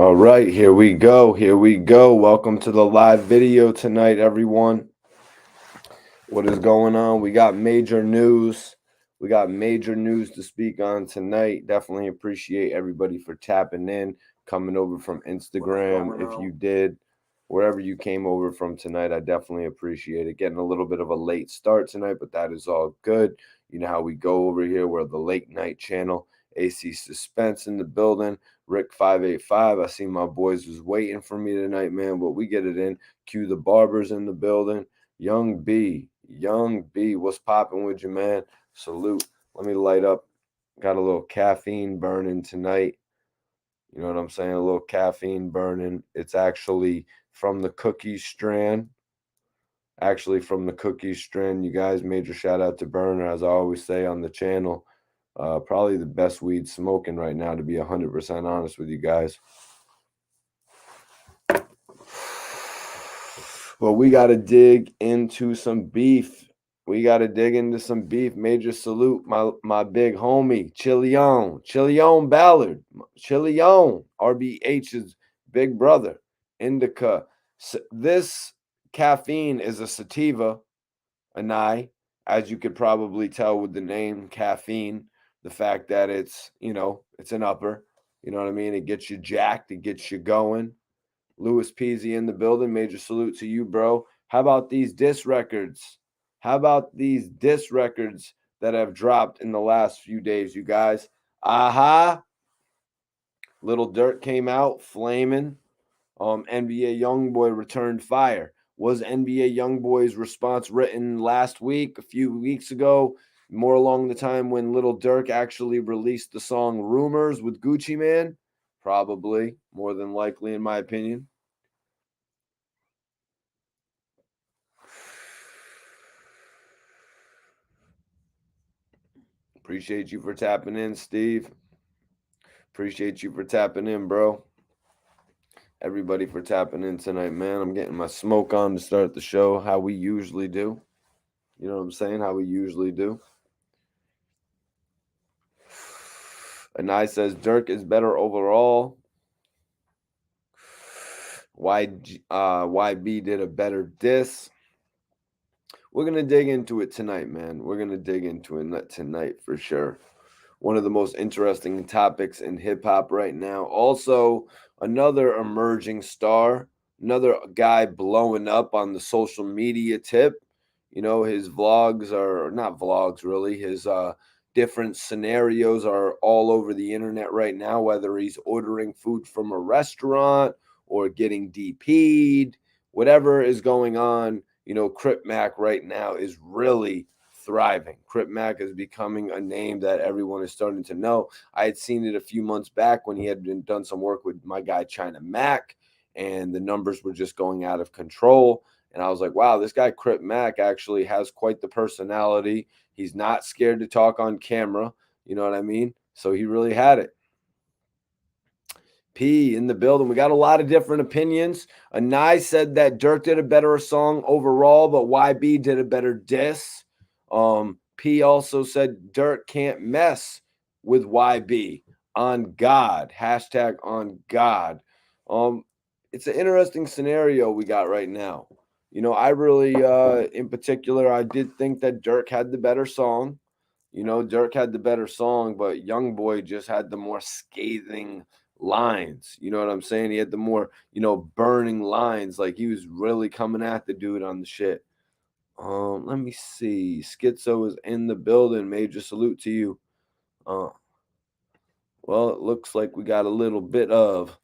All right, here we go. Here we go. Welcome to the live video tonight, everyone. What is going on? We got major news. We got major news to speak on tonight. Definitely appreciate everybody for tapping in, coming over from Instagram. If you did, wherever you came over from tonight, I definitely appreciate it. Getting a little bit of a late start tonight, but that is all good. You know how we go over here. We're the late night channel. AC Suspense in the building. Rick 585. I see my boys was waiting for me tonight, man, but we get it in. Q the Barbers in the building. Young B, what's popping with you, man? Salute. Let me light up. Got a little caffeine burning tonight. You know what I'm saying? A little caffeine burning. It's actually from the cookie strand. You guys, major shout out to Burner, as I always say on the channel. Probably the best weed smoking right now, to be 100% honest with you guys. Well, we got to dig into some beef. Major salute, my big homie, Chilion Ballard. Chilion, RBH's big brother, Indica. This caffeine is a sativa, as you could probably tell with the name caffeine. The fact that it's an upper. You know what I mean? It gets you jacked. It gets you going. Louis Peasy in the building. Major salute to you, bro. How about these diss records? That have dropped in the last few days, you guys? AHHH. Lil Durk came out flaming. NBA YoungBoy returned fire. Was NBA YoungBoy's response written last week, a few weeks ago, more along the time when Lil Durk actually released the song Rumors with Gucci Mane? Probably, more than likely, in my opinion. Appreciate you for tapping in, Steve. Appreciate you for tapping in, bro. Everybody for tapping in tonight, man. I'm getting my smoke on to start the show, how we usually do. You know what I'm saying? How we usually do. Anai says Durk is better overall. YB did a better diss. We're going to dig into it tonight, man. We're going to dig into it tonight for sure. One of the most interesting topics in hip hop right now. Also, another emerging star, another guy blowing up on the social media tip. You know, his vlogs are not vlogs, really. His different scenarios are all over the internet right now, whether he's ordering food from a restaurant or getting DP'd, whatever is going on. You know, Crip Mac right now is really thriving. Crip Mac is becoming a name that everyone is starting to know. I had seen it a few months back when he had done some work with my guy China Mac, and the numbers were just going out of control. And I was like, wow, this guy Crip Mac actually has quite the personality. He's not scared to talk on camera. You know what I mean? So he really had it. P in the building. We got a lot of different opinions. Anai said that Durk did a better song overall, but YB did a better diss. P also said Durk can't mess with YB. On God. Hashtag on God. It's an interesting scenario we got right now. You know, I really, in particular, I did think that Durk had the better song. You know, Durk had the better song, but YoungBoy just had the more scathing lines. You know what I'm saying? He had the more, burning lines. Like he was really coming at the dude on the shit. Let me see. Schizo is in the building. Major salute to you. Well, it looks like we got a little bit of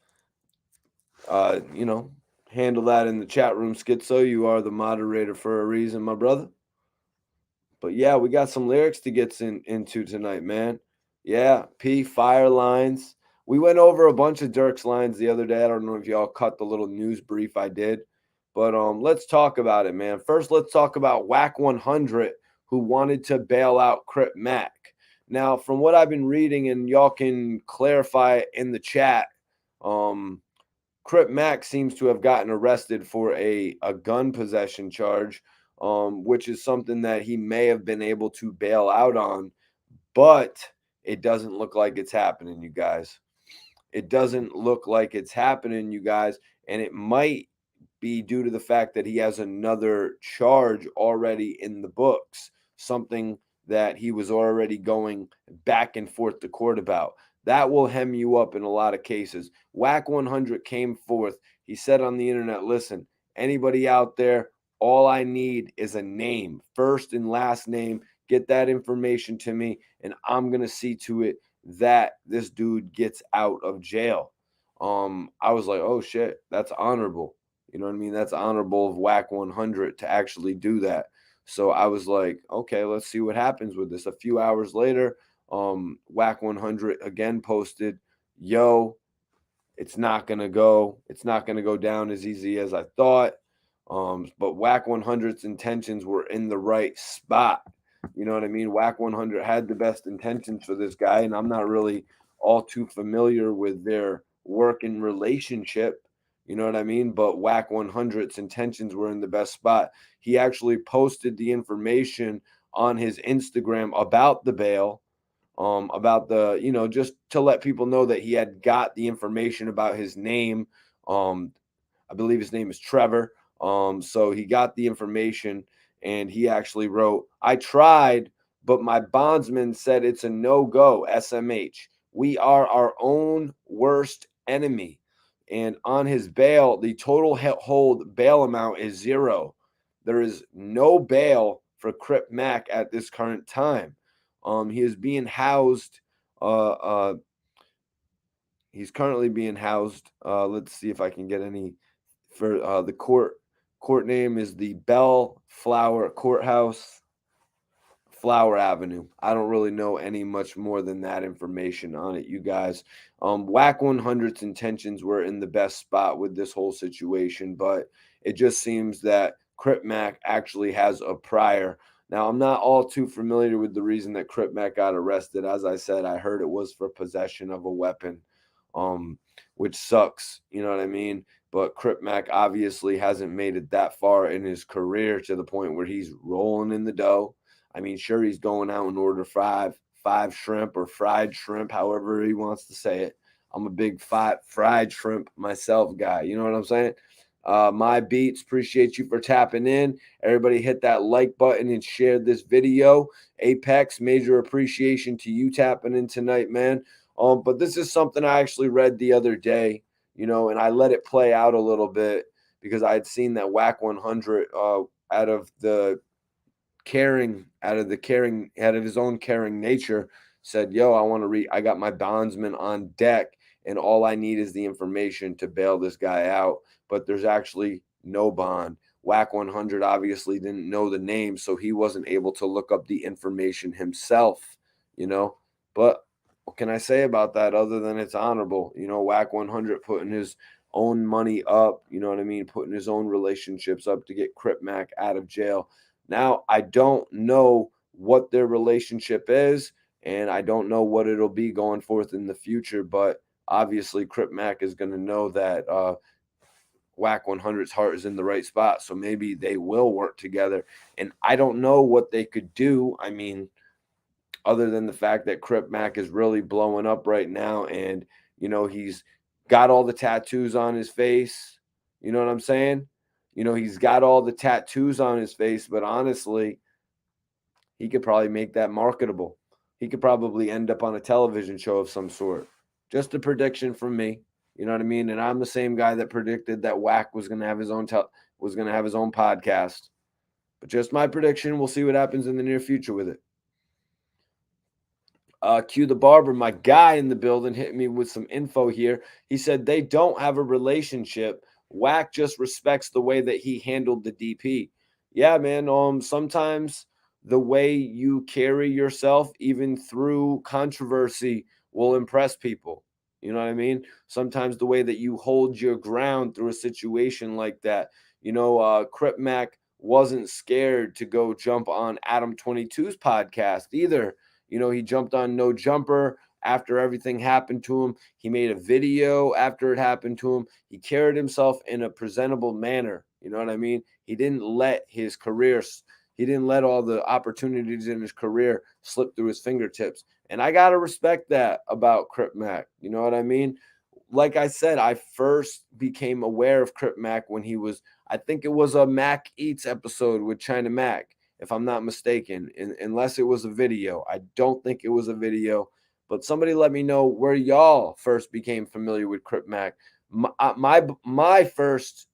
handle that in the chat room, Schizo. You are the moderator for a reason, my brother. But yeah, we got some lyrics to get into tonight, man. Yeah, P fire lines. We went over a bunch of Durk's lines the other day. I don't know if y'all cut the little news brief I did, but let's talk about it, man. First, let's talk about Wack 100, who wanted to bail out Crip Mac. Now, from what I've been reading, and y'all can clarify in the chat, Crip Mac seems to have gotten arrested for a gun possession charge, which is something that he may have been able to bail out on, but it doesn't look like it's happening, you guys. It doesn't look like it's happening, you guys. And it might be due to the fact that he has another charge already in the books, something that he was already going back and forth to court about. That will hem you up in a lot of cases. Wack 100 came forth. He said on the internet, listen, anybody out there, all I need is a name, first and last name. Get that information to me, and I'm going to see to it that this dude gets out of jail. I was like, oh shit, that's honorable. You know what I mean? That's honorable of Wack 100 to actually do that. So I was like, okay, let's see what happens with this. A few hours later, Wack 100 again posted, yo, it's not gonna go. It's not gonna go down as easy as I thought. But Wack 100's intentions were in the right spot. You know what I mean? Wack 100 had the best intentions for this guy, and I'm not really all too familiar with their working relationship. You know what I mean? But Wack 100's intentions were in the best spot. He actually posted the information on his Instagram about the bail, about the, just to let people know that he had got the information about his name. I believe his name is Trevor. So he got the information and he actually wrote, I tried, but my bondsman said it's a no-go, SMH. We are our own worst enemy. And on his bail, the total hold bail amount is 0. There is no bail for Crip Mac at this current time. He is being housed. He's currently being housed. Let's see if I can get any for the court name is the Bellflower Courthouse, Flower Avenue. I don't really know any much more than that information on it, you guys. Wack 100's intentions were in the best spot with this whole situation, but it just seems that Crip Mac actually has a prior. Now, I'm not all too familiar with the reason that Crip Mac got arrested. As I said, I heard it was for possession of a weapon, which sucks. You know what I mean? But Crip Mac obviously hasn't made it that far in his career to the point where he's rolling in the dough. I mean, sure, he's going out and order five shrimp or fried shrimp, however he wants to say it. I'm a big fried shrimp myself guy. You know what I'm saying? My beats, appreciate you for tapping in. Everybody hit that like button and share this video. Apex, major appreciation to you tapping in tonight, man. But this is something I actually read the other day, and I let it play out a little bit because I had seen that Wack 100 out of his own caring nature said, yo, I want to read, I got my bondsman on deck and all I need is the information to bail this guy out. But there's actually no bond. Wack 100 obviously didn't know the name, so he wasn't able to look up the information himself, But what can I say about that other than it's honorable? Wack 100 putting his own money up, you know what I mean? Putting his own relationships up to get Crip Mac out of jail. Now, I don't know what their relationship is, and I don't know what it'll be going forth in the future, but obviously Crip Mac is going to know that Wack 100's heart is in the right spot, so maybe they will work together. And I don't know what they could do. I mean, other than the fact that Crip Mac is really blowing up right now, and he's got all the tattoos on his face. You know what I'm saying? He's got all the tattoos on his face, but honestly, he could probably make that marketable. He could probably end up on a television show of some sort. Just a prediction from me. You know what I mean? And I'm the same guy that predicted that Wack was going to have his own podcast. But just my prediction. We'll see what happens in the near future with it. Q the Barber, my guy in the building, hit me with some info here. He said they don't have a relationship. Wack just respects the way that he handled the DP. Yeah, man. Sometimes the way you carry yourself, even through controversy, will impress people. You know what I mean? Sometimes the way that you hold your ground through a situation like that. Crip Mac wasn't scared to go jump on Adam 22's podcast either. He jumped on No Jumper after everything happened to him. He made a video after it happened to him. He carried himself in a presentable manner. You know what I mean? He didn't let all the opportunities in his career slip through his fingertips. And I got to respect that about Crip Mac. You know what I mean? like I said, I first became aware of Crip Mac when he was, I think it was a Mac Eats episode with China Mac, if I'm not mistaken, unless it was a video. I don't think it was a video, but somebody let me know where y'all first became familiar with Crip Mac. My first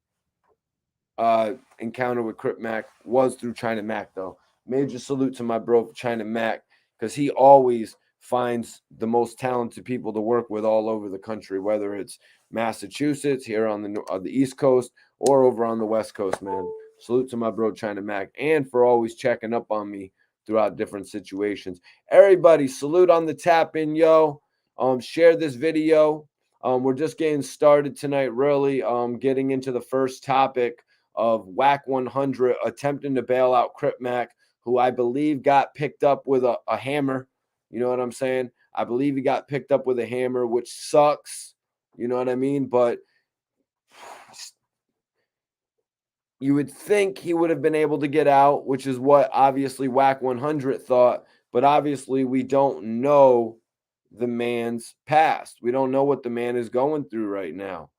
encounter with Crip Mac was through China Mac, though. Major salute to my bro China Mac, because he always finds the most talented people to work with all over the country, whether it's Massachusetts, here on the East Coast, or over on the West Coast, man. Salute to my bro China Mac, and for always checking up on me throughout different situations. Everybody, salute on the tap in, yo. Share this video. We're just getting started tonight, really. Getting into the first topic of Wack 100 attempting to bail out Crip Mac, who I believe got picked up with a hammer. You know what I'm saying? I believe he got picked up with a hammer, which sucks. You know what I mean? But you would think he would have been able to get out, which is what obviously Wack 100 thought. But obviously, we don't know the man's past. We don't know what the man is going through right now.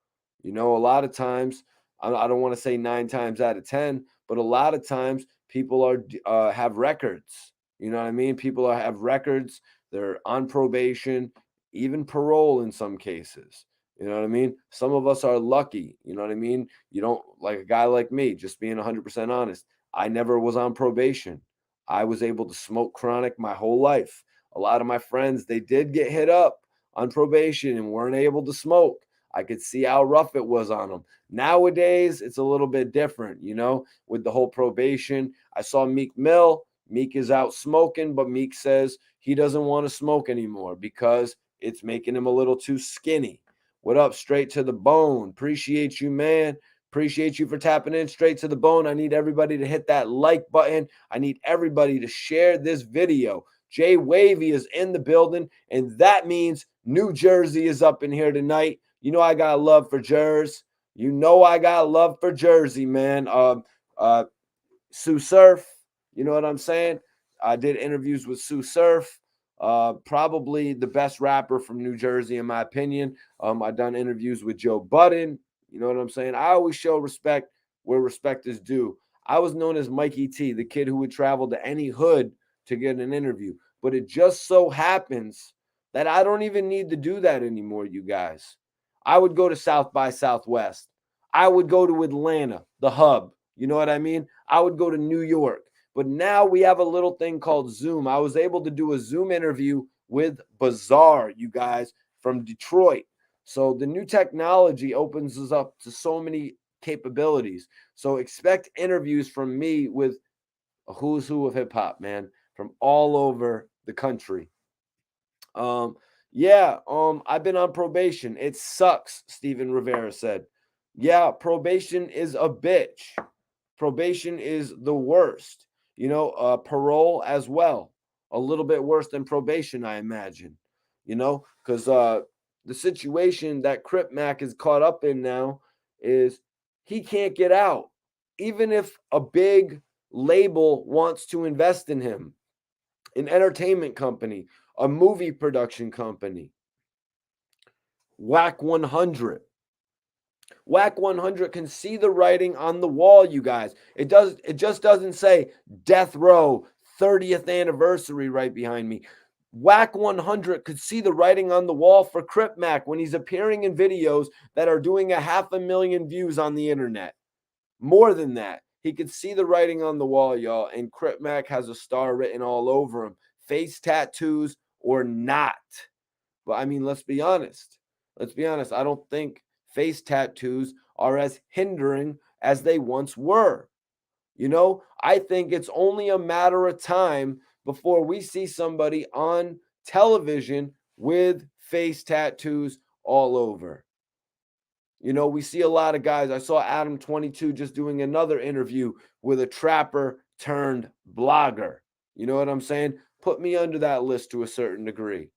You know, a lot of times, I don't want to say 9 times out of 10, but a lot of times people are have records. You know what I mean? People have records. They're on probation, even parole in some cases. You know what I mean? Some of us are lucky. You know what I mean? You don't, like a guy like me, just being 100% honest. I never was on probation. I was able to smoke chronic my whole life. A lot of my friends, they did get hit up on probation and weren't able to smoke. I could see how rough it was on them. Nowadays, it's a little bit different, you know, with the whole probation. I saw Meek Mill. Meek is out smoking, but Meek says he doesn't want to smoke anymore because it's making him a little too skinny. What up, straight to the bone? Appreciate you, man. Appreciate you for tapping in straight to the bone. I need everybody to hit that like button. I need everybody to share this video. Jay Wavy is in the building, and that means New Jersey is up in here tonight. You know I got love for Jersey. You know I got love for Jersey, man. Sue Surf, you know what I'm saying? I did interviews with Sue Surf, probably the best rapper from New Jersey, in my opinion. I've done interviews with Joe Budden. You know what I'm saying? I always show respect where respect is due. I was known as Mikey T, the kid who would travel to any hood to get an interview. But it just so happens that I don't even need to do that anymore, you guys. I would go to South by Southwest. I would go to Atlanta, the hub. You know what I mean? I would go to New York. But now we have a little thing called Zoom. I was able to do a Zoom interview with Bazaar, you guys, from Detroit. So the new technology opens us up to so many capabilities. So expect interviews from me with a who's who of hip hop, man, from all over the country. I've been on probation. It sucks, Steven Rivera said. Yeah, probation is a bitch. Probation is the worst. You know, parole as well. A little bit worse than probation, I imagine. You know, because the situation that Crip Mac is caught up in now is he can't get out. Even if a big label wants to invest in him, an entertainment company, a movie production company, Wack 100. Wack 100 can see the writing on the wall, you guys. It just doesn't say Death Row 30th anniversary right behind me. Wack 100 could see the writing on the wall for Crip Mac when he's appearing in videos that are doing 500,000 views on the internet. More than that, he could see the writing on the wall, y'all. And Crip Mac has a star written all over him. Face tattoos or not. But I mean, let's be honest. Let's be honest. I don't think face tattoos are as hindering as they once were. You know, I think it's only a matter of time before we see somebody on television with face tattoos all over. You know, we see a lot of guys. I saw Adam 22 just doing another interview with a trapper turned blogger. You know what I'm saying? Put me under that list to a certain degree.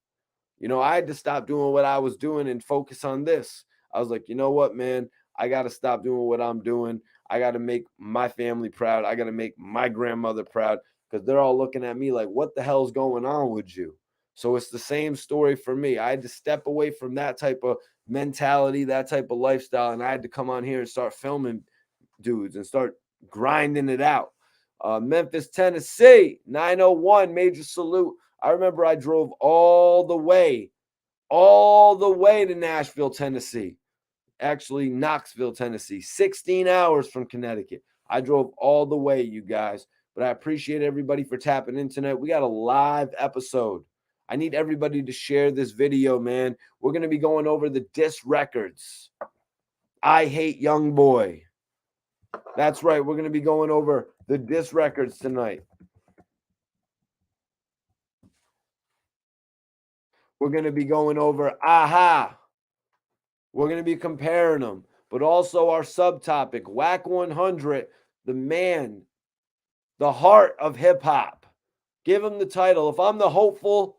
You know, I had to stop doing what I was doing and focus on this. I was like, you know what, man? I got to stop doing what I'm doing. I got to make my family proud. I got to make my grandmother proud because they're all looking at me like, what the hell's going on with you? So it's the same story for me. I had to step away from that type of mentality, that type of lifestyle, and I had to come on here and start filming dudes and start grinding it out. Memphis, Tennessee, 901, major salute. I remember I drove all the way to Nashville, Tennessee. Actually, Knoxville, Tennessee, 16 hours from Connecticut. I drove all the way, you guys. But I appreciate everybody for tapping in tonight. We got a live episode. I need everybody to share this video, man. We're going to be going over the diss records. I Hate YoungBoy. That's right. We're going to be going over the diss records tonight. We're going to be going over AHHH. We're going to be comparing them, but also our subtopic, Wack 100, the man, the heart of hip hop. Give him the title. If I'm the hopeful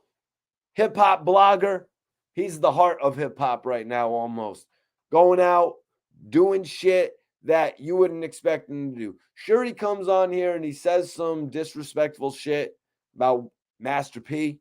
hip hop blogger, he's the heart of hip hop right now almost. Going out, doing shit that you wouldn't expect him to do. Sure, he comes on here and he says some disrespectful shit about Master P,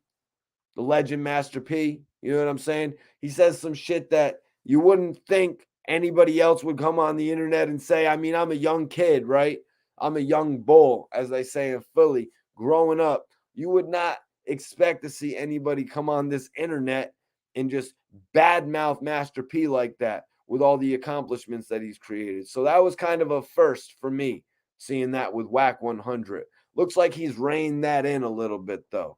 the legend Master P. You know what I'm saying? He says some shit that you wouldn't think anybody else would come on the internet and say. I mean, I'm a young kid, right? I'm a young bull, as they say in Philly, growing up. You would not expect to see anybody come on this internet and just badmouth Master P like that with all the accomplishments that he's created. So that was kind of a first for me, seeing that with Wack 100. Looks like he's reined that in a little bit, though.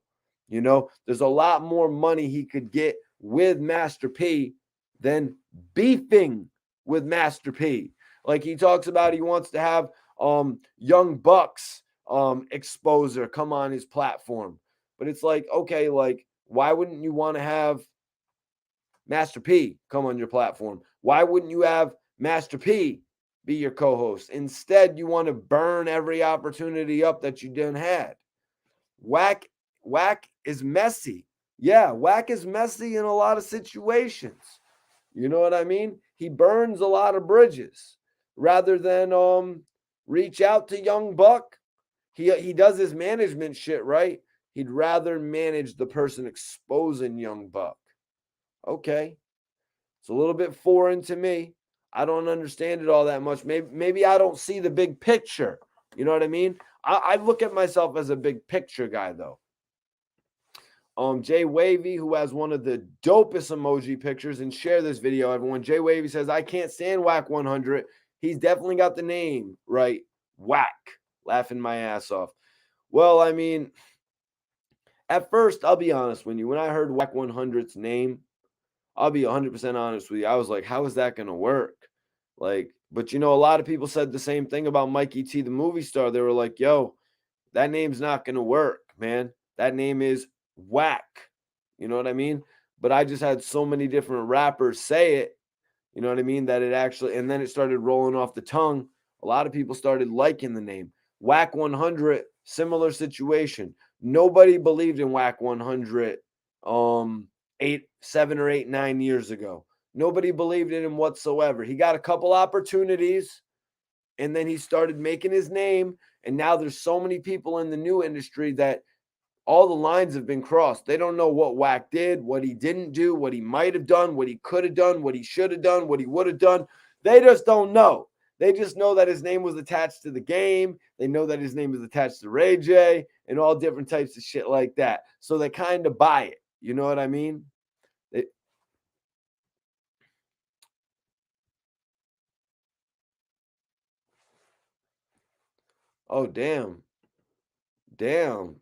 You know, there's a lot more money he could get with Master P than beefing with Master P. Like he talks about, he wants to have Young Buck's exposer come on his platform. But it's like, okay, like, why wouldn't you want to have Master P come on your platform? Why wouldn't you have Master P be your co-host? Instead, you want to burn every opportunity up that you didn't had. Wack is messy. Yeah, Wack is messy in a lot of situations. You know what I mean? He burns a lot of bridges rather than reach out to Young Buck. He does his management shit right. He'd rather manage the person exposing Young Buck. Okay. It's a little bit foreign to me. I don't understand it all that much. Maybe I don't see the big picture. You know what I mean? I look at myself as a big picture guy, though. Jay Wavy, who has one of the dopest emoji pictures, and share this video, everyone. Jay Wavy says, I can't stand Wack 100. He's definitely got the name right. Wack. Laughing my ass off. Well, I mean, at first, I'll be honest with you. When I heard Wack 100's name, I'll be 100% honest with you. I was like, how is that going to work? Like, but you know, a lot of people said the same thing about Mikey T, the movie star. They were like, yo, that name's not going to work, man. That name is Wack. You know what I mean? But I just had so many different rappers say it, you know what I mean, that it actually, and then it started rolling off the tongue. A lot of people started liking the name. Wack 100, similar situation. Nobody believed in Wack 100 7 or 8, 9 years ago. Nobody believed in him whatsoever. He got a couple opportunities and then he started making his name. And now there's so many people in the new industry that all the lines have been crossed. They don't know what Wack did, what he didn't do, what he might have done, what he could have done, what he should have done, what he would have done. They just don't know. They just know that his name was attached to the game. They know that his name is attached to Ray J and all different types of shit like that. So they kind of buy it. You know what I mean? Oh, damn. Damn.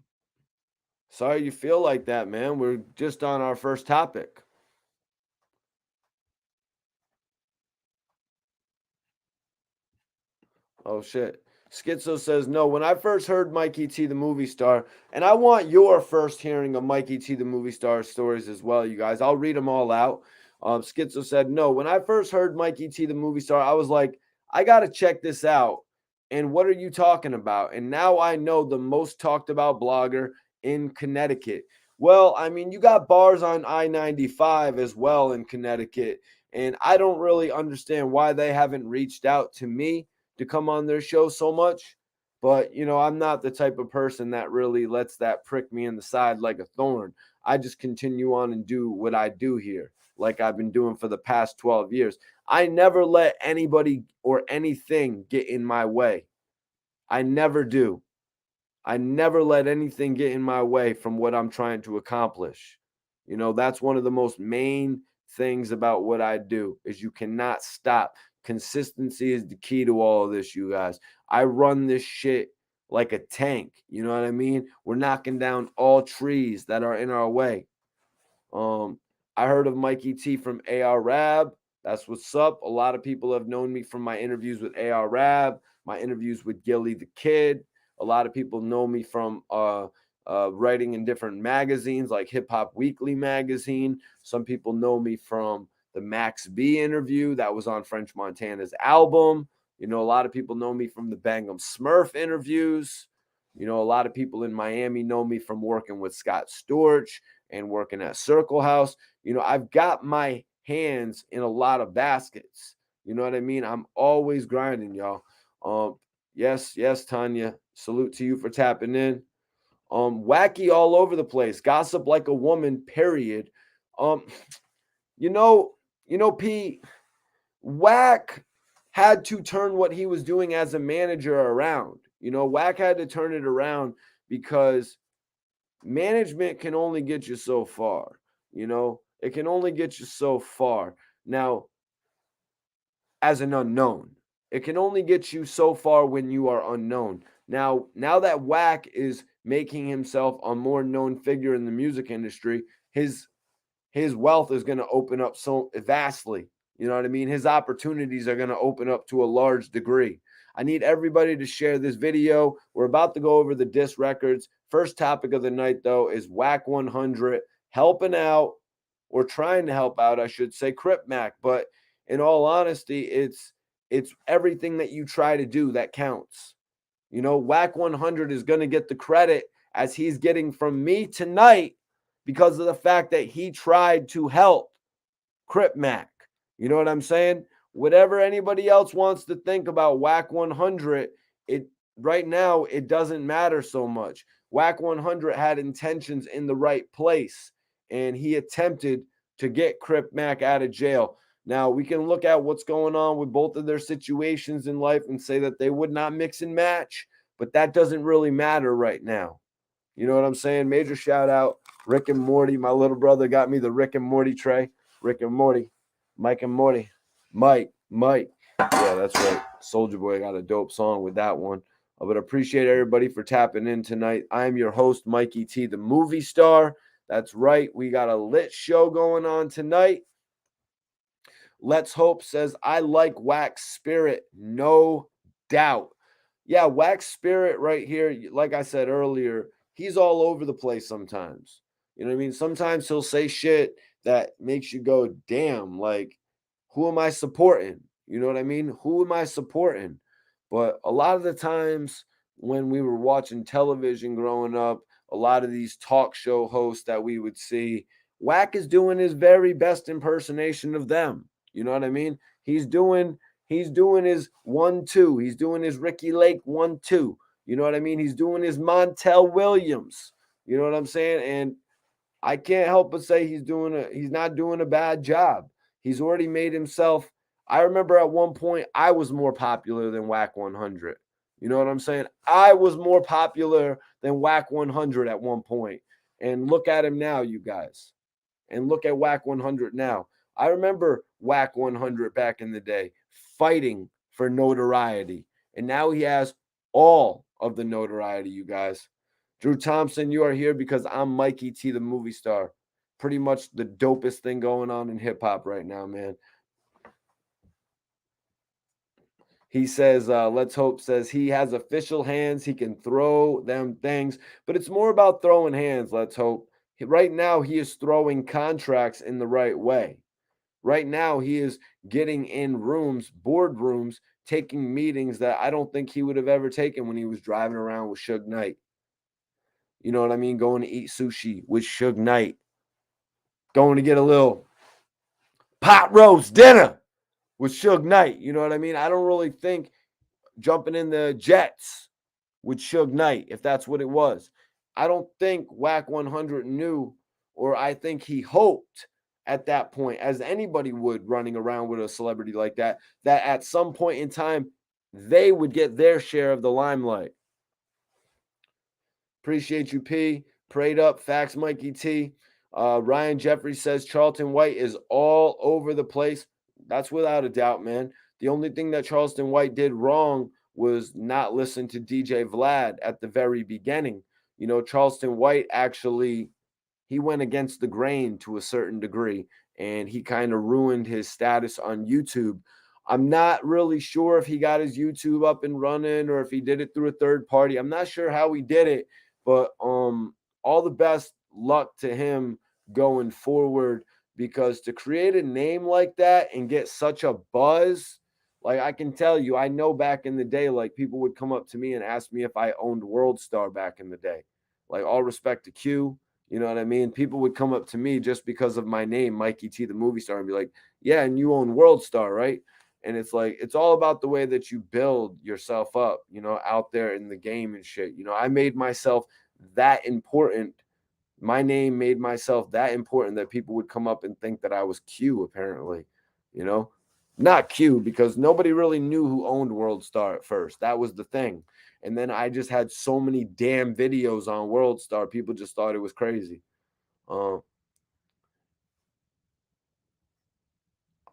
Sorry you feel like that, man. We're just on our first topic. Oh, shit. Schizo says, no, when I first heard Mikey T, the movie star, and I want your first hearing of Mikey T, the movie star stories as well, you guys. I'll read them all out. Schizo said, no, when I first heard Mikey T, the movie star, I was like, I got to check this out. And what are you talking about? And now I know the most talked about blogger in Connecticut. Well, I mean, you got bars on I-95 as well in Connecticut. And I don't really understand why they haven't reached out to me to come on their show so much. But, you know, I'm not the type of person that really lets that prick me in the side like a thorn. I just continue on and do what I do here, like I've been doing for the past 12 years. I never let anybody or anything get in my way. I never do. I never let anything get in my way from what I'm trying to accomplish. That's one of the most main things about what I do is you cannot stop. Consistency is the key to all of this, you guys. I run this shit like a tank. You know what I mean? We're knocking down all trees that are in our way. I heard of Mikey T from AR Rab. That's what's up. A lot of people have known me from my interviews with AR Rab, my interviews with Gilly the Kid. A lot of people know me from writing in different magazines like Hip Hop Weekly magazine. Some people know me from the Max B interview that was on French Montana's album. A lot of people know me from the Bangum Smurf interviews. A lot of people in Miami know me from working with Scott Storch and working at Circle House. I've got my hands in a lot of baskets. You know what I mean? I'm always grinding, y'all. Yes, Tanya. Salute to you for tapping in. Wacky all over the place. Gossip like a woman, period. You know, P, Wack had to turn what he was doing as a manager around. Wack had to turn it around because management can only get you so far. It can only get you so far. Now, as an unknown, it can only get you so far when you are unknown. Now that Wack is making himself a more known figure in the music industry, his wealth is going to open up so vastly. You know what I mean? His opportunities are going to open up to a large degree. I need everybody to share this video. We're about to go over the diss records. First topic of the night, though, is Wack 100 helping out, or trying to help out, I should say, Crip Mac. But in all honesty, it's everything that you try to do that counts. Wack 100 is going to get the credit as he's getting from me tonight because of the fact that he tried to help Crip Mac. You know what I'm saying? Whatever anybody else wants to think about Wack 100, right now it doesn't matter so much. Wack 100 had intentions in the right place, and he attempted to get Crip Mac out of jail. Now, we can look at what's going on with both of their situations in life and say that they would not mix and match, but that doesn't really matter right now. You know what I'm saying? Major shout out, Rick and Morty. My little brother got me the Rick and Morty tray. Rick and Morty, Mike and Morty, Mike. Yeah, that's right. Soulja Boy got a dope song with that one. But appreciate everybody for tapping in tonight. I'm your host, Mikey T, the movie star. That's right. We got a lit show going on tonight. Let's Hope says, I like Wack's spirit, no doubt. Yeah, Wack's spirit right here, like I said earlier, he's all over the place sometimes. You know what I mean? Sometimes he'll say shit that makes you go, damn, like, who am I supporting? You know what I mean? Who am I supporting? But a lot of the times when we were watching television growing up, a lot of these talk show hosts that we would see, Wack is doing his very best impersonation of them. You know what I mean? He's doing his 1-2. He's doing his Ricky Lake 1-2. You know what I mean? He's doing his Montel Williams. You know what I'm saying? And I can't help but say he's not doing a bad job. He's already made himself. I remember at one point I was more popular than Wack 100. You know what I'm saying? I was more popular than Wack 100 at one point. And look at him now, you guys. And look at Wack 100 now. I remember Wack 100 back in the day fighting for notoriety. And now he has all of the notoriety, you guys. Drew Thompson, you are here because I'm Mikey T, the movie star. Pretty much the dopest thing going on in hip hop right now, man. He says, Let's Hope says he has official hands. He can throw them things, but it's more about throwing hands, Let's Hope. Right now, he is throwing contracts in the right way. Right now, he is getting in rooms, boardrooms, taking meetings that I don't think he would have ever taken when he was driving around with Suge Knight. You know what I mean? Going to eat sushi with Suge Knight. Going to get a little pot roast dinner with Suge Knight. You know what I mean? I don't really think jumping in the jets with Suge Knight, if that's what it was. I don't think Wack 100 knew or I think he hoped at that point, as anybody would running around with a celebrity like that, that at some point in time, they would get their share of the limelight. Appreciate you, P. Prayed up. Facts, Mikey T. Ryan Jeffrey says Charlton White is all over the place. That's without a doubt, man. The only thing that Charleston White did wrong was not listen to DJ Vlad at the very beginning. You know, Charleston White actually he went against the grain to a certain degree, and he kind of ruined his status on YouTube. I'm not really sure if he got his YouTube up and running or if he did it through a third party. I'm not sure how he did it, but all the best luck to him going forward, because to create a name like that and get such a buzz, like I can tell you, I know back in the day, like people would come up to me and ask me if I owned World Star back in the day. Like all respect to Q, you know what I mean? People would come up to me just because of my name, Mikey T, the movie star, and be like, yeah, and you own World Star, right? And it's like, it's all about the way that you build yourself up, you know, out there in the game and shit. You know, I made myself that important. My name made myself that important that people would come up and think that I was Q, apparently, you know, not Q, because nobody really knew who owned World Star at first. That was the thing. And then I just had so many damn videos on World Star. People just thought it was crazy. Uh,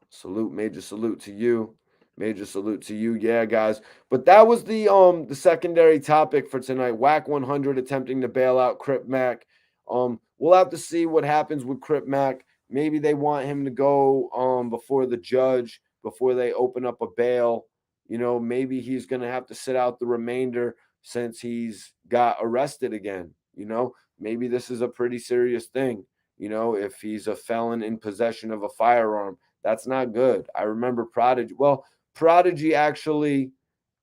Salute, major salute to you. Major salute to you. Yeah, guys. But that was the secondary topic for tonight. Wack 100 attempting to bail out Crip Mac. We'll have to see what happens with Crip Mac. Maybe they want him to go before the judge before they open up a bail. You know, maybe he's gonna have to sit out the remainder since he's got arrested again. You know, maybe this is a pretty serious thing. You know, if he's a felon in possession of a firearm, that's not good. I remember Prodigy. Well, Prodigy actually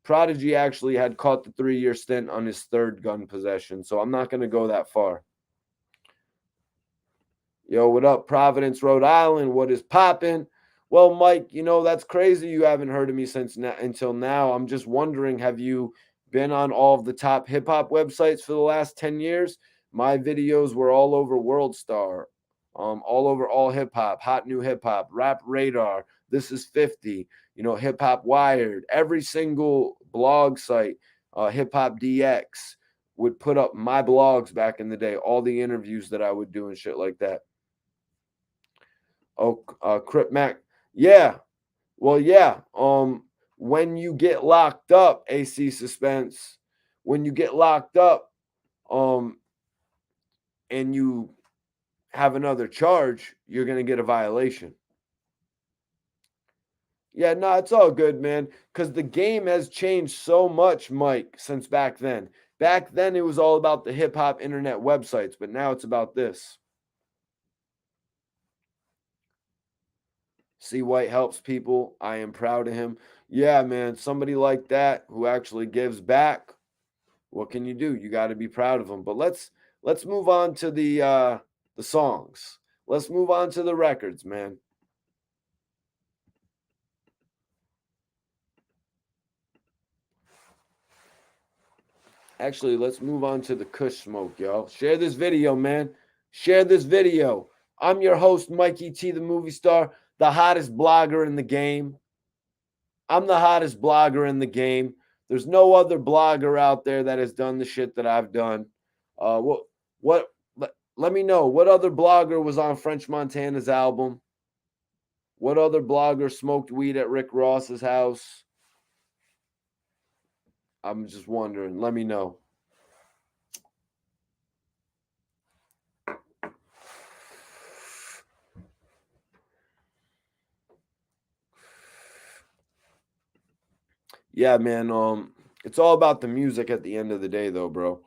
had caught the 3-year stint on his third gun possession. So I'm not going to go that far. Yo, what up, Providence, Rhode Island? What is popping? Well, Mike, you know, that's crazy. You haven't heard of me until now. I'm just wondering, have you been on all of the top hip hop websites for the last 10 years? My videos were all over World Star, all over All Hip Hop, Hot New Hip Hop, Rap Radar, This Is 50, you know, Hip Hop Wired, every single blog site, Hip Hop DX would put up my blogs back in the day, all the interviews that I would do and shit like that. Oh, Crip Mac. Yeah. Well, yeah. When you get locked up, AC Suspense, when you get locked up, um, and you have another charge, you're gonna get a violation. Yeah, no, it's all good, man. Because the game has changed so much, Mike, since back then. Back then, it was all about the hip hop internet websites, but now it's about this. C. White helps people. I am proud of him. Yeah, man, somebody like that who actually gives back. What can you do? You got to be proud of him. But let's move on to the songs. Let's move on to the records, man. Actually, let's move on to the Kush smoke, y'all. Share this video, man. Share this video. I'm your host, Mikey T, the movie star, the hottest blogger in the game. I'm the hottest blogger in the game. There's no other blogger out there that has done the shit that I've done. What let me know what other blogger was on French Montana's album? What other blogger smoked weed at Rick Ross's house? I'm just wondering. Let me know. Yeah, man. It's all about the music at the end of the day, though, bro.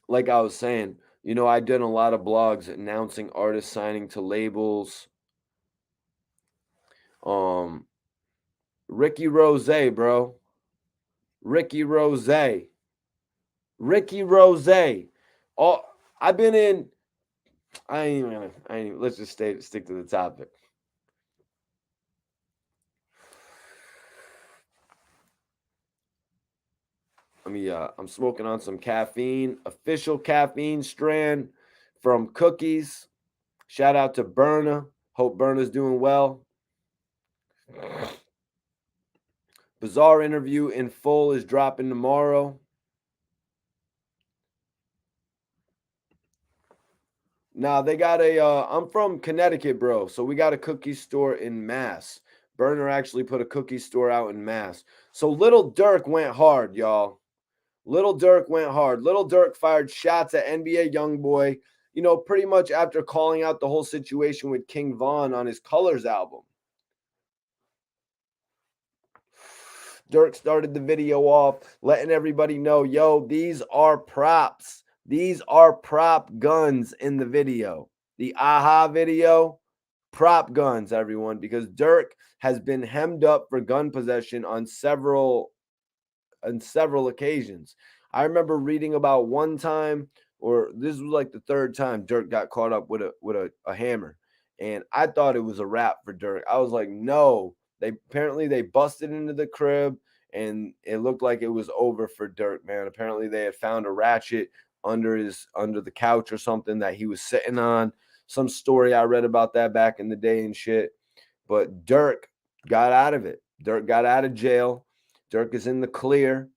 Like I was saying, you know, I did a lot of blogs announcing artists signing to labels. Um, Ricky Rose, bro. Ricky Rose. Ricky Rose. Oh, I've been in. Let's just stick to the topic. I'm smoking on some caffeine, official caffeine strand from Cookies. Shout out to Berna. Hope Berna's doing well. Bizarre interview in full is dropping tomorrow. Nah, they got a, I'm from Connecticut, bro. So we got a cookie store in Mass. Burner actually put a cookie store out in Mass. So Lil Durk went hard, y'all. Lil Durk went hard. Lil Durk fired shots at NBA YoungBoy, you know, pretty much after calling out the whole situation with King Von on his Colors album. Durk started the video off letting everybody know, yo, these are props. These are prop guns in the video. The AHHH video, prop guns, everyone, because Durk has been hemmed up for gun possession on several occasions. I remember reading about one time, or this was like the third time Durk got caught up with a hammer. And I thought it was a wrap for Durk. I was like, no. They busted into the crib and it looked like it was over for Durk, man. Apparently they had found a ratchet under the couch or something that he was sitting on. Some story I read about that back in the day and shit. But Durk got out of it. Durk got out of jail. Durk is in the clear.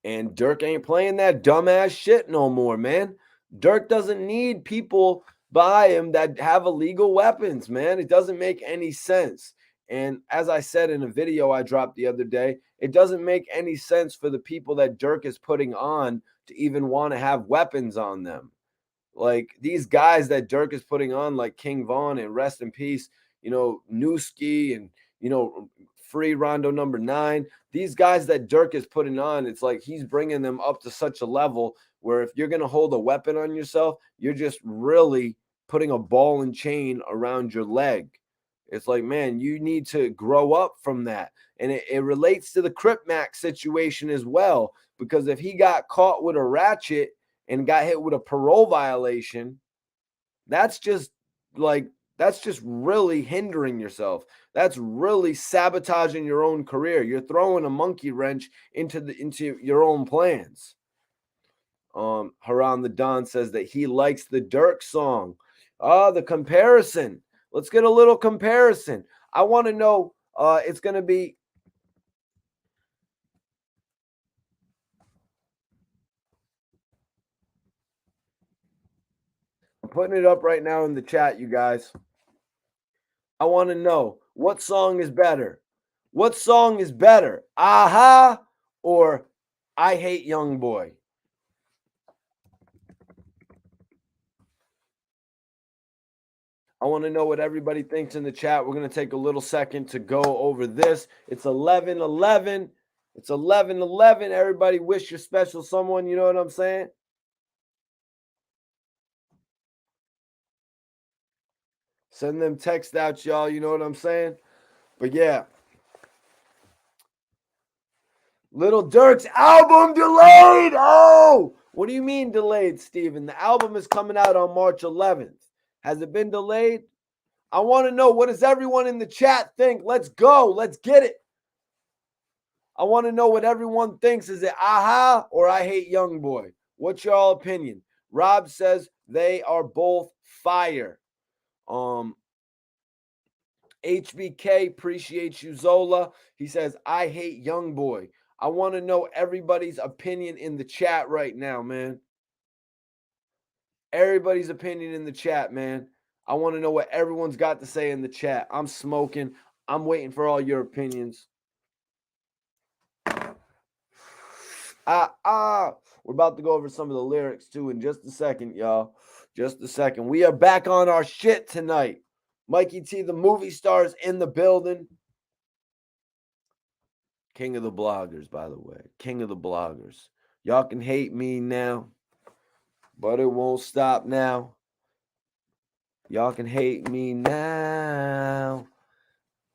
And Durk ain't playing that dumbass shit no more, man. Durk doesn't need people by him that have illegal weapons, man. It doesn't make any sense. And as I said in a video I dropped the other day, it doesn't make any sense for the people that Durk is putting on to even want to have weapons on them. Like these guys that Durk is putting on, like King Von and rest in peace, you know, Newski and, you know, free Rondo number 9. These guys that Durk is putting on, it's like he's bringing them up to such a level where if you're going to hold a weapon on yourself, you're just really putting a ball and chain around your leg. It's like, man, you need to grow up from that. And it relates to the Crip Mac situation as well, because if he got caught with a ratchet and got hit with a parole violation, that's just really hindering yourself. That's really sabotaging your own career. You're throwing a monkey wrench into your own plans. Haram the Don says that he likes the Durk song. The comparison. Let's get a little comparison. I want to know, it's going to be I'm putting it up right now in the chat, you guys. I want to know, what song is better? What song is better? AHHH or I Hate YoungBoy? I want to know what everybody thinks in the chat. We're going to take a little second to go over this. It's 11:11. It's 11:11. Everybody wish your special someone, you know what I'm saying? Send them text out, y'all, you know what I'm saying? But yeah. Lil Durk's album delayed. Oh, what do you mean delayed, Steven? The album is coming out on March 11th. Has it been delayed? I want to know, what does everyone in the chat think? Let's go. Let's get it. I want to know what everyone thinks. Is it AHHH or I Hate YoungBoy? What's y'all opinion? Rob says they are both fire. HBK appreciates you, Zola. He says, I Hate YoungBoy. I want to know everybody's opinion in the chat right now, man. Everybody's opinion in the chat, man. I want to know what everyone's got to say in the chat. I'm smoking. I'm waiting for all your opinions. We're about to go over some of the lyrics too in just a second, y'all. Just a second. We are back on our shit tonight. Mikey T, the movie stars in the building. King of the bloggers, by the way. King of the bloggers. Y'all can hate me now, but it won't stop now. Y'all can hate me now,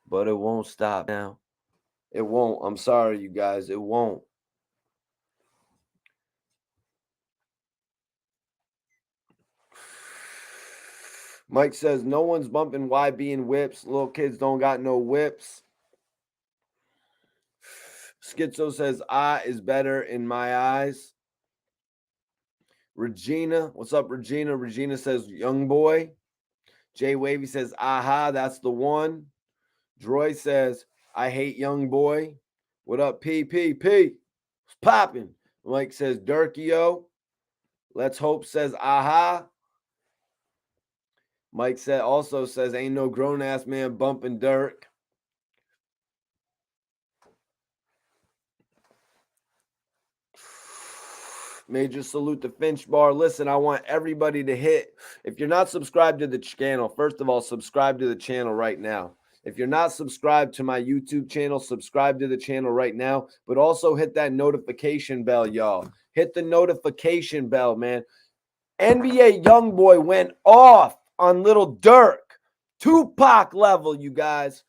but it won't stop now. It won't. I'm sorry, you guys. It won't. Mike says, no one's bumping YB and whips. Little kids don't got no whips. Schizo says, is better in my eyes. Regina, what's up, Regina? Regina says, young boy. Jay Wavy says, aha, that's the one. Droy says, I hate young boy. What up, PPP? What's popping? Mike says, Durkio. Let's Hope says, aha. Mike also says, ain't no grown ass man bumping Durk. Major salute to Finch Bar. Listen, I want everybody to hit. If you're not subscribed to the channel, first of all, subscribe to the channel right now. If you're not subscribed to my YouTube channel, subscribe to the channel right now. But also hit that notification bell, y'all. Hit the notification bell, man. NBA YoungBoy went off on Lil Durk. Tupac level, you guys.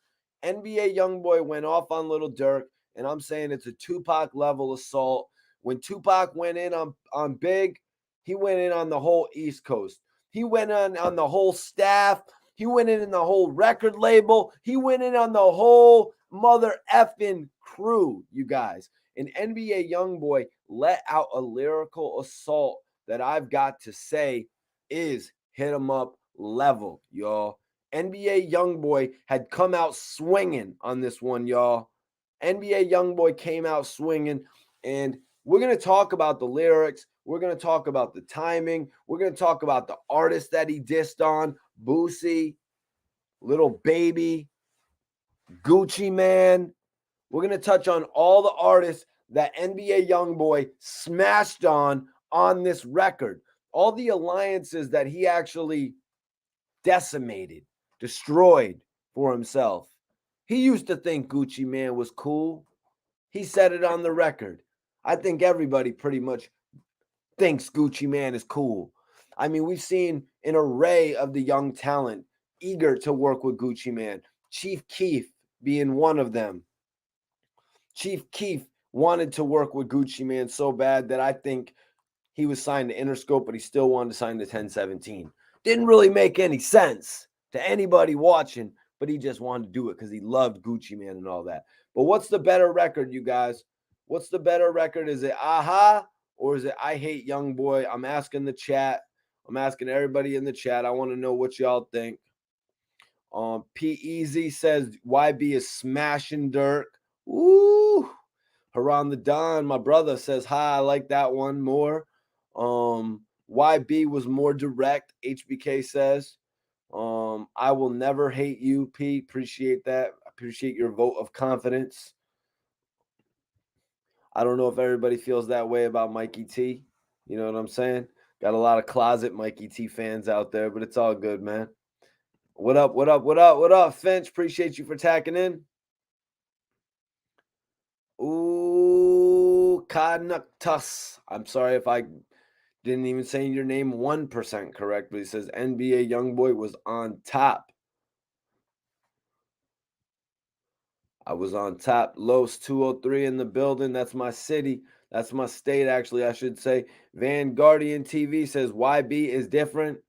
NBA YoungBoy went off on Lil Durk, and I'm saying it's a Tupac level assault. When Tupac went in on Big, he went in on the whole East Coast. He went on the whole staff. He went in the whole record label. He went in on the whole mother effing crew, you guys. And NBA YoungBoy let out a lyrical assault that I've got to say is hit 'em up level, y'all. NBA YoungBoy had come out swinging on this one, y'all. NBA YoungBoy came out swinging, and we're going to talk about the lyrics. We're going to talk about the timing. We're going to talk about the artist that he dissed on, Boosie, Little Baby, Gucci Man. We're going to touch on all the artists that NBA YoungBoy smashed on this record. All the alliances that he actually decimated, destroyed for himself. He used to think Gucci Man was cool. He said it on the record. I think everybody pretty much thinks Gucci Man is cool. I mean, we've seen an array of the young talent eager to work with Gucci Man. Chief Keef being one of them. Chief Keef wanted to work with Gucci Man so bad that I think he was signed to Interscope, but he still wanted to sign to 1017. Didn't really make any sense to anybody watching, but he just wanted to do it because he loved Gucci Man and all that. But what's the better record, you guys? What's the better record? Is it AHHH or is it I Hate YoungBoy? I'm asking the chat. I'm asking everybody in the chat. I want to know what y'all think. P Easy says YB is smashing Durk. Ooh. Haran the Don, my brother, says hi. I like that one more. YB was more direct. HBK says, I will never hate you, P. Appreciate that. Appreciate your vote of confidence. I don't know if everybody feels that way about Mikey T. You know what I'm saying? Got a lot of closet Mikey T fans out there, but it's all good, man. What up, what up, what up, what up, Finch? Appreciate you for tacking in. Ooh, Kanaktus. I'm sorry if I didn't even say your name 1% correct, but he says NBA YoungBoy was on top. I was on top. Los 203 in the building. That's my city. That's my state, actually, I should say. Vanguardian TV says YB is different.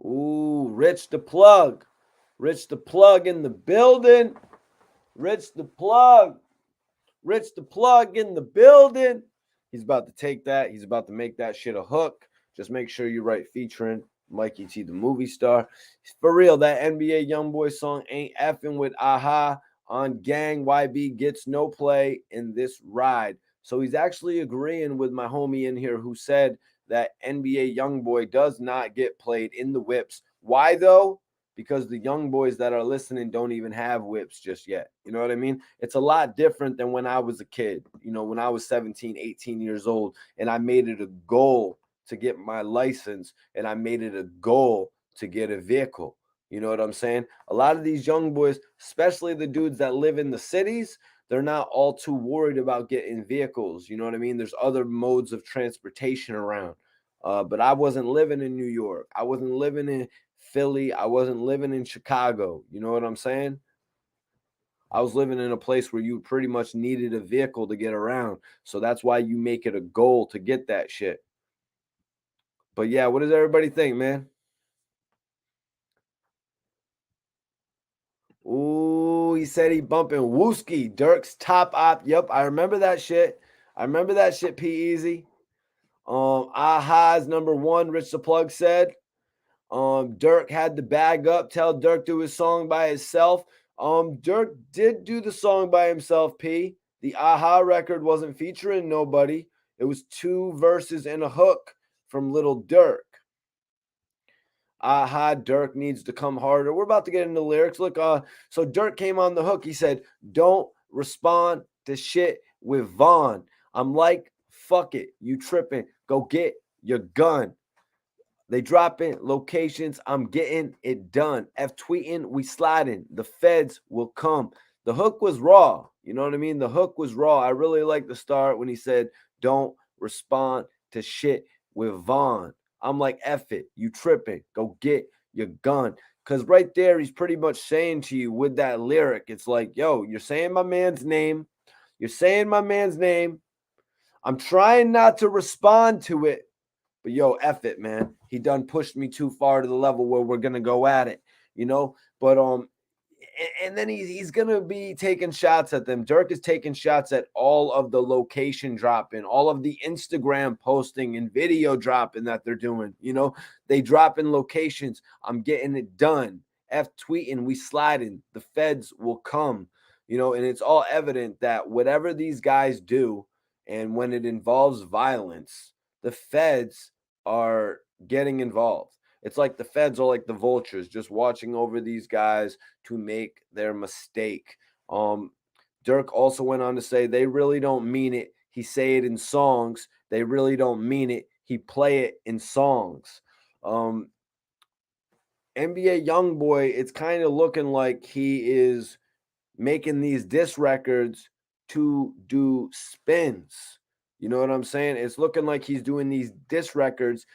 Ooh, Rich the Plug. Rich the Plug in the building. Rich the Plug. Rich the Plug in the building. He's about to take that. He's about to make that shit a hook. Just make sure you write featuring Mikey T, the movie star. For real, that NBA YoungBoy song ain't effing with AHHH on Gang. YB gets no play in this ride. So he's actually agreeing with my homie in here who said that NBA YoungBoy does not get played in the whips. Why though? Because the young boys that are listening don't even have whips just yet. You know what I mean? It's a lot different than when I was a kid, you know, when I was 17, 18 years old, and I made it a goal to get my license, and I made it a goal to get a vehicle. You know what I'm saying? A lot of these young boys, especially the dudes that live in the cities, they're not all too worried about getting vehicles. You know what I mean? There's other modes of transportation around. But I wasn't living in New York. I wasn't living in Philly. I wasn't living in Chicago. You know what I'm saying? I was living in a place where you pretty much needed a vehicle to get around. So that's why you make it a goal to get that shit. But yeah, what does everybody think, man? Ooh, he said he bumping Wooski, Durk's top op. Yep, I remember that shit. I remember that shit, P Easy. AHHH's number one, Rich the Plug said. Durk had the bag up, tell Durk do his song by himself. Durk did do the song by himself, P. The AHHH record wasn't featuring nobody. It was 2 verses and a hook from Lil Durk. AHHH, Durk needs to come harder. We're about to get into lyrics. Look, so Durk came on the hook. He said, don't respond to shit with Vaughn. I'm like, fuck it. You tripping. Go get your gun. They dropping locations. I'm getting it done. F tweeting. We sliding. The feds will come. The hook was raw. You know what I mean? The hook was raw. I really like the start when he said, don't respond to shit with Vaughn. I'm like, F it. You tripping. Go get your gun. Because right there, he's pretty much saying to you with that lyric, it's like, yo, you're saying my man's name. You're saying my man's name. I'm trying not to respond to it. But yo, F it, man. He done pushed me too far to the level where we're gonna go at it, you know. But and then he's gonna be taking shots at them. Durk is taking shots at all of the location dropping, all of the Instagram posting and video dropping that they're doing. You know, they dropping locations. I'm getting it done. F tweeting, we sliding. The feds will come. You know, and it's all evident that whatever these guys do, and when it involves violence, the feds are getting involved. It's like the feds are like the vultures, just watching over these guys to make their mistake. Durk also went on to say they really don't mean it. He say it in songs. They really don't mean it. He play it in songs. NBA YoungBoy, it's kind of looking like he is making these diss records to do spins. You know what I'm saying? It's looking like he's doing these diss records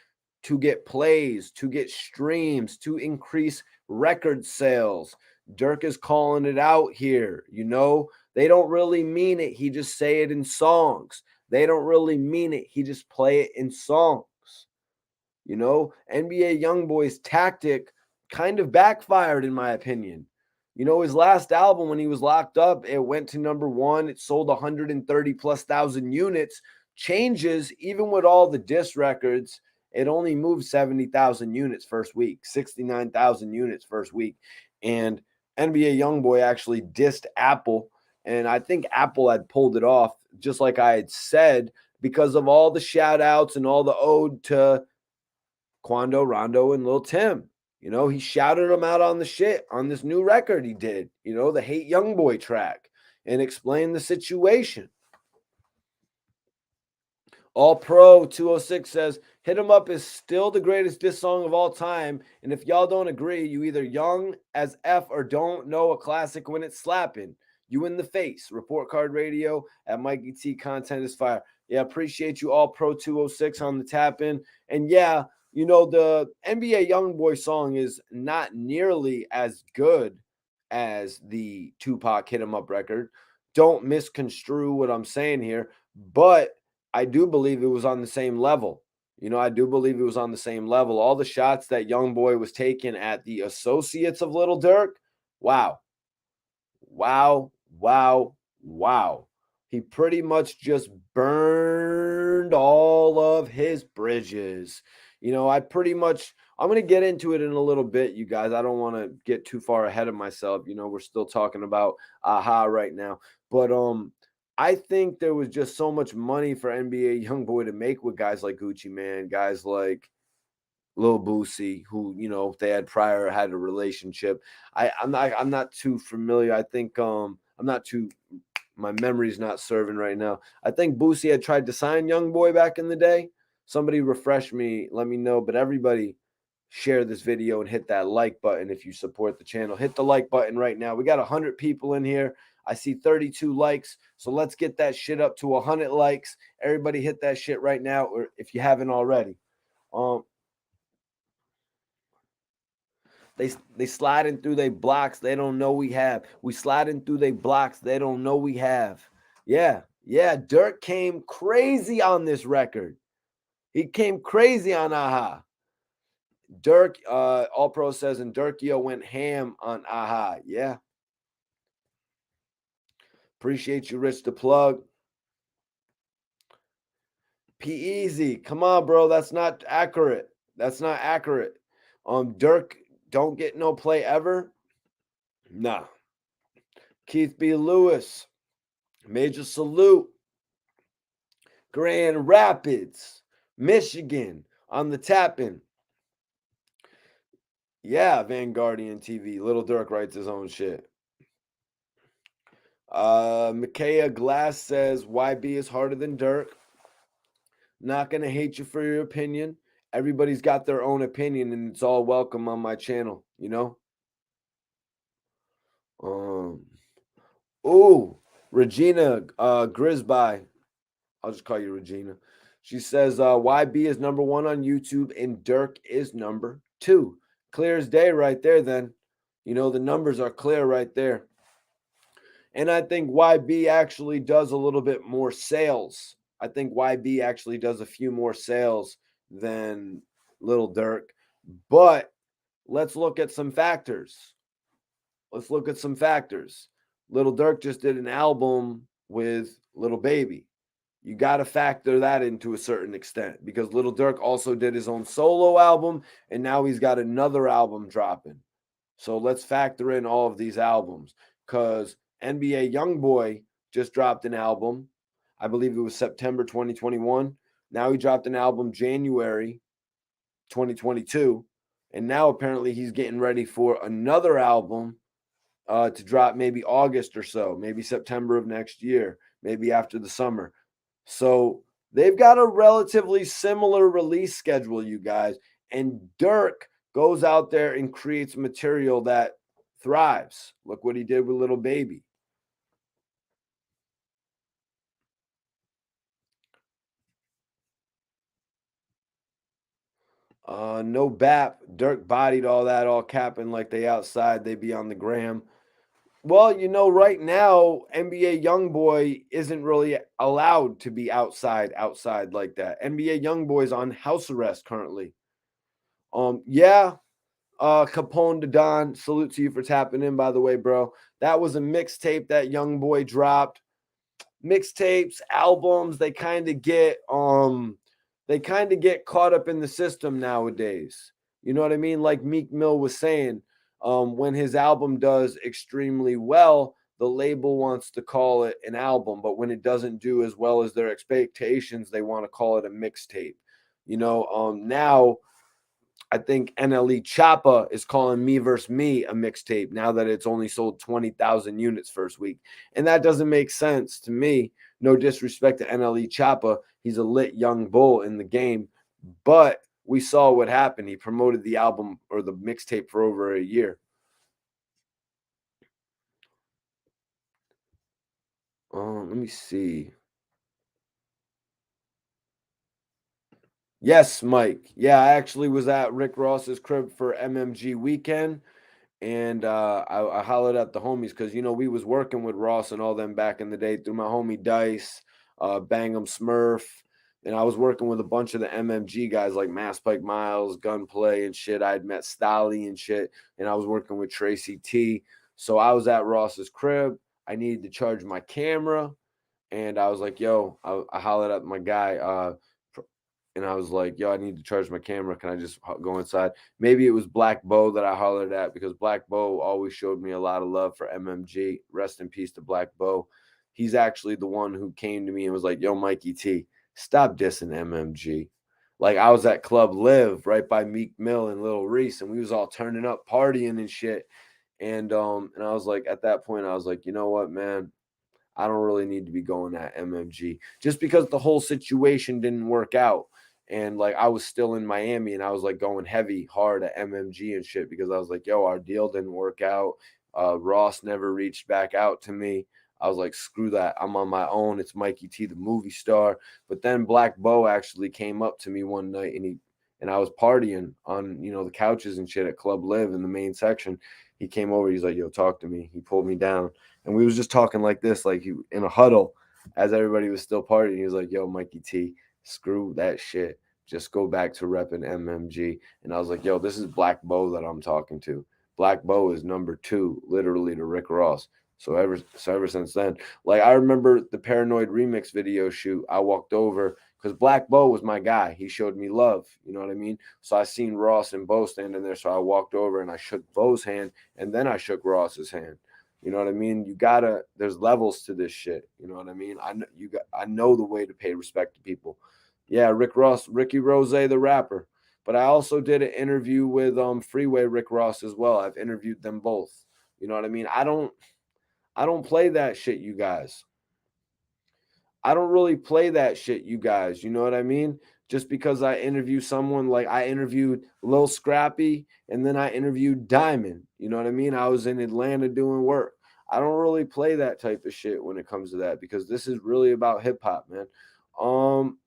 to get plays, to get streams, to increase record sales. Durk is calling it out here. You know, they don't really mean it. He just say it in songs. They don't really mean it. He just play it in songs. You know, NBA YoungBoy's tactic kind of backfired, in my opinion. You know, his last album, when he was locked up, it went to number one. It sold 130 plus thousand units. Changes, even with all the diss records, it only moved 70,000 units first week, 69,000 units first week. And NBA YoungBoy actually dissed Apple. And I think Apple had pulled it off, just like I had said, because of all the shout outs and all the ode to Quando, Rondo, and Lil Tim. You know, he shouted them out on the shit on this new record he did, you know, the Hate YoungBoy track, and explained the situation. All Pro 206 says, Hit 'em Up is still the greatest diss song of all time. And if y'all don't agree, you either young as F or don't know a classic when it's slapping. You in the face. Report Card Radio at Mikey T. Content is fire. Yeah, appreciate you, All Pro 206 on the tap in. And yeah, you know, the NBA YoungBoy song is not nearly as good as the Tupac Hit 'em Up record. Don't misconstrue what I'm saying here, but I do believe it was on the same level. You know, I do believe it was on the same level. All the shots that YoungBoy was taking at the associates of Lil Durk, wow. Wow, wow, wow. He pretty much just burned all of his bridges. You know, I'm going to get into it in a little bit, you guys. I don't want to get too far ahead of myself. You know, we're still talking about AHHH right now. But I think there was just so much money for NBA YoungBoy to make with guys like Gucci Mane, guys like Lil Boosie, who, you know, they had prior had a relationship. I'm not too familiar. I think I'm not too my memory's not serving right now. I think Boosie had tried to sign YoungBoy back in the day. Somebody refresh me, let me know. But everybody share this video and hit that like button if you support the channel. Hit the like button right now. We got 100 people in here. I see 32 likes. So let's get that shit up to 100 likes. Everybody hit that shit right now, or if you haven't already. They sliding through their blocks. They don't know we have. We sliding through their blocks. They don't know we have. Yeah. Durk came crazy on this record. He came crazy on AHHH. Durk, All Pro says, and Durkio went ham on AHHH. Yeah. Appreciate you, Rich the Plug. P Easy. Come on, bro. That's not accurate. That's not accurate. Durk don't get no play ever. Nah. Keith B. Lewis. Major salute. Grand Rapids, Michigan on the tap-in. Yeah, Vanguardian TV. Lil Durk writes his own shit. Micaiah Glass says YB is harder than Durk. Not gonna hate you for your opinion. Everybody's got their own opinion, and it's all welcome on my channel. You know. Regina Grisby. I'll just call you Regina. She says YB is number 1 on YouTube and Durk is number 2. Clear as day right there then. You know, the numbers are clear right there. And I think YB actually does a little bit more sales. I think YB actually does a few more sales than Lil Durk. But let's look at some factors. Lil Durk just did an album with Lil Baby. You got to factor that into a certain extent because Lil Durk also did his own solo album and now he's got another album dropping. So let's factor in all of these albums because NBA YoungBoy just dropped an album. I believe it was September 2021. Now he dropped an album January 2022. And now apparently he's getting ready for another album to drop maybe August or so, maybe September of next year, maybe after the summer. So they've got a relatively similar release schedule, you guys. And Durk goes out there and creates material that thrives. Look what he did with Lil Baby. No BAP. Durk bodied all that, all capping like they outside. They be on the gram. Well, you know, right now, NBA YoungBoy isn't really allowed to be outside like that. NBA YoungBoy's on house arrest currently. Yeah. Capone to Don, salute to you for tapping in, by the way, bro. That was a mixtape that YoungBoy dropped. Mixtapes, albums, they kind of get caught up in the system nowadays. You know what I mean? Like Meek Mill was saying, when his album does extremely well, the label wants to call it an album, but when it doesn't do as well as their expectations, they want to call it a mixtape. You know, now I think NLE Choppa is calling Me vs. Me a mixtape now that it's only sold 20,000 units first week. And that doesn't make sense to me. No disrespect to NLE Choppa. He's a lit young bull in the game. But we saw what happened. He promoted the album or the mixtape for over a year. Let me see. Yes, Mike. Yeah, I actually was at Rick Ross's crib for MMG weekend. And I hollered at the homies because, you know, we was working with Ross and all them back in the day through my homie Dice, Bang'em Smurf. And I was working with a bunch of the MMG guys like Mass Pike Miles, Gunplay and shit. I had met Stolly and shit. And I was working with Tracy T. So I was at Ross's crib. I needed to charge my camera. And I was like, yo, I hollered at my guy. And I was like, yo, I need to charge my camera. Can I just go inside? Maybe it was Black Bo that I hollered at because Black Bo always showed me a lot of love for MMG. Rest in peace to Black Bo. He's actually the one who came to me and was like, yo, Mikey T, stop dissing MMG. Like I was at Club Live right by Meek Mill and Lil Reese, and we was all turning up, partying and shit. And I was like, at that point, I was like, you know what, man? I don't really need to be going at MMG just because the whole situation didn't work out. And like I was still in Miami and I was like going heavy hard at MMG and shit because I was like, yo, our deal didn't work out. Ross never reached back out to me. I was like, screw that. I'm on my own. It's Mikey T, the movie star. But then Black Bo actually came up to me one night and I was partying on, you know, the couches and shit at Club Live in the main section. He came over. He's like, yo, talk to me. He pulled me down. And we was just talking like this, like he, in a huddle as everybody was still partying. He was like, yo, Mikey T, screw that shit. Just go back to repping MMG. And I was like, yo, this is Black Bo that I'm talking to. Black Bo is number 2, literally, to Rick Ross. So ever since then, like I remember the Paranoid remix video shoot. I walked over because Black Bo was my guy. He showed me love. You know what I mean? So I seen Ross and Bo standing there. So I walked over and I shook Bo's hand, and then I shook Ross's hand. You know what I mean? You gotta. There's levels to this shit. You know what I mean? I know the way to pay respect to people. Yeah, Ricky Rose, the rapper. But I also did an interview with Freeway Rick Ross as well. I've interviewed them both. You know what I mean? I don't play that shit, you guys. I don't really play that shit, you guys. You know what I mean? Just because I interview someone, like I interviewed Lil Scrappy and then I interviewed Diamond. You know what I mean? I was in Atlanta doing work. I don't really play that type of shit when it comes to that because this is really about hip hop, man. Um,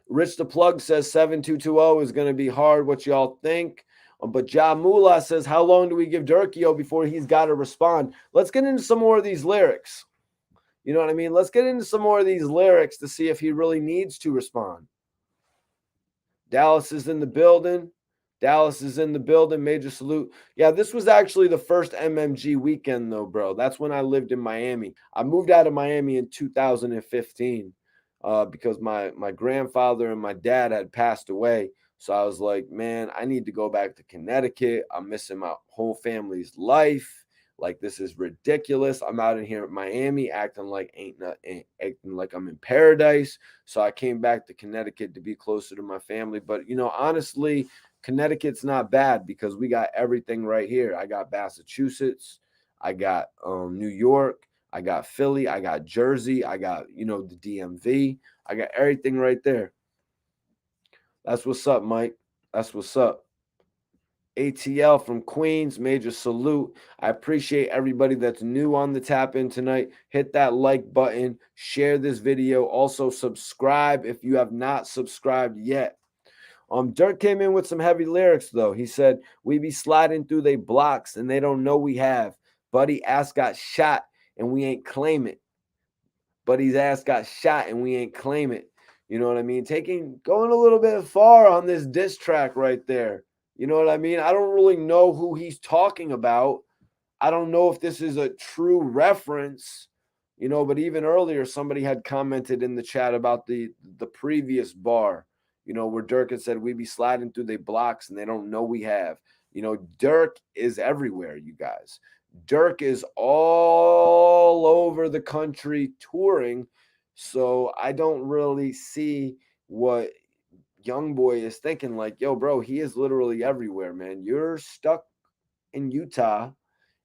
Rich the Plug says 7220 is going to be hard. What y'all think? But Ja Moolah says, how long do we give Durkio before he's got to respond? Let's get into some more of these lyrics. You know what I mean? Let's get into some more of these lyrics to see if he really needs to respond. Dallas is in the building. Dallas is in the building. Major salute. Yeah, this was actually the first MMG weekend, though, bro. That's when I lived in Miami. I moved out of Miami in 2015 because my grandfather and my dad had passed away. So I was like, man, I need to go back to Connecticut. I'm missing my whole family's life. Like, this is ridiculous. I'm out in here at Miami acting like acting like I'm in paradise. So I came back to Connecticut to be closer to my family. But, you know, honestly, Connecticut's not bad because we got everything right here. I got Massachusetts. I got New York. I got Philly. I got Jersey. I got, you know, the DMV. I got everything right there. That's what's up, Mike. That's what's up. ATL from Queens, major salute. I appreciate everybody that's new on the tap in tonight. Hit that like button, share this video. Also, subscribe if you have not subscribed yet. Durk came in with some heavy lyrics, though. He said, we be sliding through they blocks and they don't know we have. Buddy ass got shot and we ain't claim it. Buddy's ass got shot and we ain't claim it. You know what I mean? Going a little bit far on this diss track right there. You know what I mean? I don't really know who he's talking about. I don't know if this is a true reference, you know, but even earlier, somebody had commented in the chat about the previous bar, you know, where Durk had said, we be sliding through the blocks and they don't know we have. You know, Durk is everywhere, you guys. Durk is all over the country touring. So I don't really see what YoungBoy is thinking. Like, yo, bro, he is literally everywhere, man. You're stuck in Utah,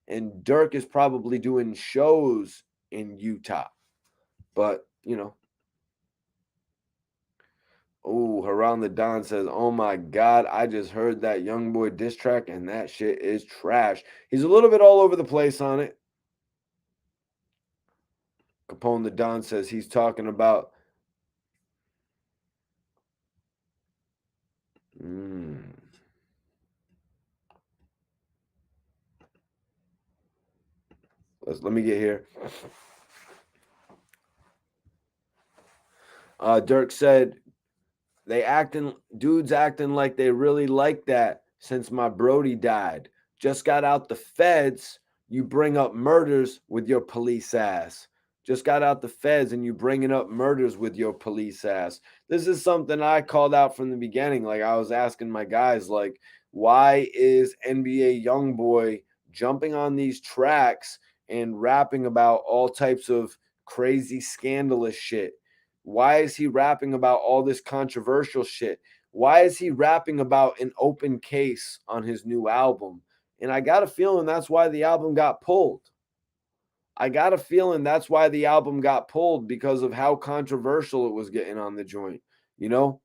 and Durk is probably doing shows in Utah. But, you know. Oh, Haran the Don says, oh my God, I just heard that YoungBoy diss track, and that shit is trash. He's a little bit all over the place on it. Capone the Don says he's talking about. Let me get here. Durk said, dudes acting like they really like that since my Brody died. Just got out the feds, you bring up murders with your police ass. Just got out the feds and you bringing up murders with your police ass. This is something I called out from the beginning. Like, I was asking my guys, like, why is NBA YoungBoy jumping on these tracks and rapping about all types of crazy scandalous shit? Why is he rapping about all this controversial shit? Why is he rapping about an open case on his new album? And I got a feeling that's why the album got pulled. I got a feeling that's why the album got pulled, because of how controversial it was getting on the joint, you know?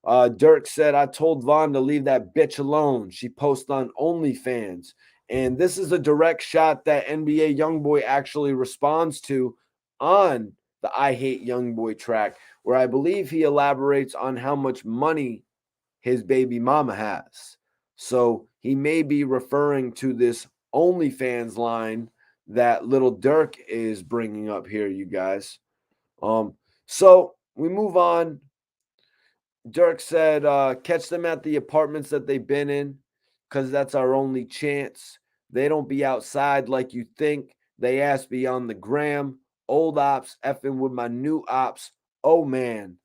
Durk said, I told Vaughn to leave that bitch alone. She posts on OnlyFans. And this is a direct shot that NBA YoungBoy actually responds to on the I Hate YoungBoy track, where I believe he elaborates on how much money his baby mama has. So he may be referring to this OnlyFans line that Lil Durk is bringing up here, you guys. So we move on. Durk said, catch them at the apartments that they've been in, because that's our only chance. They don't be outside like you think. They asked me on the gram. Old ops effing with my new ops. Oh man.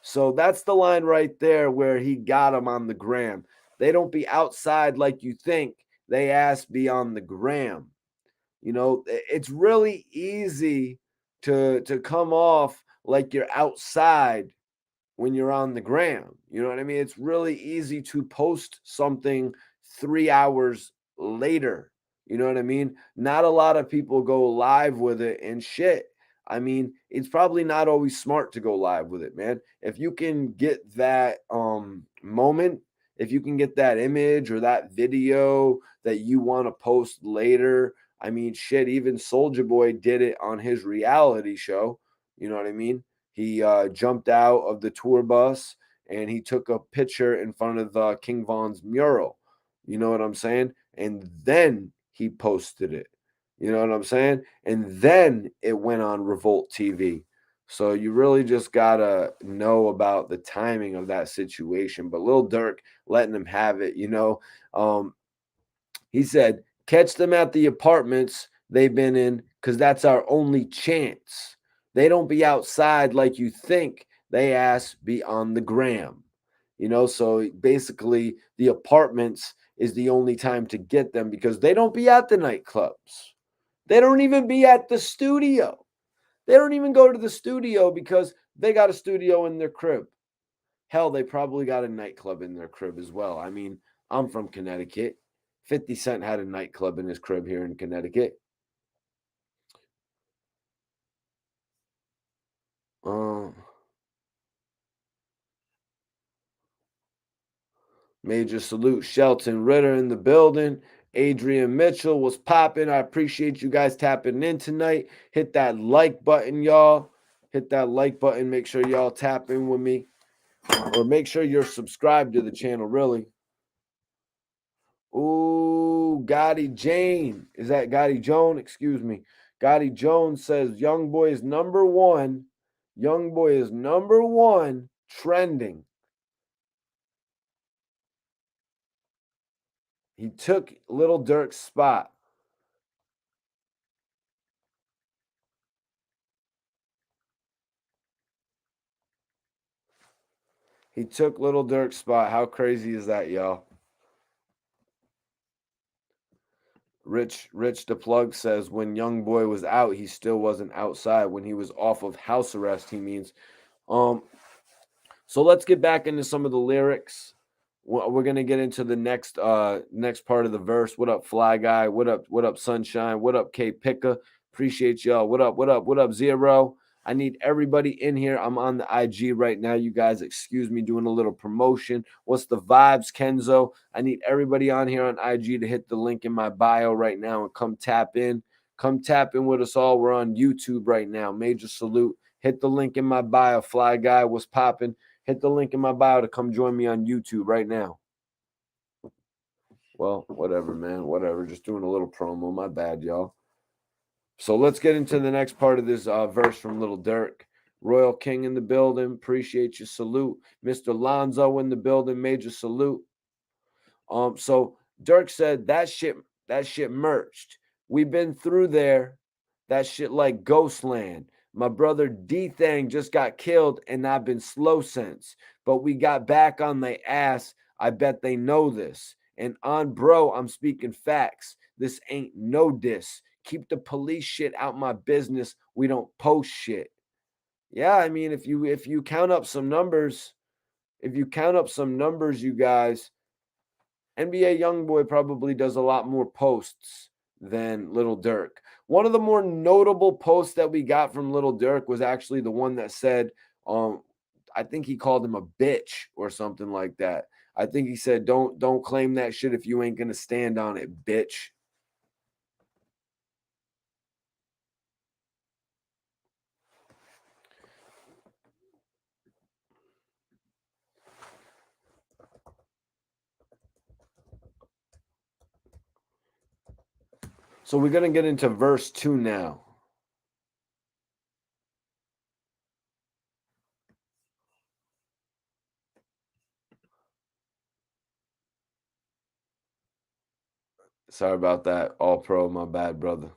So that's the line right there where he got him on the gram. They don't be outside like you think. They ask be on the gram. You know, it's really easy to come off like you're outside when you're on the gram. You know what I mean? It's really easy to post something 3 hours later. You know what I mean? Not a lot of people go live with it and shit. I mean, it's probably not always smart to go live with it, man. If you can get that moment, if you can get that image or that video that you want to post later, I mean, shit, even Soldier Boy did it on his reality show. You know what I mean? He jumped out of the tour bus and he took a picture in front of King Von's mural. You know what I'm saying? And then he posted it. You know what I'm saying? And then it went on Revolt TV. So you really just gotta know about the timing of that situation. But Lil Durk letting him have it, you know. He said, catch them at the apartments they've been in because that's our only chance. They don't be outside like you think. They ask be on the gram. You know, so basically the apartments is the only time to get them because they don't be at the nightclubs. They don't even be at the studio. They don't even go to the studio because they got a studio in their crib. Hell, they probably got a nightclub in their crib as well. I mean, I'm from Connecticut. 50 Cent had a nightclub in his crib here in Connecticut. Uh, Major salute. Shelton Ritter in the building. Adrian Mitchell was popping. I appreciate you guys tapping in tonight. Hit that like button, y'all. Hit that like button. Make sure y'all tap in with me. Or make sure you're subscribed to the channel, really. Ooh, Gotti Jane. Is that Gotti Joan? Excuse me. Gotti Jones says Young Boy is number one. Young Boy is number one trending. He took Little Durk's spot. He took Little Durk's spot. How crazy is that, y'all? Rich the plug says when Young Boy was out, he still wasn't outside. When he was off of house arrest, he means. Um, So let's get back into some of the lyrics. We're gonna get into the next part of the verse. What up, Fly Guy? What up, Sunshine? What up, K Picka? Appreciate y'all. What up, Zero? I need everybody in here. I'm on the IG right now. You guys, excuse me, doing a little promotion. What's the vibes, Kenzo? I need everybody on here on IG to hit the link in my bio right now and come tap in. Come tap in with us all. We're on YouTube right now. Major salute. Hit the link in my bio. Fly Guy was popping. Hit the link in my bio to come join me on YouTube right now. Well, whatever, man. Whatever. Just doing a little promo. My bad, y'all. So let's get into the next part of this verse from Little Durk. Royal King in the building. Appreciate you. Salute. Mr. Lonzo in the building. Major salute. So Dirk said that shit merged. We've been through there. That shit like Ghostland. My brother D Thang just got killed and I've been slow since. But we got back on the ass. I bet they know this. And on bro, I'm speaking facts. This ain't no diss. Keep the police shit out my business. We don't post shit. Yeah, I mean, if you count up some numbers, you guys, NBA YoungBoy probably does a lot more posts than Little Durk. One of the more notable posts that we got from Little Durk was actually the one that said, I think he called him a bitch or something like that. I think he said, "Don't claim that shit if you ain't gonna stand on it, bitch." So we're gonna get into verse 2 now. Sorry about that. All pro, my bad, brother.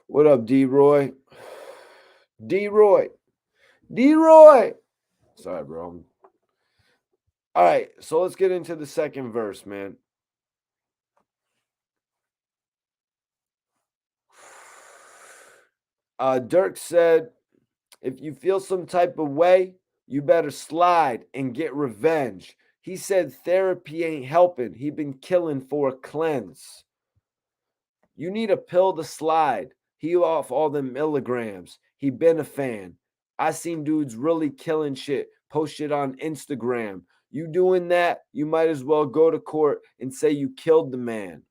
What up, D-Roy? D-Roy. D-Roy. Sorry, bro. All right, so let's get into the second verse, man. Durk said, if you feel some type of way, you better slide and get revenge. He said therapy ain't helping. He been killing for a cleanse. You need a pill to slide. He off all them milligrams. He been a fan. I seen dudes really killing shit, post shit on Instagram. You doing that, you might as well go to court and say you killed the man.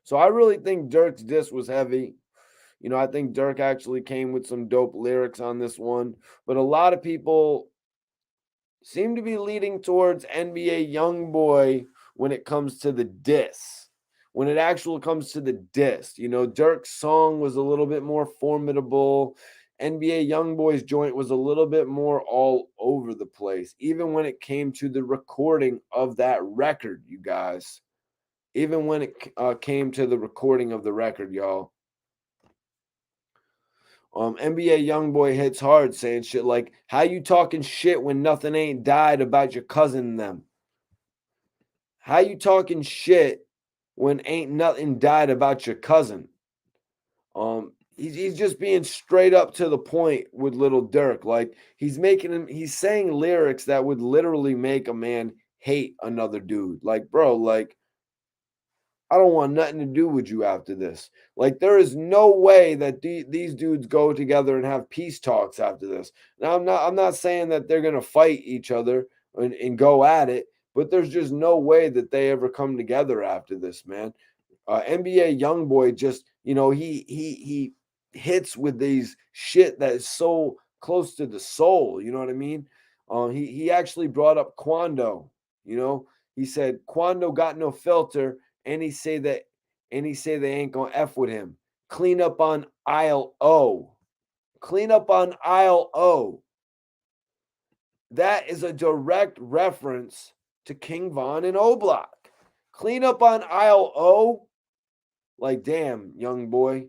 So I really think Durk's diss was heavy. You know, I think Durk actually came with some dope lyrics on this one, but a lot of people seem to be leading towards NBA YoungBoy when it comes to the diss. When it actually comes to the diss, you know, Durk's song was a little bit more formidable. NBA YoungBoy's joint was a little bit more all over the place, even when it came to the recording of that record, you guys. Even when it came to the recording of the record, y'all. NBA YoungBoy hits hard saying shit like, how you talking shit when nothing ain't died about your cousin and them? How you talking shit when ain't nothing died about your cousin? He's just being straight up to the point with Little Durk. Like he's saying lyrics that would literally make a man hate another dude. Like, bro, like I don't want nothing to do with you after this. Like, there is no way that these dudes go together and have peace talks after this. Now, I'm not saying that they're gonna fight each other and go at it, but there's just no way that they ever come together after this, man. NBA YoungBoy just, you know, he hits with these shit that is so close to the soul. You know what I mean? He actually brought up Quando. You know, he said Quando got no filter, and he say they ain't gonna f with him. Clean up on aisle O. Clean up on aisle O. That is a direct reference to King Von and O Block. Clean up on aisle O. Like, damn, young boy.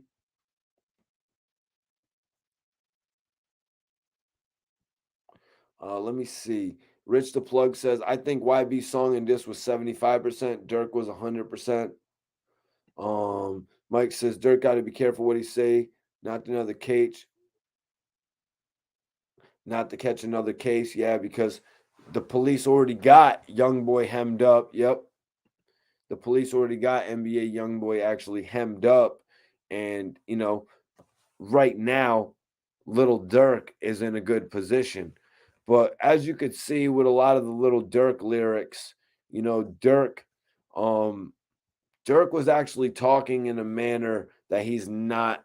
Let me see. Rich the Plug says, I think YB song in this was 75%. Durk was 100%. Mike says, Durk got to be careful what he say. Not another case. Not to catch another case. Yeah, because the police already got young boy hemmed up. Yep. The police already got NBA young boy actually hemmed up. And, you know, right now, Little Durk is in a good position. But as you could see with a lot of the Little Durk lyrics, you know, Durk was actually talking in a manner that he's not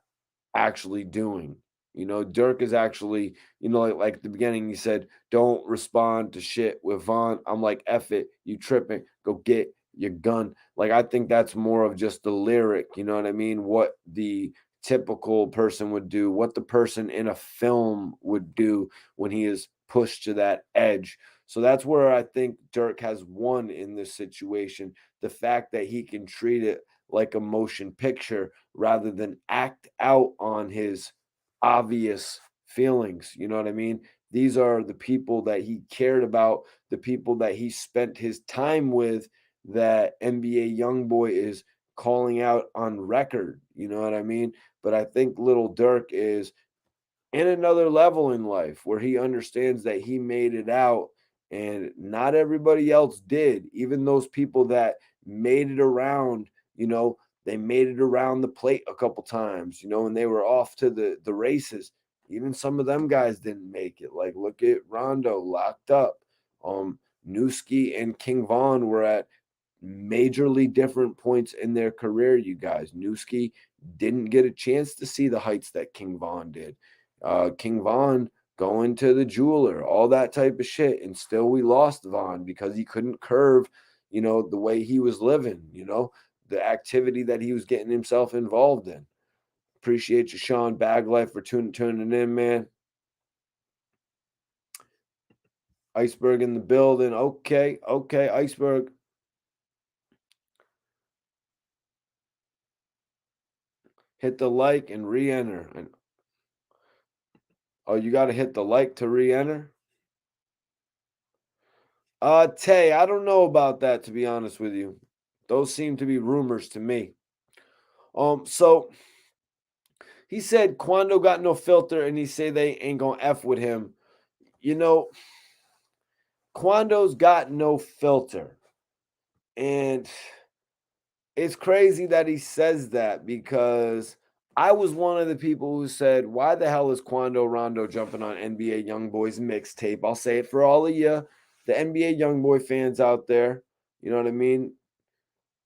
actually doing. You know, Durk is actually, you know, like at the beginning, he said, don't respond to shit with Vaughn. I'm like, F it, you tripping, go get your gun. Like, I think that's more of just the lyric, you know what I mean? What the typical person would do, what the person in a film would do when he is pushed to that edge. So that's where I think Dirk has won in this situation. The fact that he can treat it like a motion picture rather than act out on his obvious feelings. You know what I mean? These are the people that he cared about, the people that he spent his time with, that NBA YoungBoy is calling out on record. You know what I mean? But I think Little Dirk is in another level in life where he understands that he made it out and not everybody else did. Even those people that made it around, you know, they made it around the plate a couple times, you know, and they were off to the races. Even some of them guys didn't make it. Like, look at Rondo locked up. Newski and King Von were at majorly different points in their career, you guys. Newski didn't get a chance to see the heights that King Von did. King Von going to the jeweler, all that type of shit. And still we lost Von because he couldn't curve, you know, the way he was living, you know, the activity that he was getting himself involved in. Appreciate you, Sean Baglife, for tuning in, man. Iceberg in the building. Okay, Iceberg. Hit the like and re-enter. Oh, you got to hit the like to re-enter? Tay, I don't know about that, to be honest with you. Those seem to be rumors to me. So he said Quando got no filter, and he say they ain't gonna F with him. You know, Quando's got no filter. And it's crazy that he says that because I was one of the people who said, why the hell is Quando Rondo jumping on NBA YoungBoy's mixtape? I'll say it for all of you, the NBA YoungBoy fans out there, you know what I mean,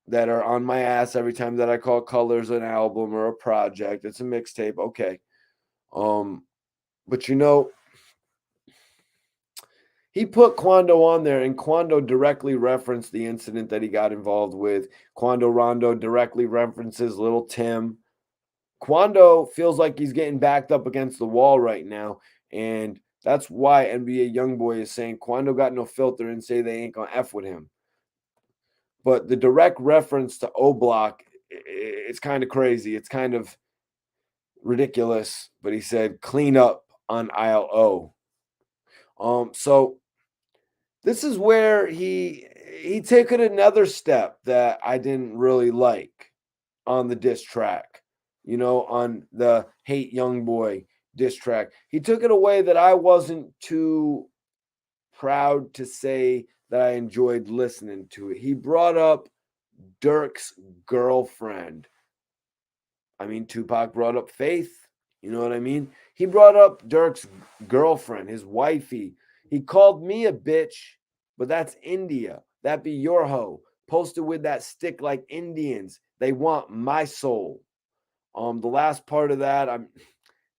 that are on my ass every time that I call Colors an album or a project. It's a mixtape. Okay. But you know, he put Quando on there, and Quando directly referenced the incident that he got involved with. Quando Rondo directly references Little Tim. Quando feels like he's getting backed up against the wall right now, and that's why NBA YoungBoy is saying Quando got no filter and say they ain't gonna F with him. But the direct reference to O Block, it's kind of crazy. It's kind of ridiculous. But he said clean up on aisle O. So this is where he took it another step that I didn't really like on the diss track, you know, on the Hate YoungBoy diss track. He took it away that I wasn't too proud to say that I enjoyed listening to it. He brought up Durk's girlfriend. I mean, Tupac brought up Faith. You know what I mean? He brought up Durk's girlfriend, his wifey. He called me a bitch, but that's India. That be your hoe. Posted with that stick like Indians. They want my soul. The last part of that, I'm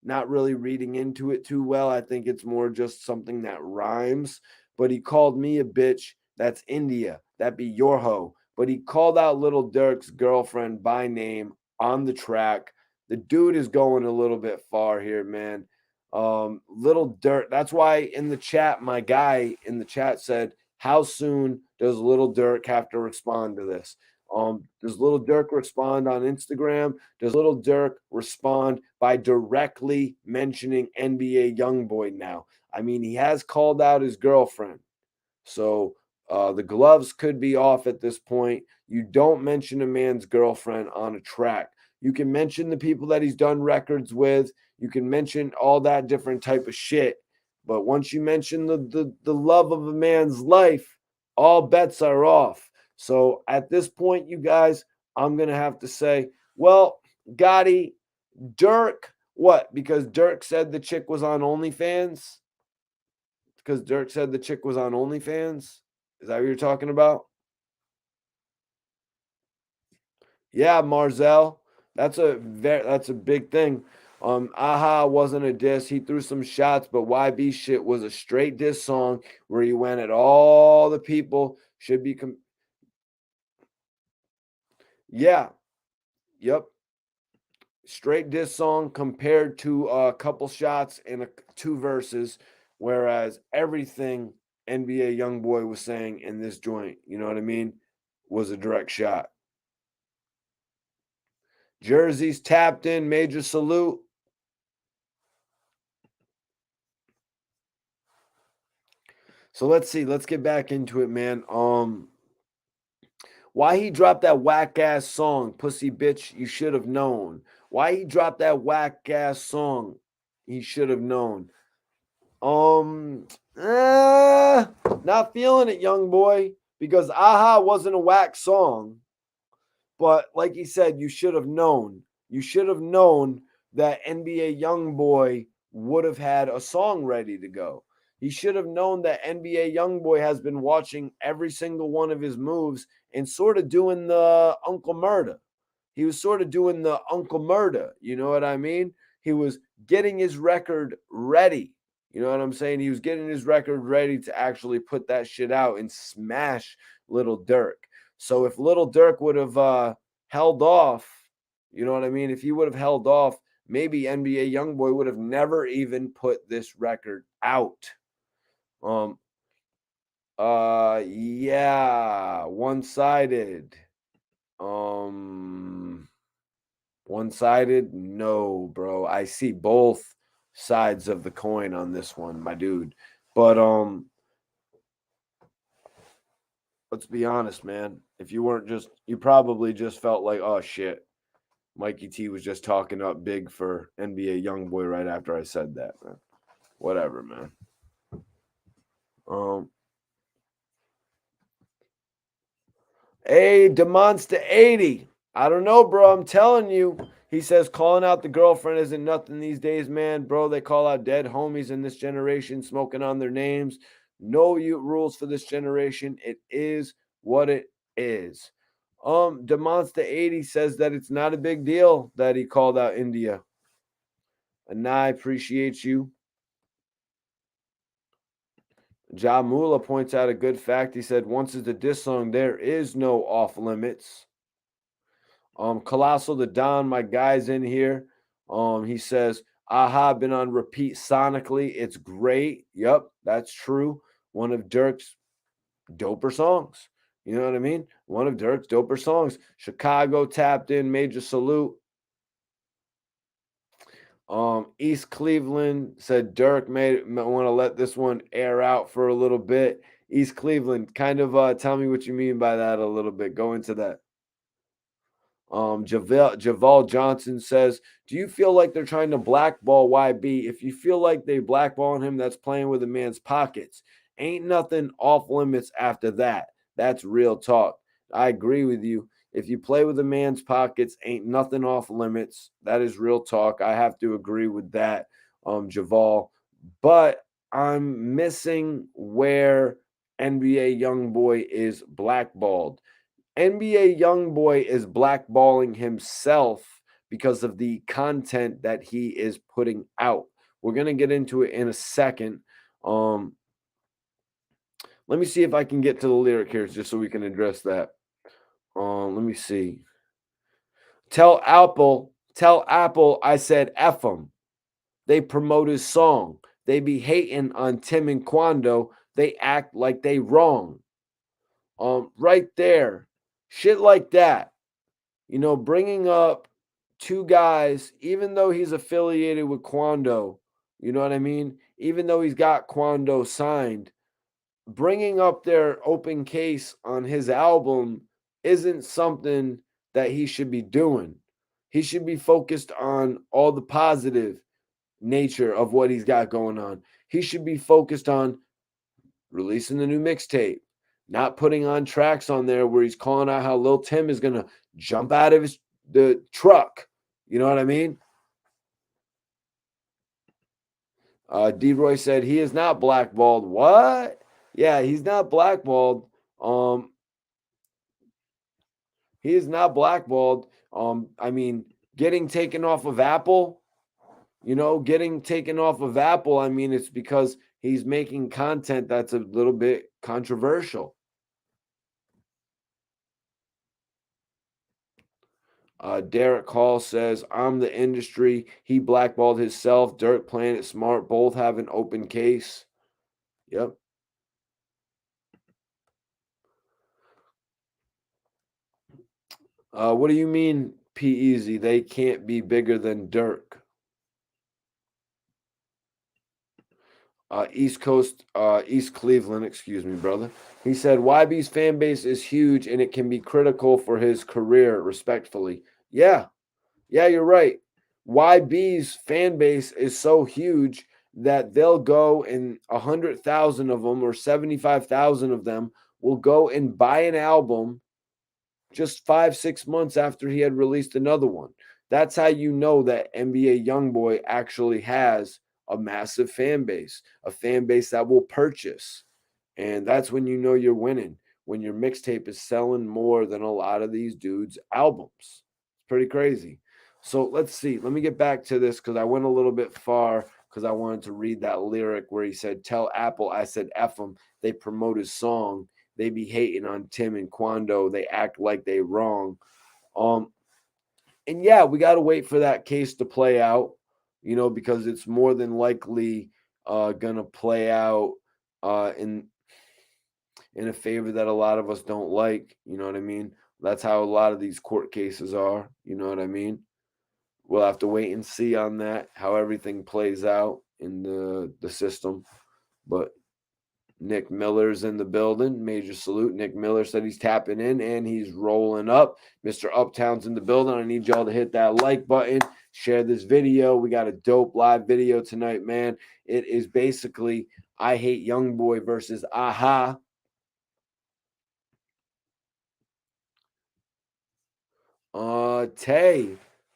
not really reading into it too well. I think it's more just something that rhymes. But he called me a bitch. That's India. That be your hoe. But he called out Little Durk's girlfriend by name on the track. The dude is going a little bit far here, man. Little Durk. That's why in the chat, my guy in the chat said, "How soon does Little Durk have to respond to this?" Does Little Durk respond on Instagram? Does Little Durk respond by directly mentioning NBA YoungBoy now? I mean, he has called out his girlfriend. So the gloves could be off at this point. You don't mention a man's girlfriend on a track. You can mention the people that he's done records with. You can mention all that different type of shit. But once you mention the love of a man's life, all bets are off. So at this point, you guys, I'm gonna have to say, well, Gotti, Durk, what? Because Durk said the chick was on OnlyFans? Because Durk said the chick was on OnlyFans? Is that what you're talking about? Yeah, Marzell. That's a big thing. AHHH wasn't a diss. He threw some shots, but YB shit was a straight diss song where he went at all the people should be yeah. Yep. Straight diss song compared to a couple shots and two verses, whereas everything NBA YoungBoy was saying in this joint, you know what I mean, was a direct shot. Jerseys tapped in, major salute. So let's see. Let's get back into it, man. Why he dropped that whack ass song, Pussy Bitch, you should have known. Why he dropped that whack ass song, he should have known. Um, Not feeling it, young boy, because AHHH wasn't a whack song. But like he said, you should have known. You should have known that NBA YoungBoy would have had a song ready to go. He should have known that NBA YoungBoy has been watching every single one of his moves and sort of doing the Uncle Murda. He was sort of doing the Uncle Murda. You know what I mean? He was getting his record ready. You know what I'm saying? He was getting his record ready to actually put that shit out and smash Little Durk. So if Little Durk would have held off, you know what I mean? If he would have held off, maybe NBA YoungBoy would have never even put this record out. Yeah, one-sided. Um One-sided? No, bro. I see both sides of the coin on this one, my dude. But let's be honest, man. If you weren't just you probably just felt like, oh shit. Mikey T was just talking up big for NBA YoungBoy right after I said that, man. Whatever, man. Um Hey, Demonsta 80. I don't know, bro. I'm telling you. He says calling out the girlfriend isn't nothing these days, man. Bro, they call out dead homies in this generation, smoking on their names. No rules for this generation. It is what it is. Demonsta 80 says that it's not a big deal that he called out India. And I appreciate you. Ja Mula points out a good fact. He said, once it's a diss song, there is no off limits. Colossal the Don, my guy's in here. He says, AHHH been on repeat sonically. It's great. Yep, that's true. One of Durk's doper songs. You know what I mean? One of Durk's doper songs. Chicago tapped in, major salute. East Cleveland said Durk may want to let this one air out for a little bit. East Cleveland, kind of tell me what you mean by that a little bit. Go into that. Javal Johnson says, do you feel like they're trying to blackball YB? If you feel like they blackballing him, that's playing with a man's pockets. Ain't nothing off limits after that. That's real talk. I agree with you. If you play with a man's pockets, ain't nothing off limits. That is real talk. I have to agree with that, Javal. But I'm missing where NBA YoungBoy is blackballed. NBA YoungBoy is blackballing himself because of the content that he is putting out. We're gonna get into it in a second. Let me see if I can get to the lyric here just so we can address that. Let me see. Tell Apple I said F them. They promote his song. They be hating on Tim and Quando. They act like they wrong. Right there. Shit like that. Bringing up two guys, even though he's affiliated with Quando, you know what I mean? Even though he's got Quando signed, bringing up their open case on his album isn't something that he should be doing. He should be focused on all the positive nature of what he's got going on. He should be focused on releasing the new mixtape, not putting on tracks on there where he's calling out how Lil Tim is gonna jump out of the truck. You know what I mean? D-Roy said he is not blackballed. What? Yeah, he's not blackballed. He is not blackballed. I mean, getting taken off of Apple, getting taken off of Apple, I mean, it's because he's making content that's a little bit controversial. Derek Hall says, I'm the industry. He blackballed himself. Durk playing it smart. Both have an open case. Yep. What do you mean, P Easy? They can't be bigger than Durk. East Cleveland, excuse me, brother. He said YB's fan base is huge and it can be critical for his career, respectfully. Yeah, you're right. YB's fan base is so huge that they'll go and 100,000 of them or 75,000 of them will go and buy an album just 5-6 months after he had released another one. That's how you know that NBA YoungBoy actually has a massive fan base, a fan base that will purchase. And that's when you know you're winning, when your mixtape is selling more than a lot of these dudes' albums. It's pretty crazy. So let's see. Let me get back to this because I went a little bit far because I wanted to read that lyric where he said, tell Apple I said F them. They promote his song. They be hating on Tim and Quando. They act like they wrong. And yeah, we got to wait for that case to play out, because it's more than likely gonna play out in a favor that a lot of us don't like. You know what I mean? That's how a lot of these court cases are. You know what I mean? we'll have to wait and see on that, how everything plays out in the system. But Nick Miller's in the building. Major salute. Nick Miller said he's tapping in and he's rolling up. Mr. Uptown's in the building. I need y'all to hit that like button. Share this video. We got a dope live video tonight, man. It is basically I Hate YoungBoy versus AHHH.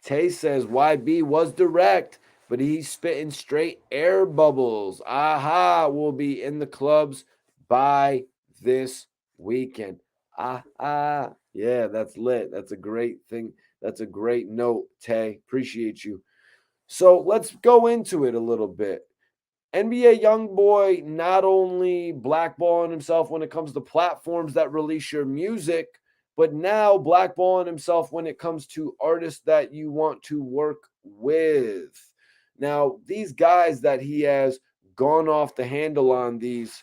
Tay says YB was direct, but he's spitting straight air bubbles. AHHH will be in the clubs by this weekend. AHHH. Yeah, that's lit. That's a great thing. That's a great note, Tay. Appreciate you. So let's go into it a little bit. NBA YoungBoy not only blackballing himself when it comes to platforms that release your music, but now blackballing himself when it comes to artists that you want to work with. Now, these guys that he has gone off the handle on, these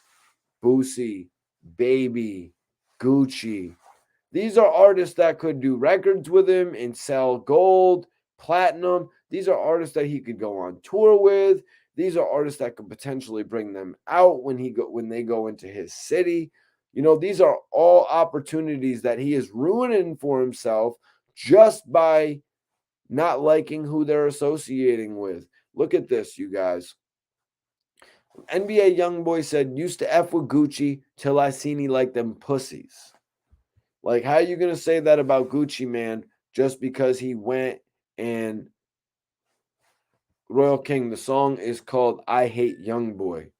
Boosie, Baby, Gucci, these are artists that could do records with him and sell gold, platinum. These are artists that he could go on tour with. These are artists that could potentially bring them out when they go into his city. You know, these are all opportunities that he is ruining for himself just by not liking who they're associating with. Look at this, you guys. NBA YoungBoy said, used to F with Gucci till I seen he like them pussies. Like, how are you going to say that about Gucci Man just because he went and Royal King, the song is called I Hate YoungBoy.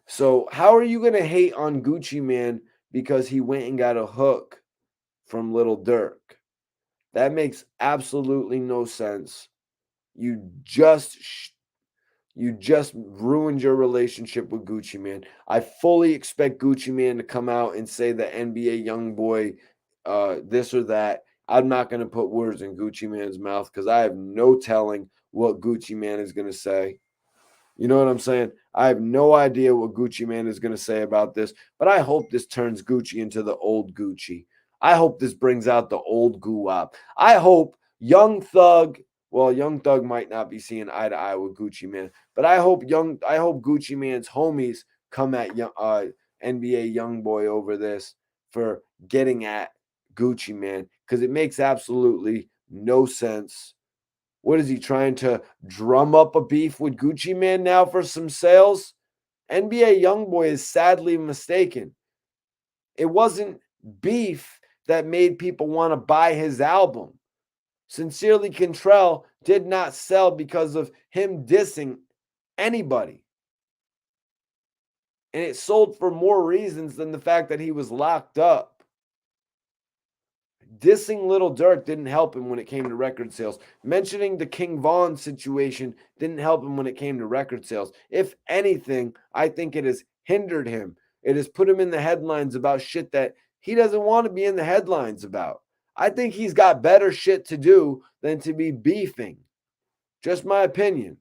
So how are you going to hate on Gucci Man because he went and got a hook from Lil Durk? That makes absolutely no sense. You just ruined your relationship with Gucci Man. I fully expect Gucci Man to come out and say that NBA YoungBoy this or that. I'm not going to put words in Gucci Man's mouth because I have no telling what Gucci Man is going to say. You know what I'm saying? I have no idea what Gucci Man is going to say about this, but I hope this turns Gucci into the old Gucci. I hope this brings out the old Guwap. I hope Young Thug, well, Young Thug might not be seeing eye to eye with Gucci Man, but I hope Gucci Man's homies come at NBA YoungBoy over this for getting at Gucci Man because it makes absolutely no sense. What is he trying to drum up a beef with Gucci Man now for some sales? NBA YoungBoy is sadly mistaken. It wasn't beef that made people want to buy his album. Sincerely Contrell did not sell because of him dissing anybody. And it sold for more reasons than the fact that he was locked up. Dissing Lil Durk didn't help him when it came to record sales. Mentioning the King Von situation didn't help him when it came to record sales. If anything, I think it has hindered him. It has put him in the headlines about shit that he doesn't want to be in the headlines about. I think he's got better shit to do than to be beefing. Just my opinion.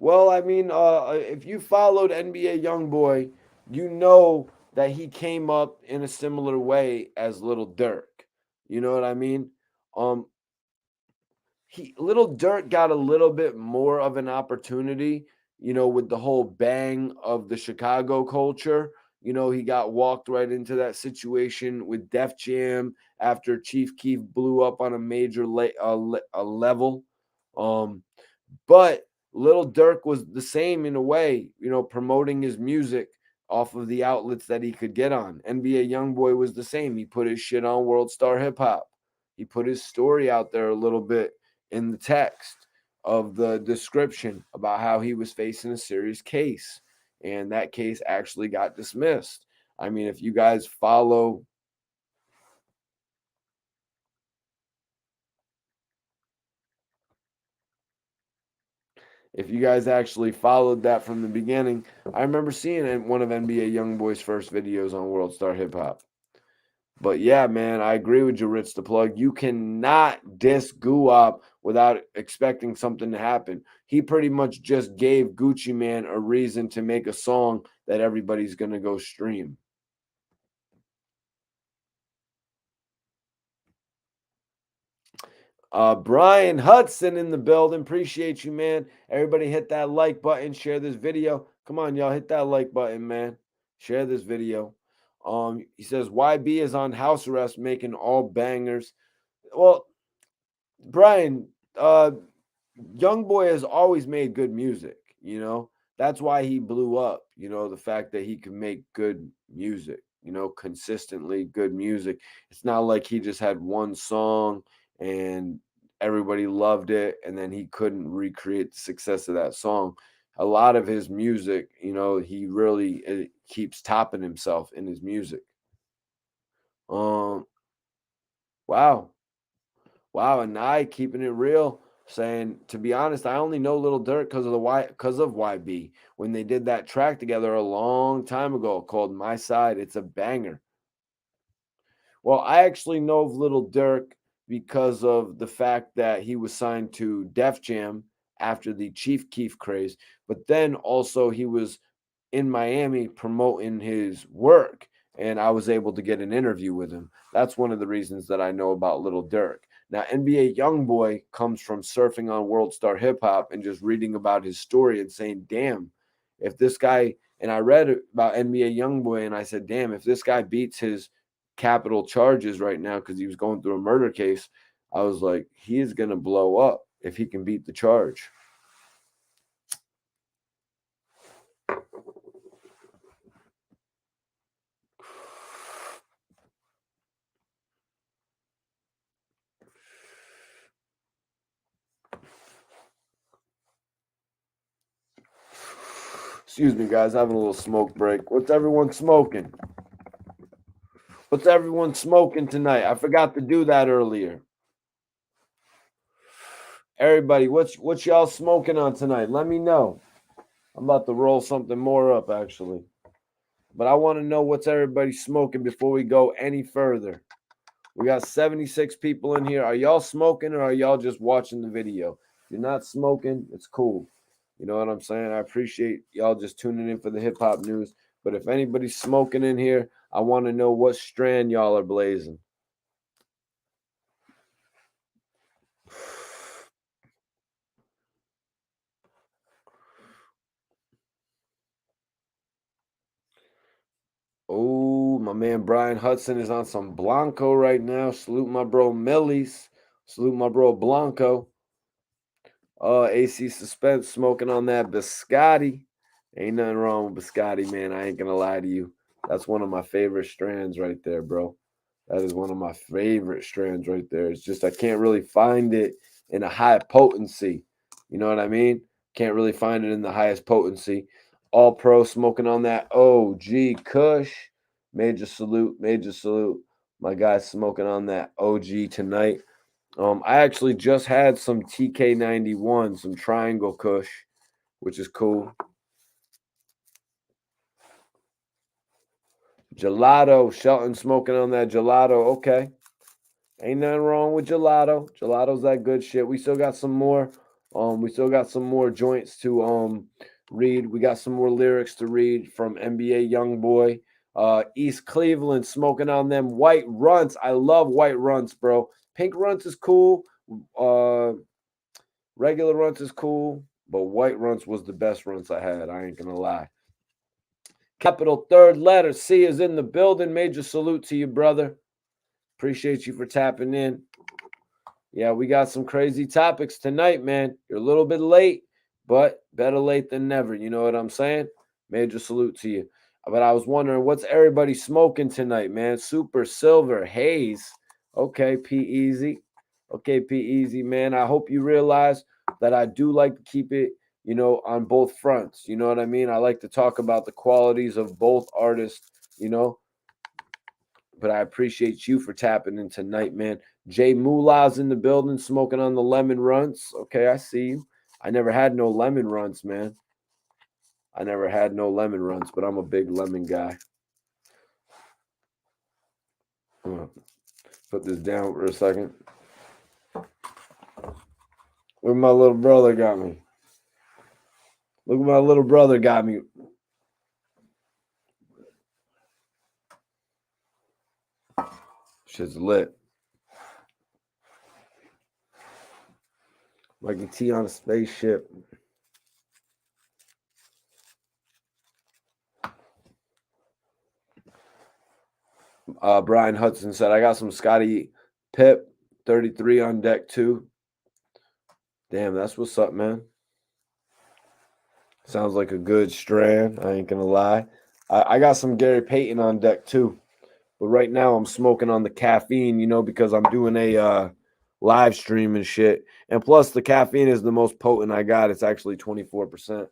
Well, I mean, if you followed NBA YoungBoy, you know that he came up in a similar way as Lil Durk. You know what I mean? Um, Lil Durk got a little bit more of an opportunity, you know, with the whole bang of the Chicago culture. You know, he got walked right into that situation with Def Jam after Chief Keef blew up on a major level. Um, but Lil Durk was the same in a way, you know, promoting his music off of the outlets that he could get on. NBA YoungBoy was the same. He put his shit on World Star Hip Hop. He put his story out there a little bit in the text of the description about how he was facing a serious case. And that case actually got dismissed. I mean, if you guys follow if you guys actually followed that from the beginning, I remember seeing it in one of NBA YoungBoy's first videos on World Star Hip Hop. But yeah, man, I agree with you, Rich the Plug. You cannot diss Guwap without expecting something to happen. he pretty much just gave Gucci Mane a reason to make a song that everybody's gonna go stream. Brian Hudson in the building. Appreciate you, man. Everybody hit that like button, share this video. Come on, y'all, hit that like button, man. Share this video. He says YB is on house arrest making all bangers. Well, Brian, YoungBoy has always made good music, you know. That's why he blew up, you know, the fact that he can make good music, you know, consistently good music. It's not like he just had one song and everybody loved it and then he couldn't recreate the success of that song. A lot of his music, you know, he really keeps topping himself in his music. Um wow. Wow, and I keeping it real, saying to be honest, I only know Little Durk because of YB when they did that track together a long time ago called My Side. It's a banger. Well, I actually know of Little Durk because of the fact that he was signed to Def Jam after the Chief Keef craze, but then also he was in Miami promoting his work, and I was able to get an interview with him. That's one of the reasons that I know about Little Durk. Now, NBA YoungBoy comes from surfing on World Star Hip Hop and just reading about his story and saying, damn, if this guy, and I read about NBA YoungBoy and I said, damn, if this guy beats his capital charges right now because he was going through a murder case, I was like, he is going to blow up if he can beat the charge. Excuse me, guys. Having a little smoke break. What's everyone smoking? What's everyone smoking tonight? I forgot to do that earlier. Everybody, what's y'all smoking on tonight? Let me know. I'm about to roll something more up, actually. But I want to know what's everybody smoking before we go any further. We got 76 people in here. Are y'all smoking or are y'all just watching the video? If you're not smoking, it's cool. You know what I'm saying? I appreciate y'all just tuning in for the hip hop news. But if anybody's smoking in here, I want to know what strand y'all are blazing. Oh, my man Brian Hudson is on some Blanco right now. Salute my bro Millies. Salute my bro Blanco. AC Suspense smoking on that biscotti. Ain't nothing wrong with biscotti, man. I ain't gonna lie to you. That's one of my favorite strands right there, bro. That is one of my favorite strands right there. It's just I can't really find it in a high potency. You know what I mean? Can't really find it in the highest potency. All pro smoking on that OG Kush. Major salute, major salute. My guy's smoking on that OG tonight. I actually just had some TK91, some Triangle Kush, which is cool. Gelato, Shelton smoking on that gelato. Okay. Ain't nothing wrong with gelato. Gelato's that good shit. We still got some more. We still got some more joints to read. We got some more lyrics to read from NBA YoungBoy. East Cleveland smoking on them white runts. I love white runts, bro. Pink runts is cool. Regular runts is cool, but white runts was the best runts I had. I ain't gonna lie. Capital third letter C is in the building. Major salute to you, brother. Appreciate you for tapping in. Yeah, we got some crazy topics tonight, man. You're a little bit late, but better late than never. You know what I'm saying? Major salute to you. But I was wondering, what's everybody smoking tonight, man? Super Silver Haze. Okay, P Easy. Okay, P Easy, man. I hope you realize that I do like to keep it, you know, on both fronts. You know what I mean? I like to talk about the qualities of both artists, you know. But I appreciate you for tapping in tonight, man. Jay Moolah's in the building, smoking on the lemon runts. Okay, I see you. I never had no lemon runts, man. I never had no lemon runts, but I'm a big lemon guy. Put this down for a second. Where my little brother got me. Look what my little brother got me. Shit's lit. Like a T on a spaceship. Brian Hudson said, I got some Scotty Pip 33 on deck too. Damn, that's what's up, man. Sounds like a good strand. I ain't gonna lie. I got some Gary Payton on deck too. But right now I'm smoking on the caffeine, you know, because I'm doing a live stream and shit. And plus the caffeine is the most potent I got. It's actually 24%.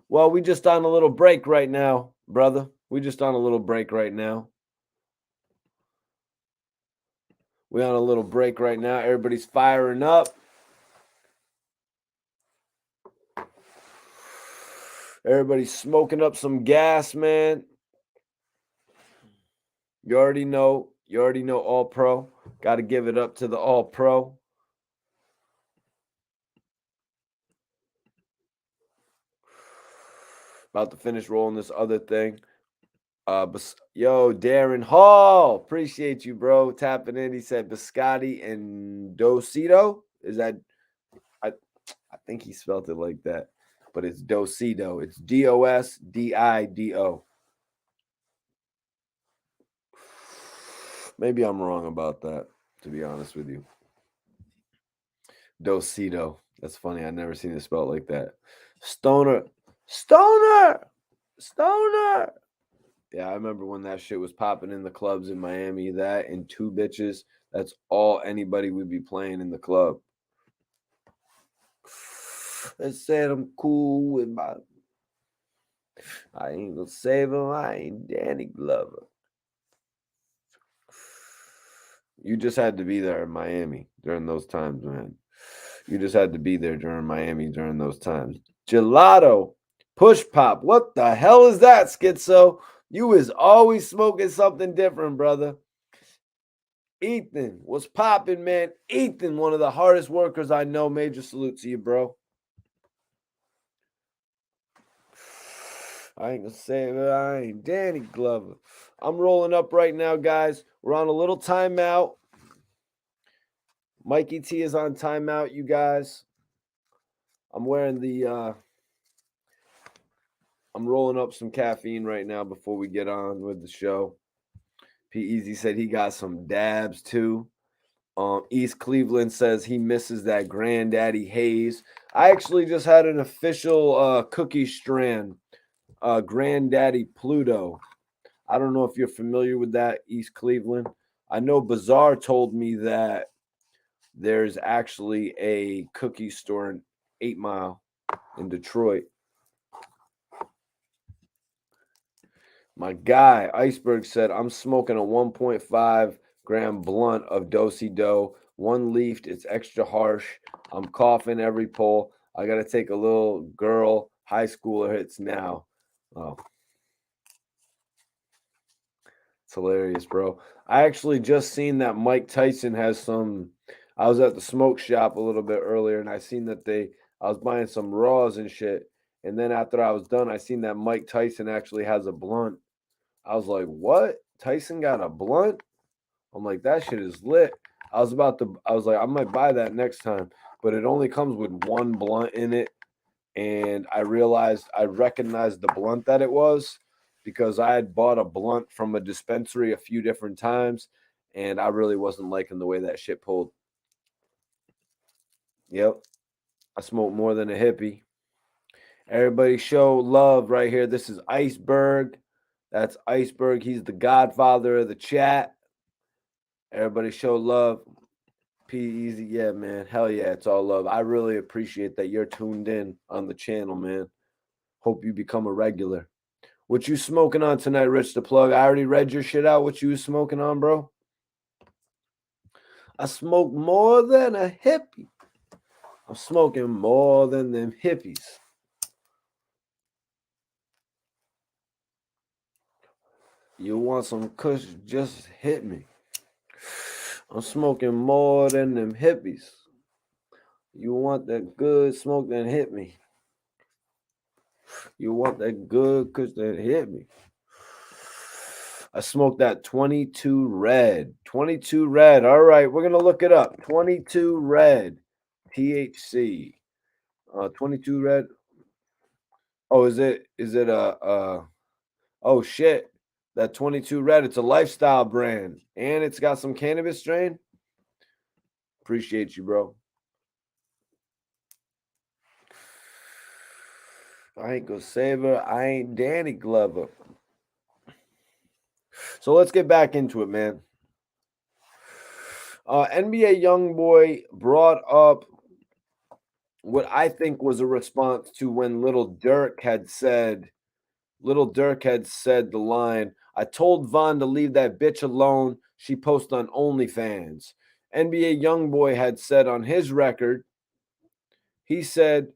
Well, we just on a little break right now, brother. We just on a little break right now. We on a little break right now. Everybody's firing up. Everybody's smoking up some gas, man. You already know. You already know All Pro. Got to give it up to the All Pro. About to finish rolling this other thing. Yo, Darren Hall. Appreciate you, bro. Tapping in. He said Biscotti and Dosito. Is that I think he spelled it like that. But it's Dosito. It's DOSDIDO. Maybe I'm wrong about that, to be honest with you. Dosito. That's funny. I never seen it spelled like that. Stoner. Yeah, I remember when that shit was popping in the clubs in Miami. That and Two Bitches. That's all anybody would be playing in the club. I said I'm cool with my. I ain't gonna save him. I ain't Danny Glover. You just had to be there in Miami during those times, man. You just had to be there during Miami during those times. Gelato, push pop. What the hell is that, Schizo? You is always smoking something different, brother. Ethan, what's popping, man? Ethan, one of the hardest workers I know. Major salute to you, bro. I ain't gonna say it, I ain't Danny Glover. I'm rolling up right now, guys. We're on a little timeout. Mikey T is on timeout, you guys. I'm wearing the I'm rolling up some caffeine right now before we get on with the show. P Easy said he got some dabs too. East Cleveland says he misses that Granddaddy Haze. I actually just had an official cookie strand, Granddaddy Pluto. I don't know if you're familiar with that, East Cleveland. I know Bazaar told me that there's actually a cookie store in 8 Mile in Detroit. My guy, Iceberg, said, I'm smoking a 1.5 gram blunt of Do-Si-Do. One leafed, it's extra harsh. I'm coughing every pull. I got to take a little girl, high schooler hits now. Oh. It's hilarious, bro. I actually just seen that Mike Tyson has some. I was at the smoke shop a little bit earlier and I seen that I was buying some raws and shit. And then after I was done, I seen that Mike Tyson actually has a blunt. I was like, what? Tyson got a blunt? I'm like, that shit is lit. I was like, I might buy that next time, but it only comes with one blunt in it. And I recognized the blunt that it was because I had bought a blunt from a dispensary a few different times and I really wasn't liking the way that shit pulled. Yep. I smoke more than a hippie. Everybody show love right here. This is Iceberg. That's Iceberg. He's the godfather of the chat. Everybody show love. P Easy. Yeah, man. Hell yeah. It's all love. I really appreciate that you're tuned in on the channel, man. Hope you become a regular. What you smoking on tonight, Rich the Plug? I already read your shit out. What you was smoking on, bro? I smoke more than a hippie. I'm smoking more than them hippies. You want some kush? Just hit me. I'm smoking more than them hippies. You want that good smoke, then hit me. You want that good kush, then hit me. I smoked that 22 red. 22 red. All right, we're gonna look it up. 22 red THC. 22 red. Oh, is it a oh shit. That 22 red, it's a lifestyle brand. And it's got some cannabis strain. Appreciate you, bro. I ain't gonna save her. I ain't Danny Glover. So let's get back into it, man. NBA YoungBoy brought up what I think was a response to when Little Durk had said the line, I told Von to leave that bitch alone. She posted on OnlyFans. NBA YoungBoy had said on his record, he said,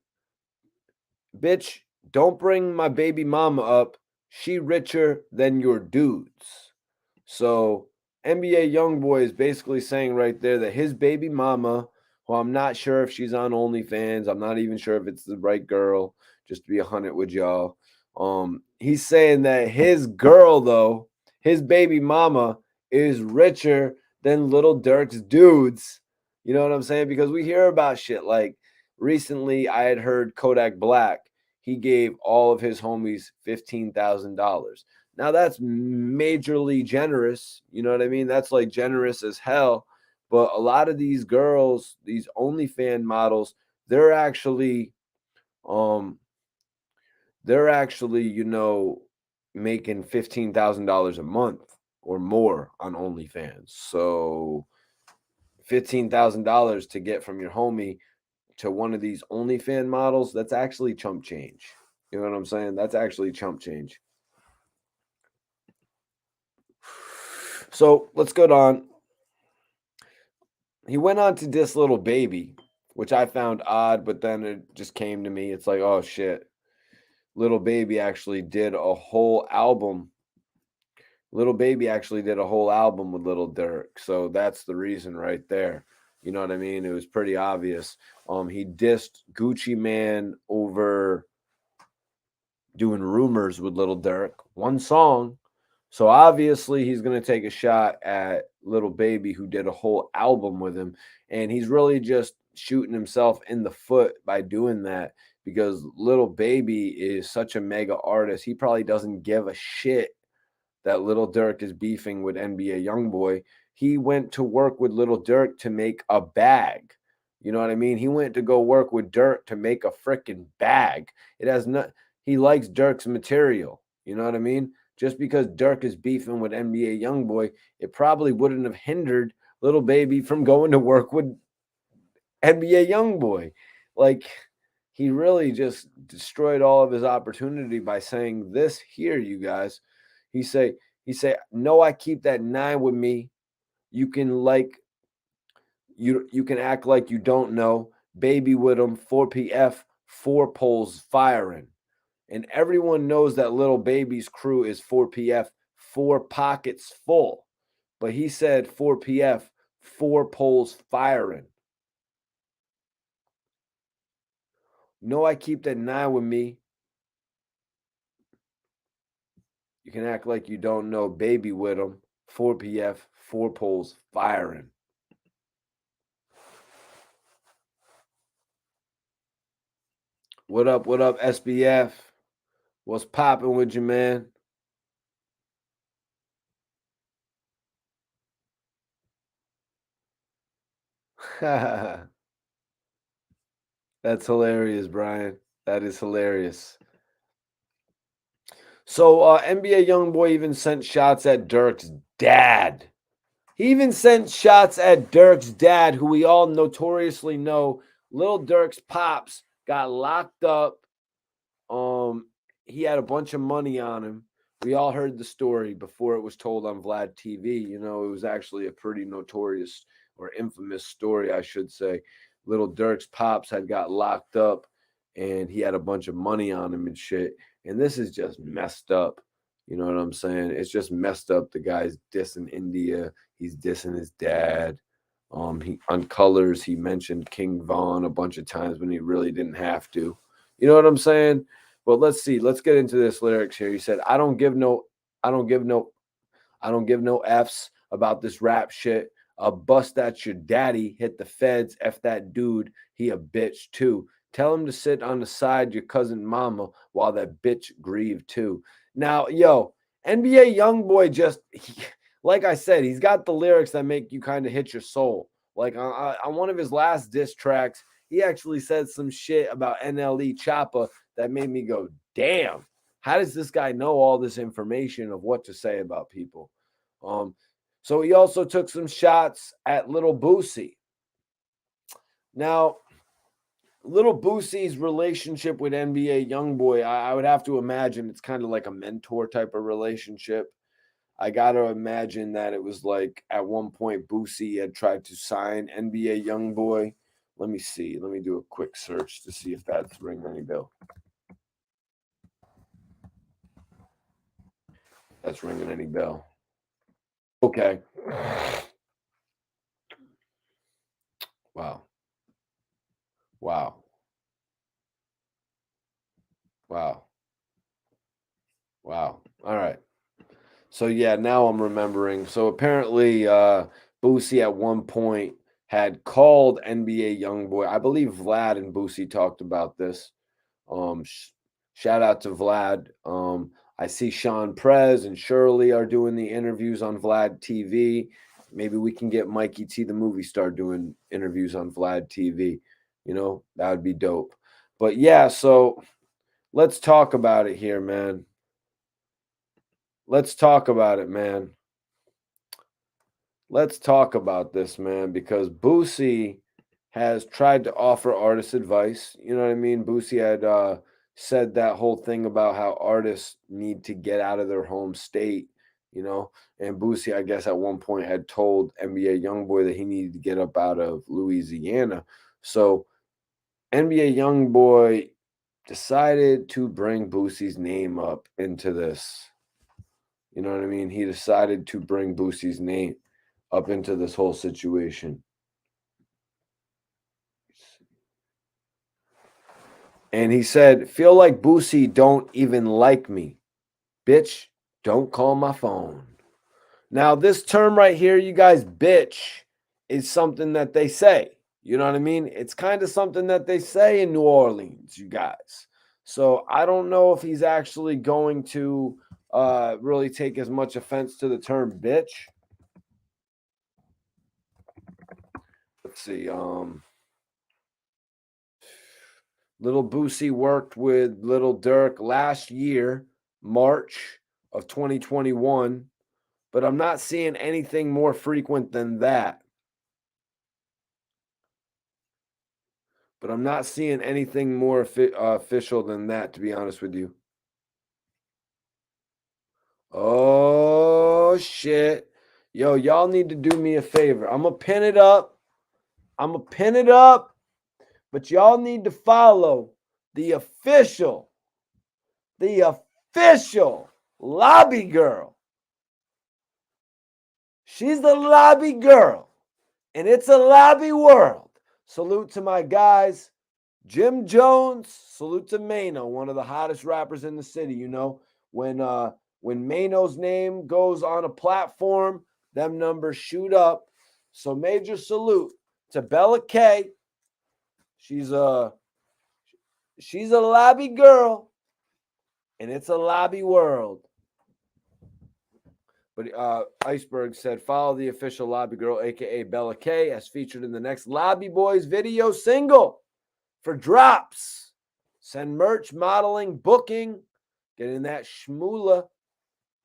bitch, don't bring my baby mama up. She richer than your dudes. So NBA YoungBoy is basically saying right there that his baby mama, who I'm not sure if she's on OnlyFans, I'm not even sure if it's the right girl, just to be 100 with y'all. He's saying that his girl, though, his baby mama, is richer than Little Durk's dudes. You know what I'm saying? Because we hear about shit like recently I had heard Kodak Black, he gave all of his homies $15,000. Now that's majorly generous. You know what I mean? That's like generous as hell. But a lot of these girls, these OnlyFans models, they're actually um making $15,000 a month or more on OnlyFans. So $15,000 to get from your homie to one of these OnlyFans models, that's actually chump change. You know what I'm saying? That's actually chump change. So let's go on. He went on to diss Little Baby, which I found odd, but then it just came to me. It's like, oh shit. Little Baby actually did a whole album. Little Baby actually did a whole album with Lil Durk. So that's the reason right there. You know what I mean? It was pretty obvious. He dissed Gucci Man over doing rumors with Lil Durk. One song. So obviously he's going to take a shot at Little Baby, who did a whole album with him, and he's really just shooting himself in the foot by doing that because Little Baby is such a mega artist. He probably doesn't give a shit that Little Durk is beefing with NBA YoungBoy. He went to work with Little Durk to make a bag. You know what I mean? He went to go work with Durk to make a freaking bag. It has not. He likes Durk's material. You know what I mean? Just because Durk is beefing with NBA YoungBoy, it probably wouldn't have hindered Little Baby from going to work with NBA YoungBoy. Like, he really just destroyed all of his opportunity by saying this here, you guys. He say, no, I keep that 9 with me. You can act like you don't know. Baby with him, 4PF, 4 poles firing. And everyone knows that Little Baby's crew is 4PF, 4 pockets full. But he said 4PF, 4 poles firing. No, I keep that 9 with me. You can act like you don't know. Baby with him, 4PF, 4 poles firing. What up, SBF? What's popping with you, man? That's hilarious, Brian. That is hilarious. So NBA YoungBoy even sent shots at Durk's dad. He even sent shots at Durk's dad, who we all notoriously know. Little Durk's pops got locked up. He had a bunch of money on him. We all heard the story before it was told on Vlad TV. You know, it was actually a pretty notorious or infamous story, I should say. Little Durk's pops had got locked up and he had a bunch of money on him and shit. And this is just messed up. You know what I'm saying? It's just messed up. The guy's dissing India. He's dissing his dad. He on Colors, he mentioned King Von a bunch of times when he really didn't have to. You know what I'm saying? But let's see. Let's get into this lyrics here. He said, I don't give no I don't give no F's about this rap shit. I'll bust at your daddy, hit the feds, F that dude, he a bitch too. Tell him to sit on the side your cousin mama while that bitch grieve too. Now, yo, NBA YoungBoy like I said, he's got the lyrics that make you kind of hit your soul. Like on one of his last diss tracks, he actually said some shit about NLE Choppa that made me go, damn, how does this guy know all this information of what to say about people? Um, so he also took some shots at Little Boosie. Now, Little Boosie's relationship with NBA YoungBoy, I would have to imagine it's kind of like a mentor type of relationship. I got to imagine that it was like at one point Boosie had tried to sign NBA YoungBoy. Let me see. Let me do a quick search to see if that's ringing any bell. That's ringing any bell. Okay. Wow. Wow. Wow. Wow. All right. So yeah, now I'm remembering. So apparently Boosie at one point had called NBA YoungBoy. I believe Vlad and Boosie talked about this. Shout out to Vlad. I see Sean Prez and Shirley are doing the interviews on Vlad TV. Maybe we can get Mikey T, the movie star, doing interviews on Vlad TV. You know, that would be dope. But yeah, so let's talk about it here, man. Let's talk about it, man. Let's talk about this, man, because Boosie has tried to offer artists advice. You know what I mean? Boosie had said that whole thing about how artists need to get out of their home state, you know. And Boosie, I guess, at one point had told NBA YoungBoy that he needed to get up out of Louisiana. So NBA YoungBoy decided to bring Boosie's name up into this. You know what I mean? He decided to bring Boosie's name up into this whole situation. And he said, feel like Boosie don't even like me. Bitch, don't call my phone. Now, this term right here, you guys, bitch, is something that they say. You know what I mean? It's kind of something that they say in New Orleans, you guys. So I don't know if he's actually going to really take as much offense to the term bitch. Let's see. Little Boosie worked with Lil Durk last year, March of 2021, but I'm not seeing anything more frequent than that. But I'm not seeing anything more official than that, to be honest with you. Oh, shit. Yo, y'all need to do me a favor. I'm going to pin it up. But y'all need to follow the official lobby girl. She's the lobby girl, and it's a lobby world. Salute to my guys, Jim Jones. Salute to Mano, one of the hottest rappers in the city. You know, when Mano's name goes on a platform, them numbers shoot up. So major salute to Bella K. She's a lobby girl, and it's a lobby world. But Iceberg said, follow the official lobby girl, aka Bella K, as featured in the next Lobby Boys video single for drops. Send merch, modeling, booking, getting that shmoola.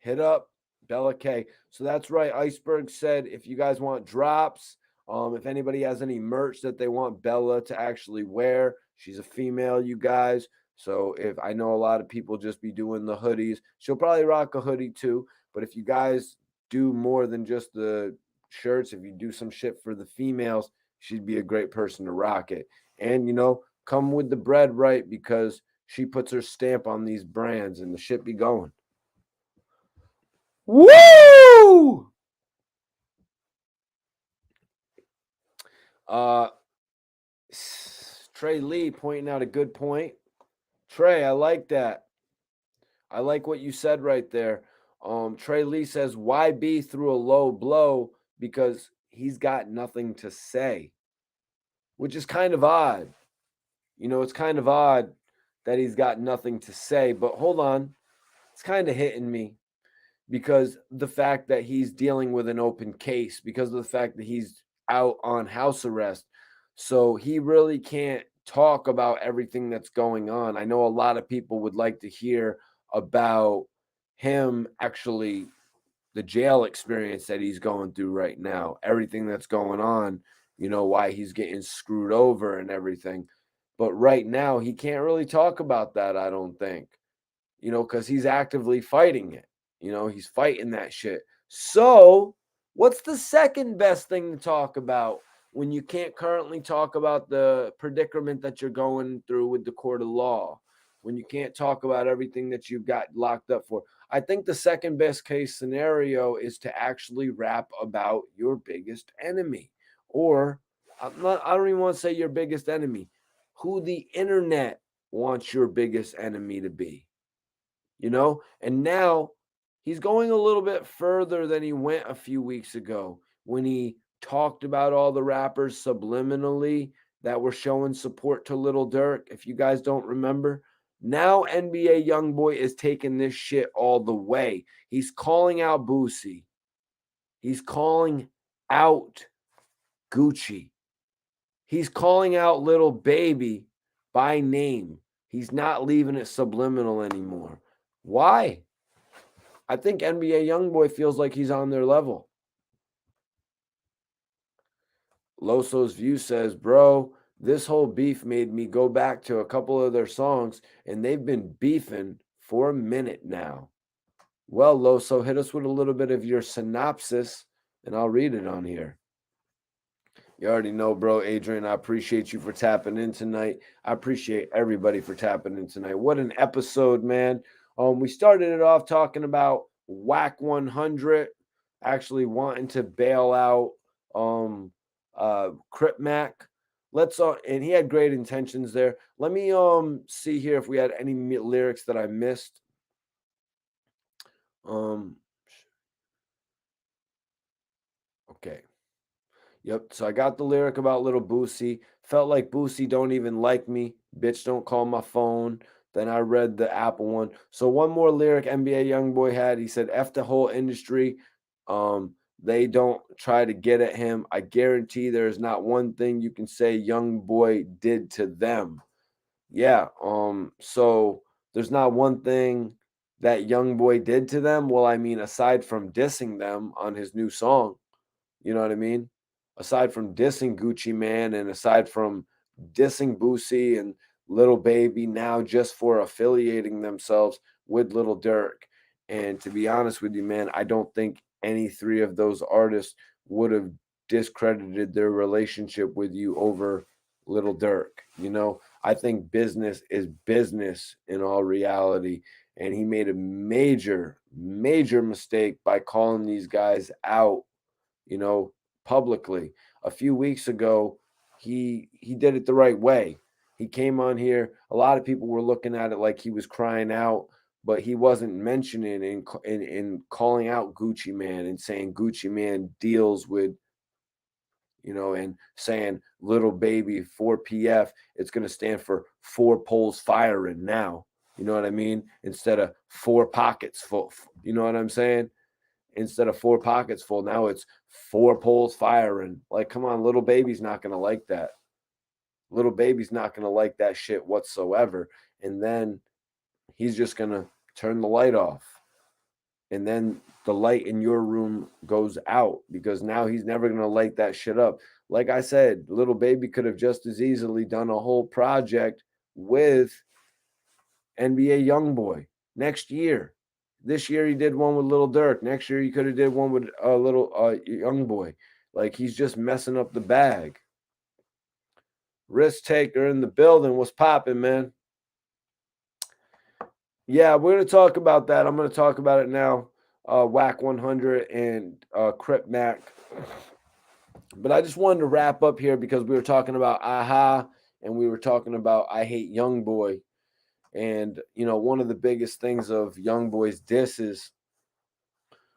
Hit up Bella K. So that's right. Iceberg said, if you guys want drops, if anybody has any merch that they want Bella to actually wear, she's a female, you guys. So if I know a lot of people just be doing the hoodies, she'll probably rock a hoodie too. But if you guys do more than just the shirts, if you do some shit for the females, she'd be a great person to rock it. And, you know, come with the bread right, because she puts her stamp on these brands and the shit be going. Woo! Trey Lee pointing out a good point. Trey, I like that. I like what you said right there. Trey Lee says, why be through a low blow? Because he's got nothing to say, which is kind of odd. You know, it's kind of odd that he's got nothing to say, but hold on. It's kind of hitting me because the fact that he's dealing with an open case, because of the fact that he's out on house arrest. So he really can't talk about everything that's going on. I know a lot of people would like to hear about him actually, the jail experience that he's going through right now, everything that's going on, you know, why he's getting screwed over and everything. But right now, he can't really talk about that, I don't think, you know, because he's actively fighting it. You know, he's fighting that shit. So, what's the second best thing to talk about when you can't currently talk about the predicament that you're going through with the court of law? When you can't talk about everything that you've got locked up for? I think the second best case scenario is to actually rap about your biggest enemy. Or, I don't even want to say your biggest enemy, who the internet wants your biggest enemy to be, you know? And now he's going a little bit further than he went a few weeks ago when he talked about all the rappers subliminally that were showing support to Lil Durk. If you guys don't remember, now NBA YoungBoy is taking this shit all the way. He's calling out Boosie. He's calling out Gucci. He's calling out Little Baby by name. He's not leaving it subliminal anymore. Why? I think NBA YoungBoy feels like he's on their level. Loso's View says, bro, this whole beef made me go back to a couple of their songs, and they've been beefing for a minute now. Well, Loso, hit us with a little bit of your synopsis, and I'll read it on here. You already know, bro, Adrian, I appreciate you for tapping in tonight. I appreciate everybody for tapping in tonight. What an episode, man. We started it off talking about Wack 100 actually wanting to bail out Crip Mac. Let's and he had great intentions there. Let me see here if we had any lyrics that I missed. Okay. Yep. So I got the lyric about little Boosie. Felt like Boosie don't even like me. Bitch, don't call my phone. Then I read the Apple one. So one more lyric NBA YoungBoy had. He said, F the whole industry. They don't try to get at him. I guarantee there is not one thing you can say YoungBoy did to them. Yeah. So there's not one thing that YoungBoy did to them. Well, I mean, aside from dissing them on his new song, you know what I mean? Aside from dissing Gucci Man and aside from dissing Boosie and Little Baby now just for affiliating themselves with Lil Durk. And to be honest with you, man, I don't think any three of those artists would have discredited their relationship with you over Lil Durk. You know, I think business is business in all reality. And he made a major, major mistake by calling these guys out, you know, publicly. A few weeks ago, he did it the right way. He came on here. A lot of people were looking at it like he was crying out, but he wasn't mentioning and calling out Gucci Man and saying Gucci Man deals with, you know, and saying Little Baby 4PF. It's going to stand for four poles firing now. You know what I mean? Instead of four pockets full. You know what I'm saying? Instead of four pockets full, now it's four poles firing. Like, come on, Little Baby's not going to like that. Little Baby's not going to like that shit whatsoever. And then he's just going to turn the light off. And then the light in your room goes out because now he's never going to light that shit up. Like I said, Little Baby could have just as easily done a whole project with NBA YoungBoy next year. This year he did one with Lil Durk. Next year he could have did one with a little YoungBoy. Like, he's just messing up the bag. Risk taker in the building. What's popping, man? Yeah, we're gonna talk about that. I'm gonna talk about it now. Wack 100 and Crip Mac. But I just wanted to wrap up here because we were talking about AHHH and we were talking about I Hate YoungBoy. And, one of the biggest things of YoungBoy's diss is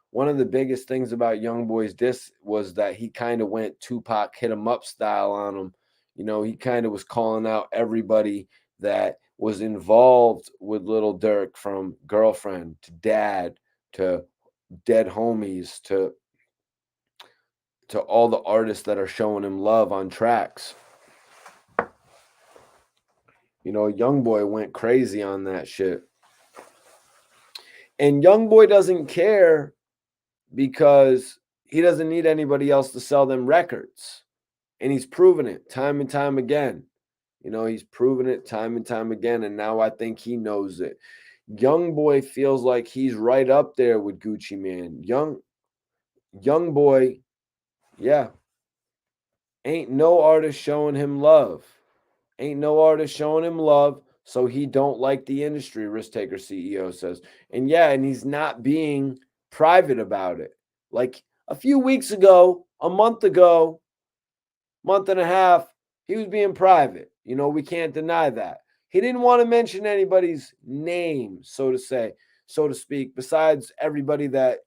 one of the biggest things about YoungBoy's diss was that he kind of went Tupac hit him up style on him. He kind of was calling out everybody that was involved with Lil Durk, from girlfriend to dad to dead homies to all the artists that are showing him love on tracks. YoungBoy went crazy on that shit. And YoungBoy doesn't care because he doesn't need anybody else to sell them records. And he's proven it time and time again. He's proven it time and time again. And now I think he knows it. YoungBoy feels like he's right up there with Gucci Mane. YoungBoy, yeah. Ain't no artist showing him love. Ain't no artist showing him love. So he don't like the industry, Risk Taker CEO says. And yeah, and he's not being private about it. Like a few weeks ago, a month ago, month and a half, he was being private. We can't deny that. He didn't want to mention anybody's name, so to speak, besides everybody that,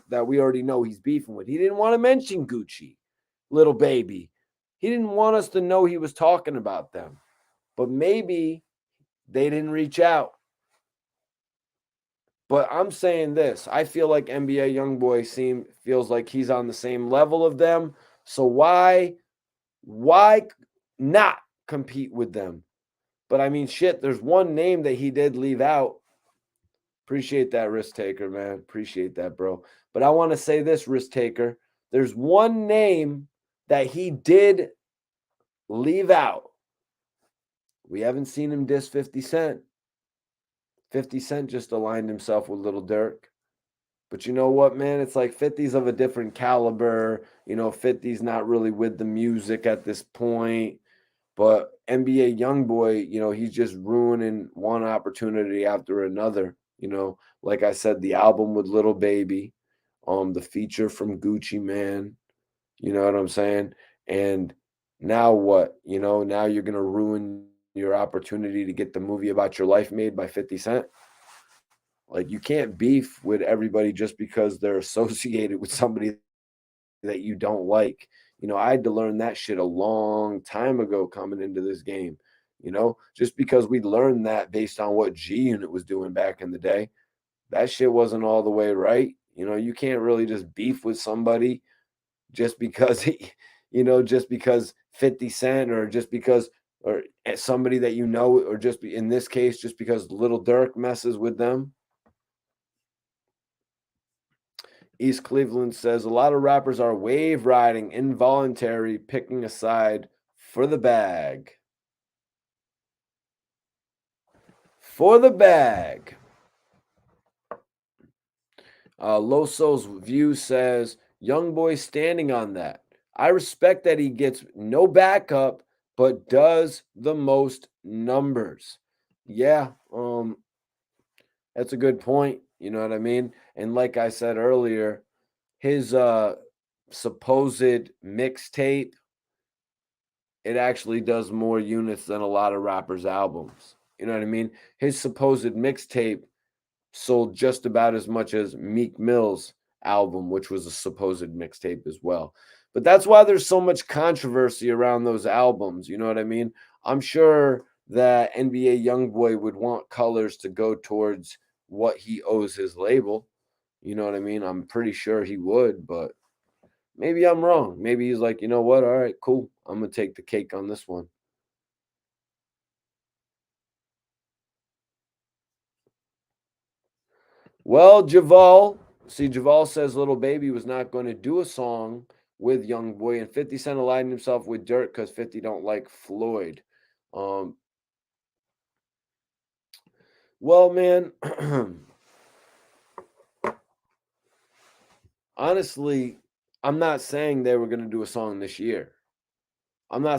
that we already know he's beefing with. He didn't want to mention Gucci, Little Baby. He didn't want us to know he was talking about them. But maybe they didn't reach out. But I'm saying this. I feel like NBA YoungBoy feels like he's on the same level of them. So why not compete with them? But I mean, shit, there's one name that he did leave out. Appreciate that, Risk Taker, man. Appreciate that, bro. But I want to say this, Risk Taker. There's one name that he did leave out. We haven't seen him diss 50 Cent. 50 Cent just aligned himself with Lil Durk. But you know what, man? It's like 50's of a different caliber. 50's not really with the music at this point. But NBA YoungBoy, he's just ruining one opportunity after another. Like I said, the album with Little Baby, the feature from Gucci Man. You know what I'm saying? And now what? Now you're gonna ruin your opportunity to get the movie about your life made by 50 Cent. Like, you can't beef with everybody just because they're associated with somebody that you don't like. I had to learn that shit a long time ago coming into this game. Just because we learned that based on what G Unit was doing back in the day, that shit wasn't all the way right. You can't really just beef with somebody just because just because 50 Cent, or just because, or somebody that or just in this case, just because Lil Durk messes with them. East Cleveland says a lot of rappers are wave riding, involuntary, picking a side for the bag. For the bag. Loso's View says YoungBoy standing on that. I respect that he gets no backup, but does the most numbers. Yeah, that's a good point. You know what I mean? And like I said earlier, his supposed mixtape, it actually does more units than a lot of rappers' albums. You know what I mean? His supposed mixtape sold just about as much as Meek Mill's album, which was a supposed mixtape as well. But that's why there's so much controversy around those albums. You know what I mean? I'm sure that NBA YoungBoy would want colors to go towards what he owes his label. You know what I mean? I'm pretty sure he would, but maybe I'm wrong. Maybe he's like, you know what? All right, cool. I'm going to take the cake on this one. Well, Javal says Little Baby was not going to do a song with YoungBoy, and 50 Cent aligned himself with Durk because 50 don't like Floyd. Well, man, honestly, I'm not saying they were going to do a song this year. Little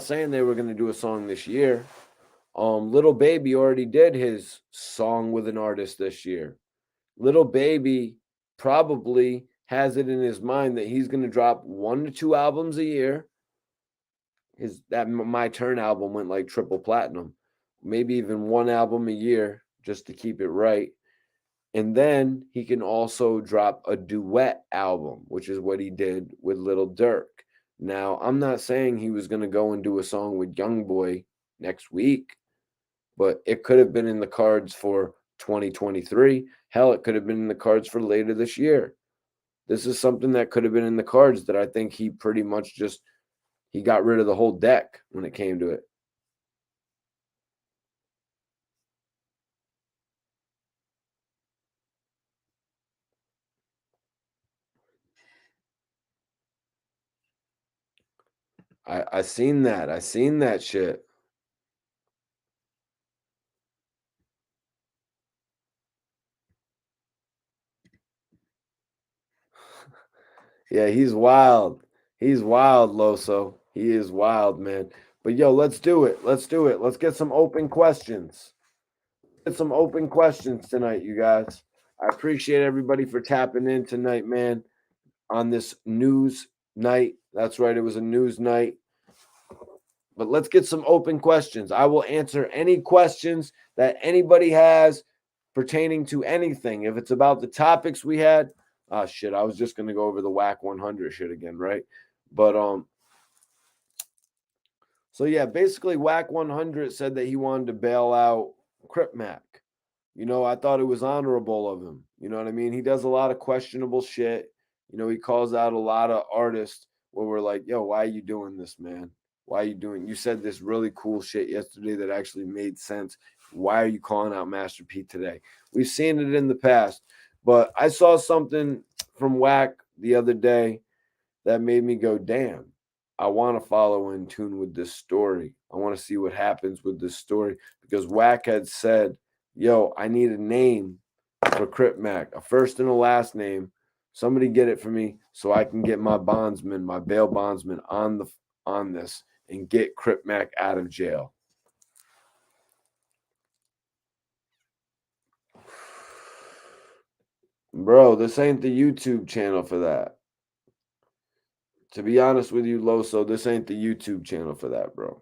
Baby already did his song with an artist this year. Little Baby probably has it in his mind that he's going to drop 1 to 2 albums a year, that My Turn album went like triple platinum, maybe even one album a year just to keep it right. And then he can also drop a duet album, which is what he did with Lil Durk. Now, I'm not saying he was going to go and do a song with YoungBoy next week, but it could have been in the cards for 2023. Hell, it could have been in the cards for later this year. This is something that could have been in the cards that I think he pretty much just he got rid of the whole deck when it came to it. I seen that. I seen that shit. Yeah, he's wild. He's wild, Loso. He is wild, man. But yo, let's do it. Let's do it. Let's get some open questions. Get some open questions tonight, you guys. I appreciate everybody for tapping in tonight, man, on this news night. That's right, it was a news night. But let's get some open questions. I will answer any questions that anybody has pertaining to anything. If it's about the topics we had, shit, I was just gonna go over the Wack 100 shit again, right? But so yeah, basically Wack 100 said that he wanted to bail out Crip Mac. I thought it was honorable of him. You know what I mean? He does a lot of questionable shit. He calls out a lot of artists where we're like, yo, why are you doing this, man? Why are you doing? You said this really cool shit yesterday that actually made sense. Why are you calling out Master P today? We've seen it in the past, but I saw something from Wack the other day that made me go, damn, I want to follow in tune with this story. I want to see what happens with this story because Wack had said, yo, I need a name for Crip Mac, a first and a last name. Somebody get it for me so I can get my bondsman, my bail bondsman on this and get Crip Mac out of jail. Bro, this ain't the YouTube channel for that. To be honest with you, Loso, this ain't the YouTube channel for that, bro.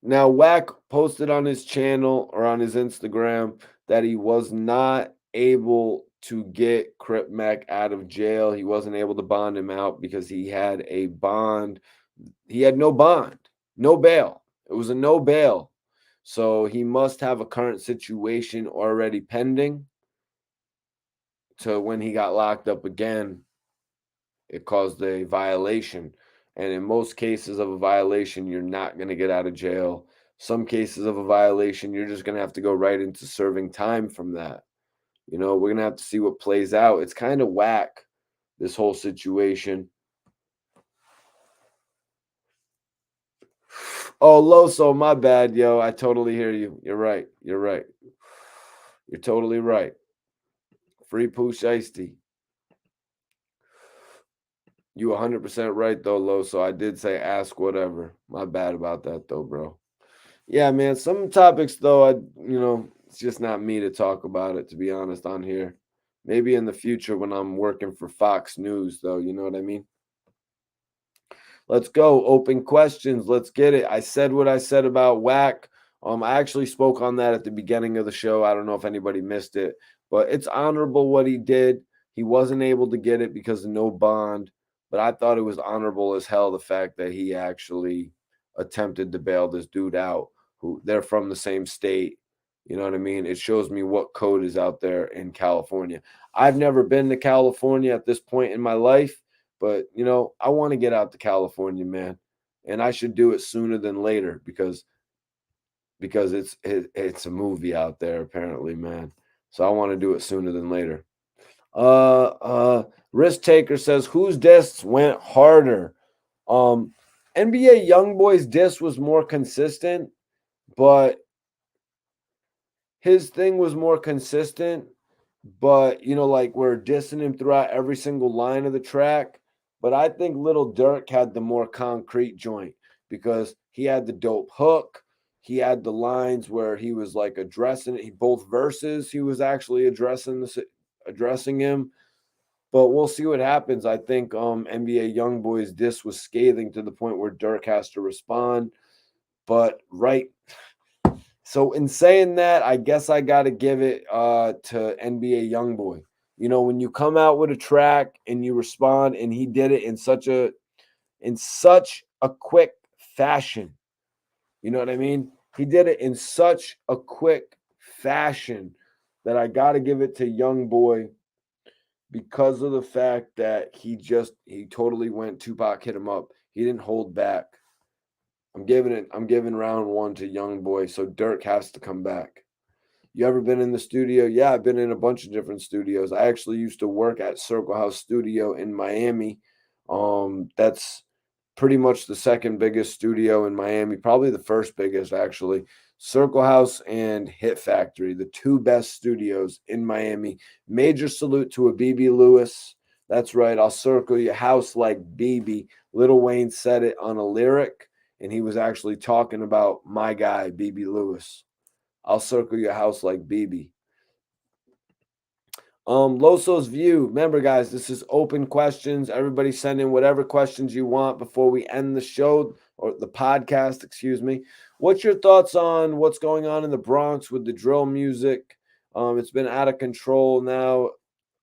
Now, Wack posted on his channel or on his Instagram that he was not able to get Crip Mac out of jail. He wasn't able to bond him out because he had a bond. He had no bond, no bail. It was a no bail. So he must have a current situation already pending. To when he got locked up again, it caused a violation. And in most cases of a violation, you're not going to get out of jail. Some cases of a violation, you're just going to have to go right into serving time from that. We're going to have to see what plays out. It's kind of whack, this whole situation. Oh, Loso, my bad, yo. I totally hear you. You're right. You're right. You're totally right. Free Pooh Shiesty. You 100% right, though, Loso. I did say ask whatever. My bad about that, though, bro. Yeah, man. Some topics though, it's just not me to talk about it, to be honest, on here. Maybe in the future when I'm working for Fox News, though, you know what I mean? Let's go. Open questions. Let's get it. I said what I said about Wack. I actually spoke on that at the beginning of the show. I don't know if anybody missed it, but it's honorable what he did. He wasn't able to get it because of no bond, but I thought it was honorable as hell the fact that he actually attempted to bail this dude out who they're from the same state. You know what I mean? It shows me what code is out there in California. I've never been to California at this point in my life, but I want to get out to California, man, and I should do it sooner than later because it's a movie out there apparently, man. So I want to do it sooner than later. Risk Taker says whose discs went harder? NBA YoungBoy's disc was more consistent, but his thing was more consistent, but like we're dissing him throughout every single line of the track. But I think Lil Durk had the more concrete joint because he had the dope hook. He had the lines where he was like addressing it. Both verses, he was actually addressing addressing him. But we'll see what happens. I think NBA YoungBoy's diss was scathing to the point where Durk has to respond. But so in saying that, I guess I got to give it to NBA YoungBoy. You know, when you come out with a track and you respond, and he did it in such a quick fashion. You know what I mean? He did it in such a quick fashion that I got to give it to YoungBoy because of the fact that he totally went Tupac hit him up. He didn't hold back. I'm giving round one to YoungBoy, so Durk has to come back. You ever been in the studio? Yeah, I've been in a bunch of different studios. I actually used to work at Circle House Studio in Miami. That's pretty much the second biggest studio in Miami, probably the first biggest actually. Circle House and Hit Factory, the two best studios in Miami. Major salute to a BB Lewis. That's right. I'll circle your house like BB. Lil Wayne said it on a lyric, and he was actually talking about my guy, BB Lewis. I'll circle your house like BB. Loso's view. Remember, guys, this is open questions. Everybody send in whatever questions you want before we end the show or the podcast, excuse me. What's your thoughts on what's going on in the Bronx with the drill music? It's been out of control now.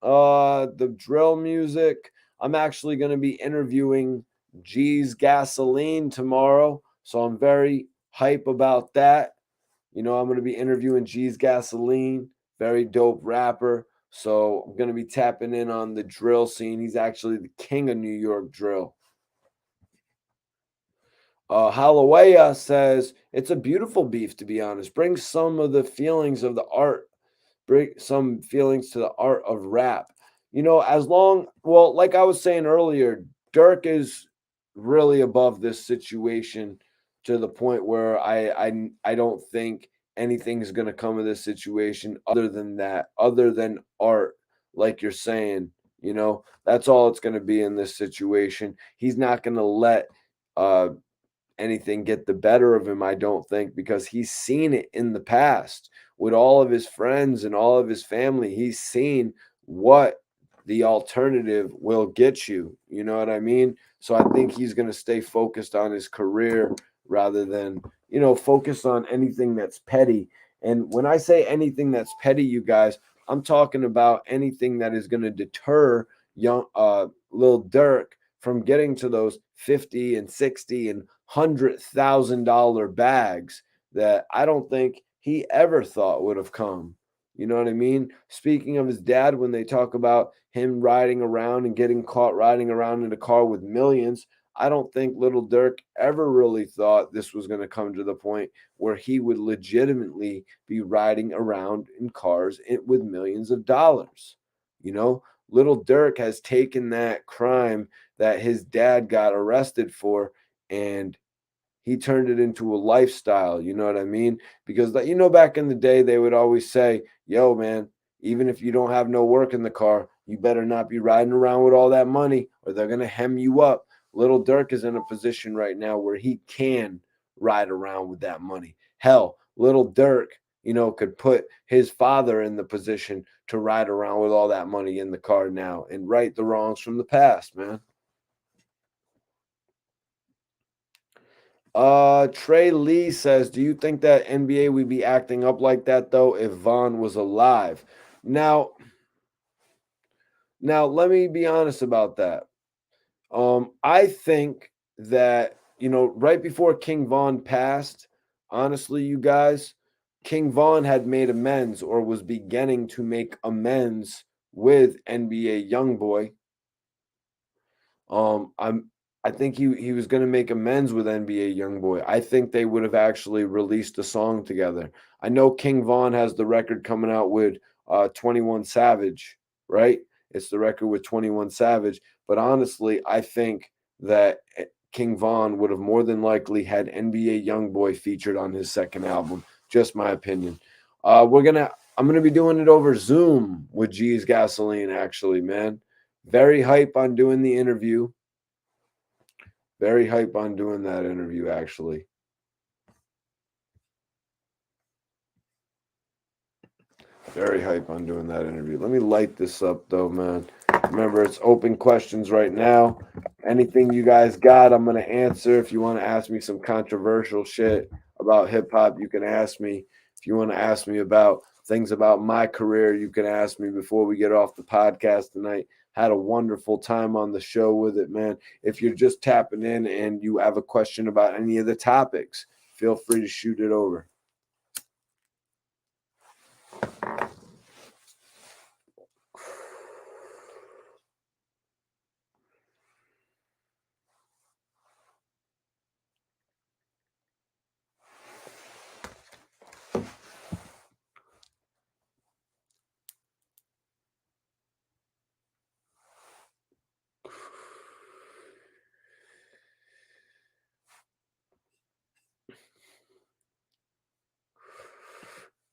The drill music. I'm actually going to be interviewing G's Gasoline tomorrow, so I'm very hype about that. You know, I'm going to be interviewing G's Gasoline, very dope rapper. So I'm going to be tapping in on the drill scene. He's actually the king of New York drill. Halawaya says, it's a beautiful beef, to be honest. Brings some of the feelings of the art, bring some feelings to the art of rap. You know, well, like I was saying earlier, Durk is really above this situation to the point where I don't think anything's going to come of this situation other than art, like you're saying. You know, that's all it's going to be in this situation. He's not going to let uh anything get the better of him, I don't think, because he's seen it in the past with all of his friends and all of his family. He's seen what the alternative will get you. You know what I mean? So I think he's going to stay focused on his career rather than, focus on anything that's petty. And when I say anything that's petty, you guys, I'm talking about anything that is going to deter Lil Durk from getting to those 50 and 60 and $100,000 bags that I don't think he ever thought would have come. You know what I mean? Speaking of his dad, when they talk about him riding around and getting caught riding around in a car with millions, I don't think Little Durk ever really thought this was going to come to the point where he would legitimately be riding around in cars with millions of dollars. You know, Little Durk has taken that crime that his dad got arrested for, and he turned it into a lifestyle. You know what I mean? Because back in the day, they would always say, yo, man, even if you don't have no work in the car, you better not be riding around with all that money or they're going to hem you up. Little Durk is in a position right now where he can ride around with that money. Hell, Little Durk, could put his father in the position to ride around with all that money in the car now and right the wrongs from the past, man. Trey Lee says, do you think that NBA would be acting up like that though if Vaughn was alive? Now, let me be honest about that. I think that, right before King Vaughn passed, honestly, you guys, King Vaughn had made amends or was beginning to make amends with NBA YoungBoy. I think he was going to make amends with NBA YoungBoy. I think they would have actually released a song together. I know King Von has the record coming out with 21 Savage, right? It's the record with 21 Savage, but honestly, I think that King Von would have more than likely had NBA YoungBoy featured on his second album. Just my opinion. I'm gonna be doing it over Zoom with G's Gasoline. Actually, man, very hype on doing the interview. Very hype on doing that interview, actually. Very hype on doing that interview. Let me light this up though, man. Remember, it's open questions right now. Anything you guys got, I'm gonna answer. If you want to ask me some controversial shit about hip hop, you can ask me. If you want to ask me about things about my career, you can ask me before we get off the podcast tonight. Had a wonderful time on the show with it, man. If you're just tapping in and you have a question about any of the topics, feel free to shoot it over.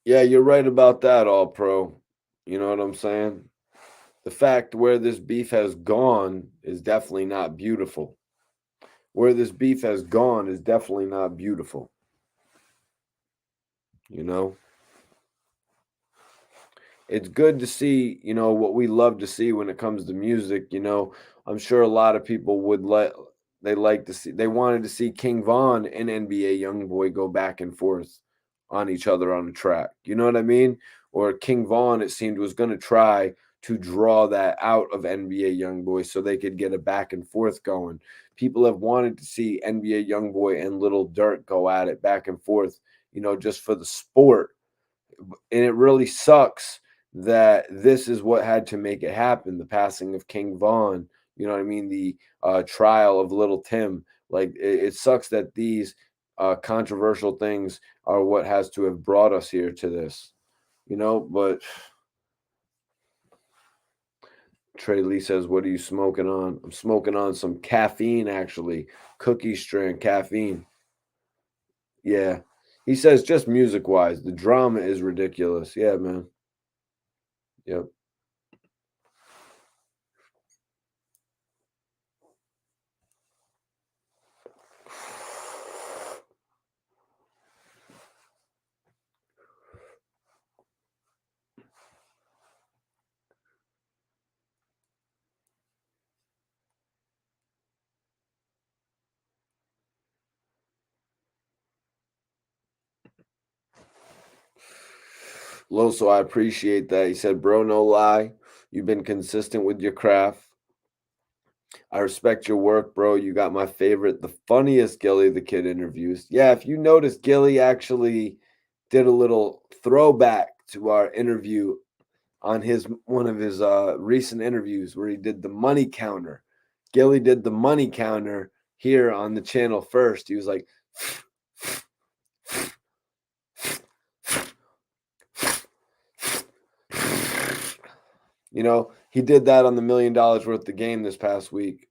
Yeah, you're right about that, all pro. You know what I'm saying? The fact where this beef has gone is definitely not beautiful. Where this beef has gone is definitely not beautiful. You know? It's good to see, what we love to see when it comes to music. I'm sure a lot of people they wanted to see King Von and NBA YoungBoy go back and forth on each other on a track. You know what I mean? Or King Von, it seemed, was going to try to draw that out of NBA YoungBoy so they could get a back and forth going. People have wanted to see NBA YoungBoy and Lil Durk go at it back and forth, just for the sport. And it really sucks that this is what had to make it happen, the passing of King Von. You know what I mean? The trial of Little Tim. Like, it sucks that these controversial things are what has to have brought us here to this. But Trey Lee says, "What are you smoking on?" I'm smoking on some caffeine, actually. Cookie strand caffeine. Yeah. He says, just music wise, the drama is ridiculous. Yeah, man. Yep. Loso, I appreciate that. He said, "Bro, no lie. You've been consistent with your craft. I respect your work, bro. You got my favorite, the funniest Gilly the Kid interviews." Yeah, if you notice, Gilly actually did a little throwback to our interview on his one of his recent interviews where he did the money counter. Gilly did the money counter here on the channel first. He was like, he did that on the $1 million worth of game this past week.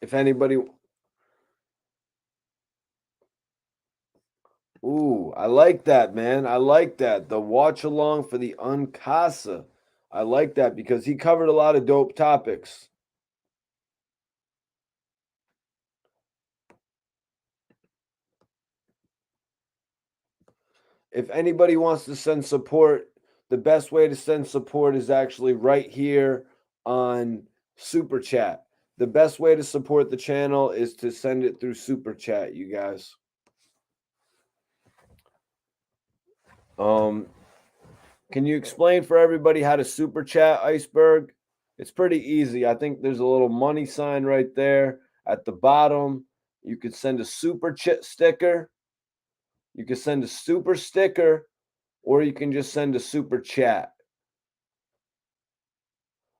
If anybody, ooh, I like that, man. I like that. The watch along for the Uncasa. I like that because he covered a lot of dope topics. If anybody wants to send support, the best way to send support is actually right here on Super Chat. The best way to support the channel is to send it through Super Chat, you guys. Can you explain for everybody how to Super Chat, Iceberg? It's pretty easy. I think there's a little money sign right there at the bottom. You could send a super sticker. You can send a super sticker, or you can just send a super chat.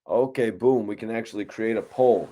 Okay, boom. We can actually create a poll.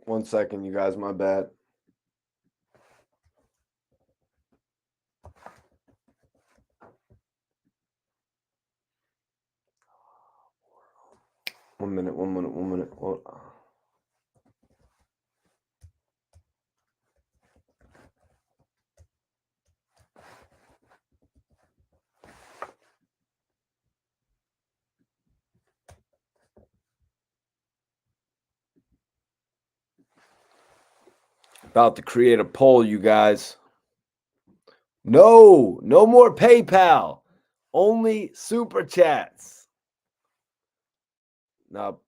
1 second, you guys, my bad. One minute. Hold on. About to create a poll, you guys. No more PayPal. Only super chats. Now,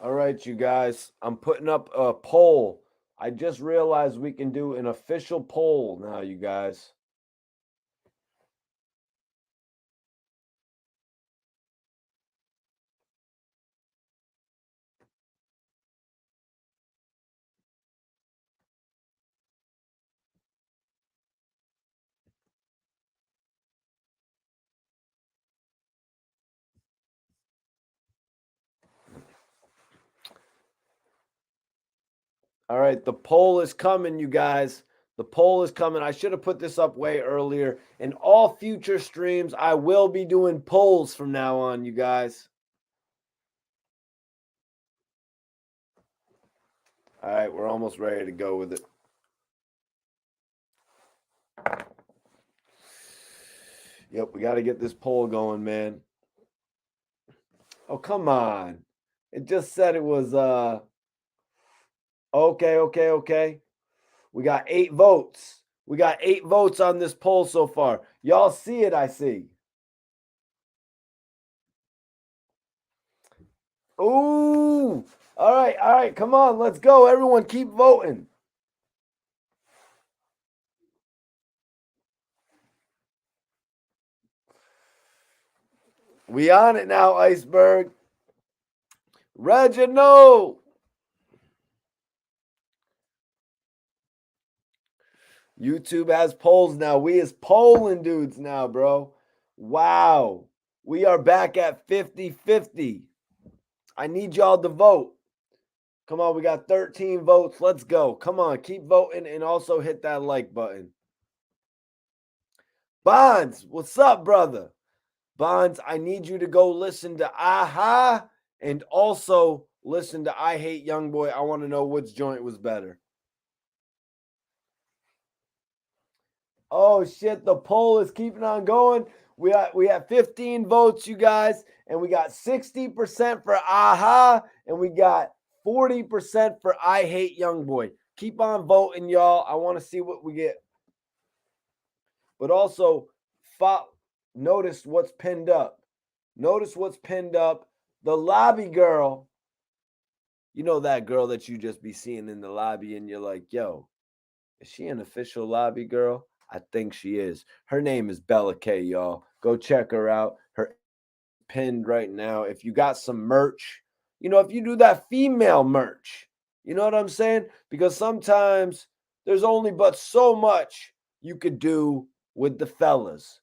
all right, you guys. I'm putting up a poll. I just realized we can do an official poll now, you guys. All right, the poll is coming, you guys. The poll is coming. I should have put this up way earlier. In all future streams, I will be doing polls from now on, you guys. All right, we're almost ready to go with it. Yep, we got to get this poll going, man. Oh, come on. It just said it was okay. We got 8 votes. We got 8 votes on this poll so far. Y'all see it, I see. Ooh. All right. Come on, let's go. Everyone keep voting. We on it now, Iceberg. Reginald. YouTube has polls now. We is polling dudes now, bro. Wow. We are back at 50-50. I need y'all to vote. Come on, we got 13 votes. Let's go. Come on, keep voting and also hit that like button. Bonds, what's up, brother? Bonds, I need you to go listen to AHHH and also listen to I Hate YoungBoy. I want to know which joint was better. Oh shit, the poll is keeping on going. We have 15 votes, you guys, and we got 60% for AHHH and we got 40% for I Hate YoungBoy. Keep on voting, y'all. I want to see what we get. But also, notice what's pinned up. Notice what's pinned up. The lobby girl. You know that girl that you just be seeing in the lobby and you're like, yo, is she an official lobby girl? I think she is. Her name is Bella K, y'all. Go check her out. Her pinned right now. If you got some merch, if you do that female merch, you know what I'm saying? Because sometimes there's only but so much you could do with the fellas.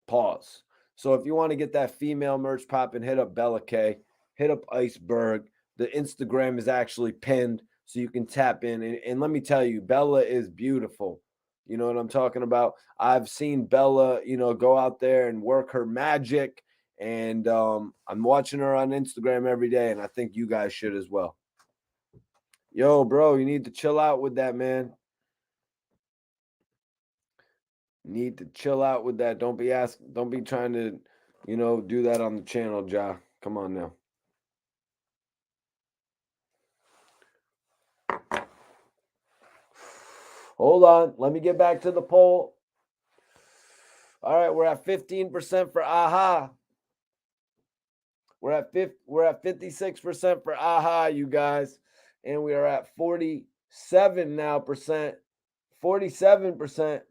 Pause. So if you want to get that female merch popping, hit up Bella K, hit up Iceberg. The Instagram is actually pinned so you can tap in. And let me tell you, Bella is beautiful. You know what I'm talking about? I've seen Bella, go out there and work her magic. And I'm watching her on Instagram every day. And I think you guys should as well. Yo, bro, you need to chill out with that, man. Need to chill out with that. Don't be trying to, do that on the channel, Ja. Come on now. Hold on. Let me get back to the poll. All right, we're at 15% for AHHH. We're at 56% for AHHH, you guys. And we are at 47% now. 47%.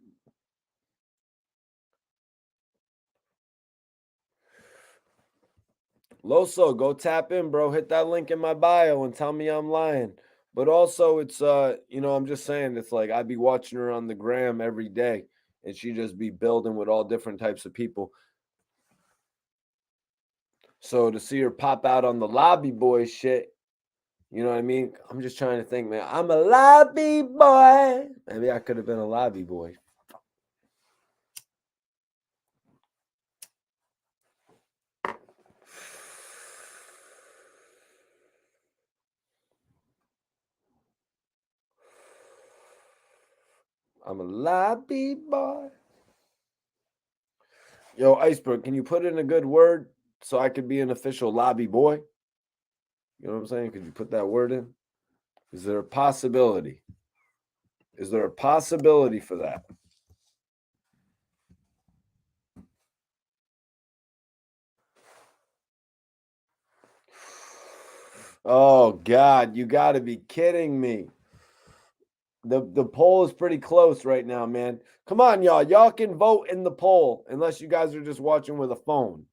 Loso, go tap in, bro. Hit that link in my bio and tell me I'm lying. But also, it's I'm just saying, it's like I'd be watching her on the gram every day, and she just be building with all different types of people. So to see her pop out on the lobby boy shit, you know what I mean? I'm just trying to think, man. I'm a lobby boy. Maybe I could have been a lobby boy. I'm a lobby boy. Yo, Iceberg, can you put in a good word so I could be an official lobby boy? You know what I'm saying? Could you put that word in? Is there a possibility? Is there a possibility for that? Oh God, you got to be kidding me. The poll is pretty close right now, man. Come on, y'all. Y'all can vote in the poll unless you guys are just watching with a phone.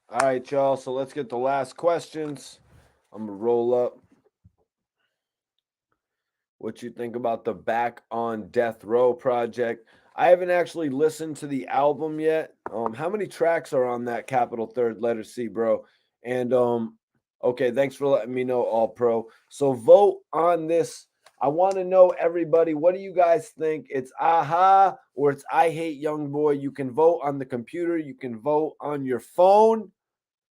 All right, y'all. So let's get the last questions. I'm gonna roll up. What you think about the Back on Death Row project? I haven't actually listened to the album yet. How many tracks are on that capital third letter C, bro? And okay, thanks for letting me know, All Pro. So vote on this. I want to know, everybody, what do you guys think? It's AHHH or it's I Hate YoungBoy. You can vote on the computer. You can vote on your phone.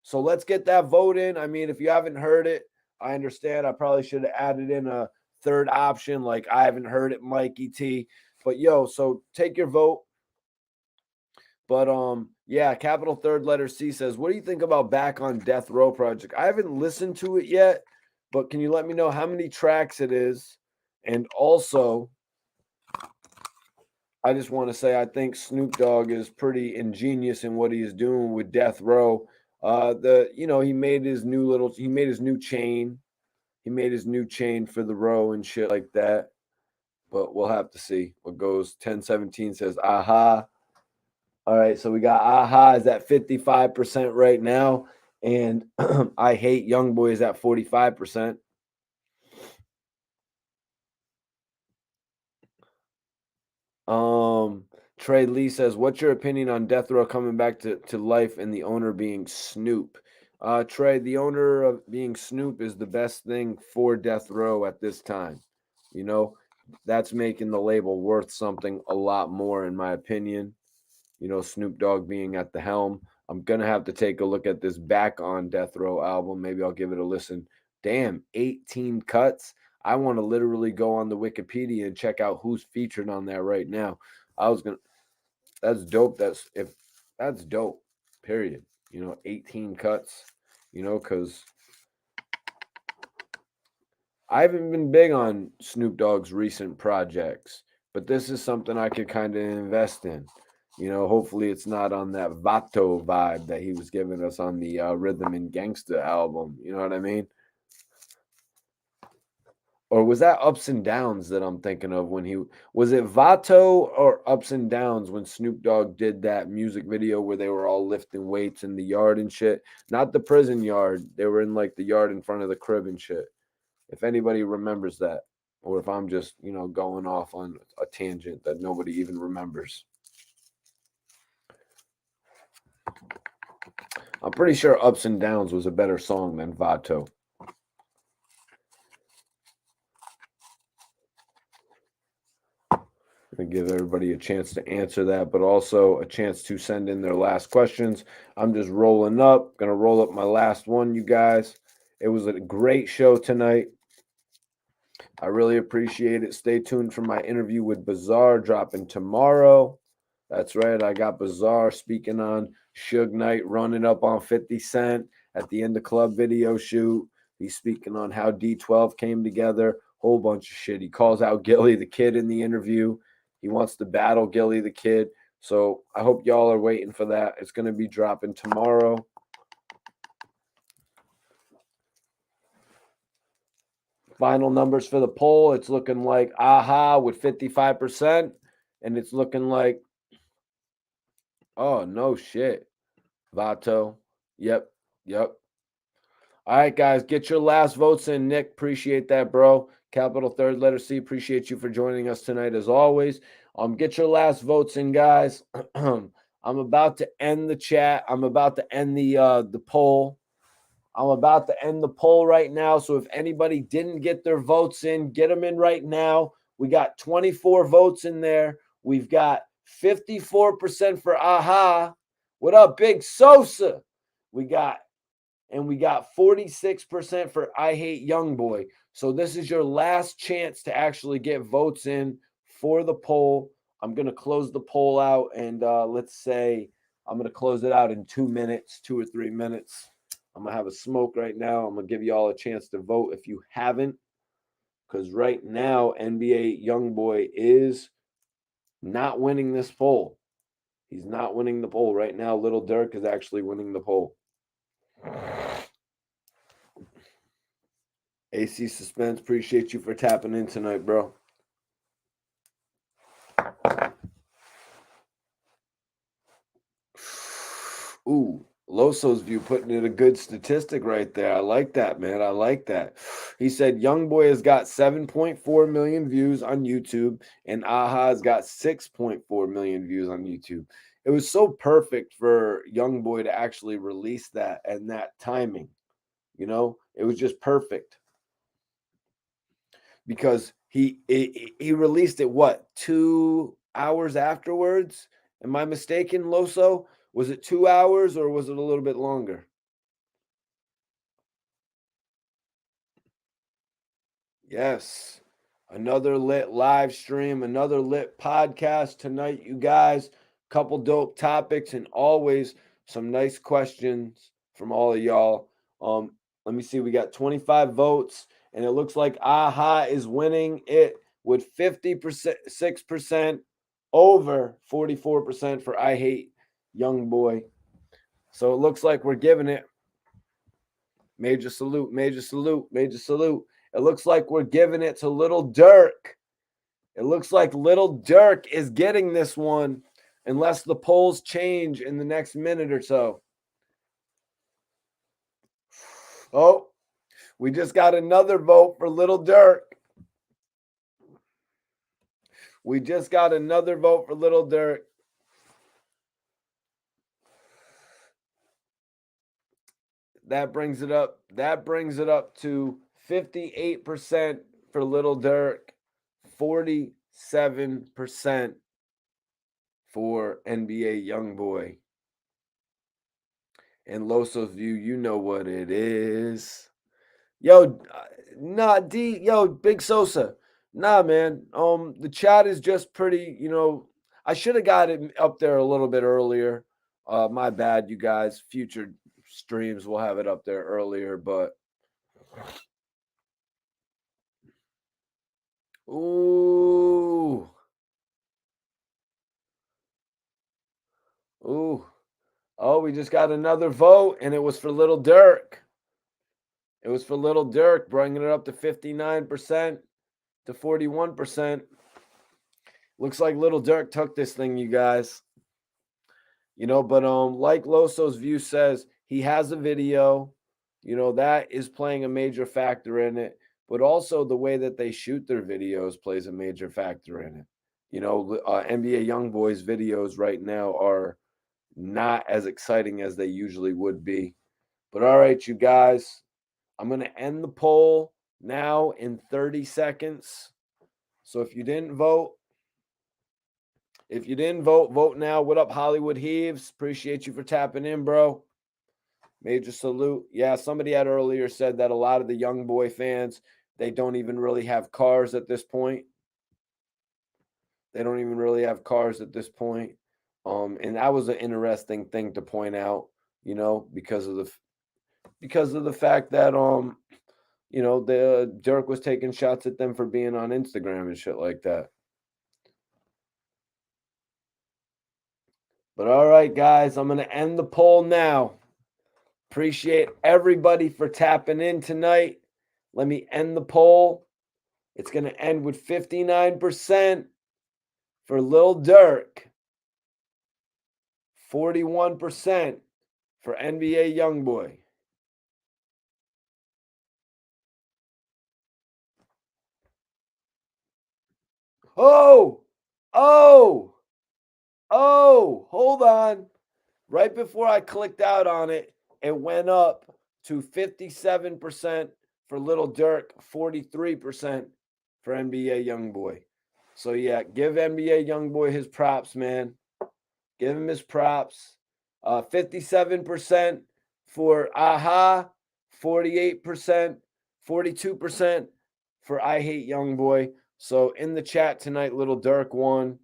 So let's get that vote in. I mean, if you haven't heard it, I understand. I probably should have added in a third option, like I haven't heard it, Mikey T. But yo, so take your vote. But yeah, capital third letter C says, what do you think about Back on Death Row project? I haven't listened to it yet, but can you let me know how many tracks it is? And also, I just want to say I think Snoop Dogg is pretty ingenious in what he's doing with Death Row. He made his new chain. He made his new chain for the row and shit like that. But we'll have to see what goes. 1017 says AHHH. All right, so we got AHHH is at 55% right now, and I Hate YoungBoy is at 45%. Trey Lee says, what's your opinion on Death Row coming back to life and the owner being Snoop? Trey, the owner of being Snoop is the best thing for Death Row at this time. You know, that's making the label worth something a lot more, in my opinion. Snoop Dogg being at the helm. I'm going to have to take a look at this Back on Death Row album. Maybe I'll give it a listen. Damn, 18 cuts. I want to literally go on the Wikipedia and check out who's featured on that right now. That's dope. That's dope, period. 18 cuts, because I haven't been big on Snoop Dogg's recent projects, but this is something I could kind of invest in. Hopefully it's not on that Vato vibe that he was giving us on the Rhythm and Gangsta album. You know what I mean? Or was that Ups and Downs that I'm thinking of was it Vato or Ups and Downs when Snoop Dogg did that music video where they were all lifting weights in the yard and shit? Not the prison yard. They were in like the yard in front of the crib and shit. If anybody remembers that, or if I'm just, going off on a tangent that nobody even remembers. I'm pretty sure Ups and Downs was a better song than Vato. And give everybody a chance to answer that, but also a chance to send in their last questions. I'm just rolling up, gonna roll up my last one, you guys. It was a great show tonight. I really appreciate it. Stay tuned for my interview with Bazaar dropping tomorrow. That's right. I got Bizarre speaking on Suge Knight running up on 50 Cent at the end of club video shoot. He's speaking on how D12 came together. Whole bunch of shit. He calls out Gilly the Kid in the interview. He wants to battle Gilly the Kid. So I hope y'all are waiting for that. It's going to be dropping tomorrow. Final numbers for the poll. It's looking like AHHH with 55%. And it's looking like, oh, no shit. Vato. Yep. All right, guys, get your last votes in. Nick, appreciate that, bro. Capital third letter C, appreciate you for joining us tonight as always. Get your last votes in, guys. I'm about to end the chat. I'm about to end the poll. I'm about to end the poll right now. So if anybody didn't get their votes in, get them in right now. We got 24 votes in there. We've got 54% for AHHH. What up, Big Sosa? We got 46% for I Hate YoungBoy. So this is your last chance to actually get votes in for the poll. I'm going to close the poll out, and let's say I'm going to close it out in 2 minutes, 2 or 3 minutes. I'm going to have a smoke right now. I'm going to give you all a chance to vote if you haven't, because right now NBA YoungBoy is not winning this poll. He's not winning the poll. Right now, Lil Durk is actually winning the poll. AC Suspense, appreciate you for tapping in tonight, bro. Ooh, Loso's view putting in a good statistic right there. I like that, man. I like that. He said YoungBoy has got 7.4 million views on YouTube, and AHHH has got 6.4 million views on YouTube. It was so perfect for YoungBoy to actually release that and that timing. You know, it was just perfect. Because he released it, what, 2 hours afterwards? Am I mistaken, Loso? Was it 2 hours or was it a little bit longer? Yes. Another lit live stream, another lit podcast tonight, you guys. Couple dope topics and always some nice questions from all of y'all. Let me see. We got 25 votes, and it looks like AHHH is winning it with 56% over 44% for I Hate YoungBoy. So it looks like we're giving it. Major salute, major salute, major salute. It looks like we're giving it to Lil Durk. It looks like Lil Durk is getting this one unless the polls change in the next minute or so. Oh, we just got another vote for Lil Durk. We just got another vote for Lil Durk. That brings it up. That brings it up to 58% for Lil Durk, 47% for NBA YoungBoy. And Loso's view, you know what it is. Yo, nah, Big Sosa. Nah, man. The chat is just pretty, I should have got it up there a little bit earlier. My bad, you guys. Future streams will have it up there earlier, but ooh. Oh, we just got another vote, and it was for Lil Durk. It was for Lil Durk, bringing it up to 59% to 41%. Looks like Lil Durk took this thing, you guys. But like Loso's view says, he has a video. That is playing a major factor in it. But also the way that they shoot their videos plays a major factor in it. NBA YoungBoy's videos right now are not as exciting as they usually would be. But all right, you guys, I'm going to end the poll now in 30 seconds. So if you didn't vote, vote now. What up, Hollywood Heaves? Appreciate you for tapping in, bro. Major salute. Yeah, somebody had earlier said that a lot of the YoungBoy fans, they don't even really have cars at this point. They don't even really have cars at this point. And that was an interesting thing to point out, you know, because of the fact that you know, the Durk was taking shots at them for being on Instagram and shit like that. But all right, guys, I'm gonna end the poll now. Appreciate everybody for tapping in tonight. Let me end the poll. It's gonna end with 59% for Lil Durk, 41% for NBA YoungBoy. Oh, oh, oh, hold on. Right before I clicked out on it, it went up to 57% for Lil Durk, 43% for NBA YoungBoy. So yeah, give NBA YoungBoy his props, man. Give him his props. 57% for AHHH, 48%, 42% for I Hate YoungBoy. So in the chat tonight, Lil Durk won.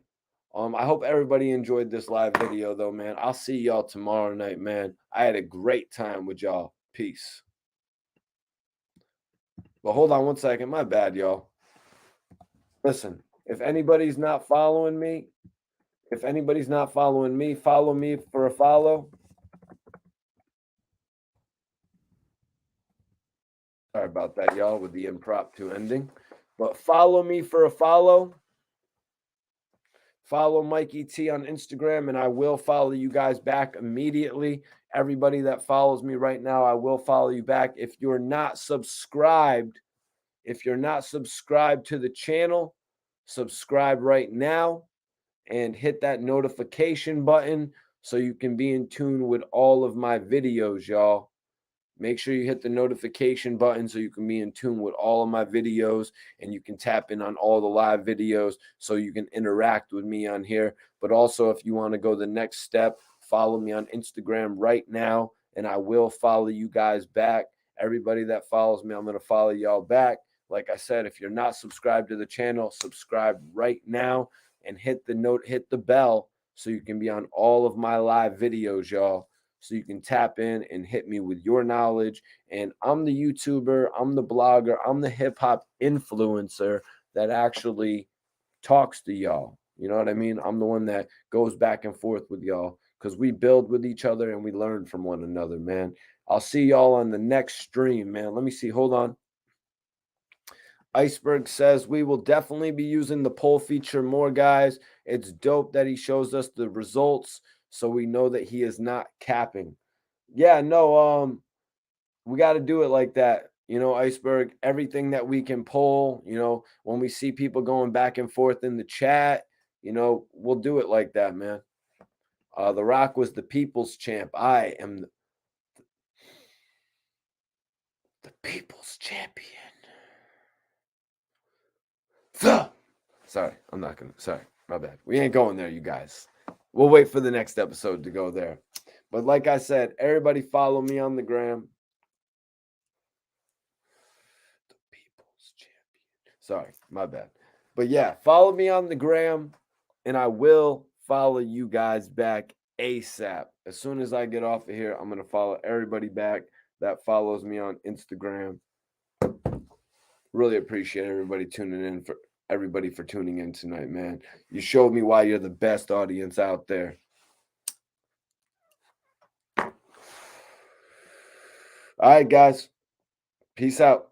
I hope everybody enjoyed this live video, though, man. I'll see y'all tomorrow night, man. I had a great time with y'all. Peace. But hold on one second. My bad, y'all. Listen, if anybody's not following me, follow me for a follow. Sorry about that, y'all, with the impromptu ending. But follow me for a follow. Follow Mikey T on Instagram, and I will follow you guys back immediately. Everybody that follows me right now, I will follow you back. If you're not subscribed to the channel, subscribe right now and hit that notification button so you can be in tune with all of my videos, y'all. Make sure you hit the notification button so you can be in tune with all of my videos and you can tap in on all the live videos so you can interact with me on here. But also, if you want to go the next step, follow me on Instagram right now and I will follow you guys back. Everybody that follows me, I'm going to follow y'all back. Like I said, if you're not subscribed to the channel, subscribe right now and hit the bell so you can be on all of my live videos, y'all. So you can tap in and hit me with your knowledge. And I'm the YouTuber, I'm the blogger, I'm the hip hop influencer that actually talks to y'all. You know what I mean? I'm the one that goes back and forth with y'all because we build with each other and we learn from one another, man. I'll see y'all on the next stream, man. Let me see. Hold on. Iceberg says we will definitely be using the poll feature more, guys. It's dope that he shows us the results so we know that he is not capping. Yeah, no, we got to do it like that. You know, Iceberg, everything that we can poll, you know, when we see people going back and forth in the chat, you know, we'll do it like that, man. The Rock was the people's champ. I am the people's champion. Sorry, I'm not going to. Sorry, my bad. We ain't going there, you guys. We'll wait for the next episode to go there. But like I said, everybody follow me on the gram. The people's champion. Sorry, my bad. But yeah, follow me on the gram, and I will follow you guys back ASAP. As soon as I get off of here, I'm going to follow everybody back that follows me on Instagram. Really appreciate everybody for tuning in tonight, man. You showed me why you're the best audience out there. All right, guys. Peace out.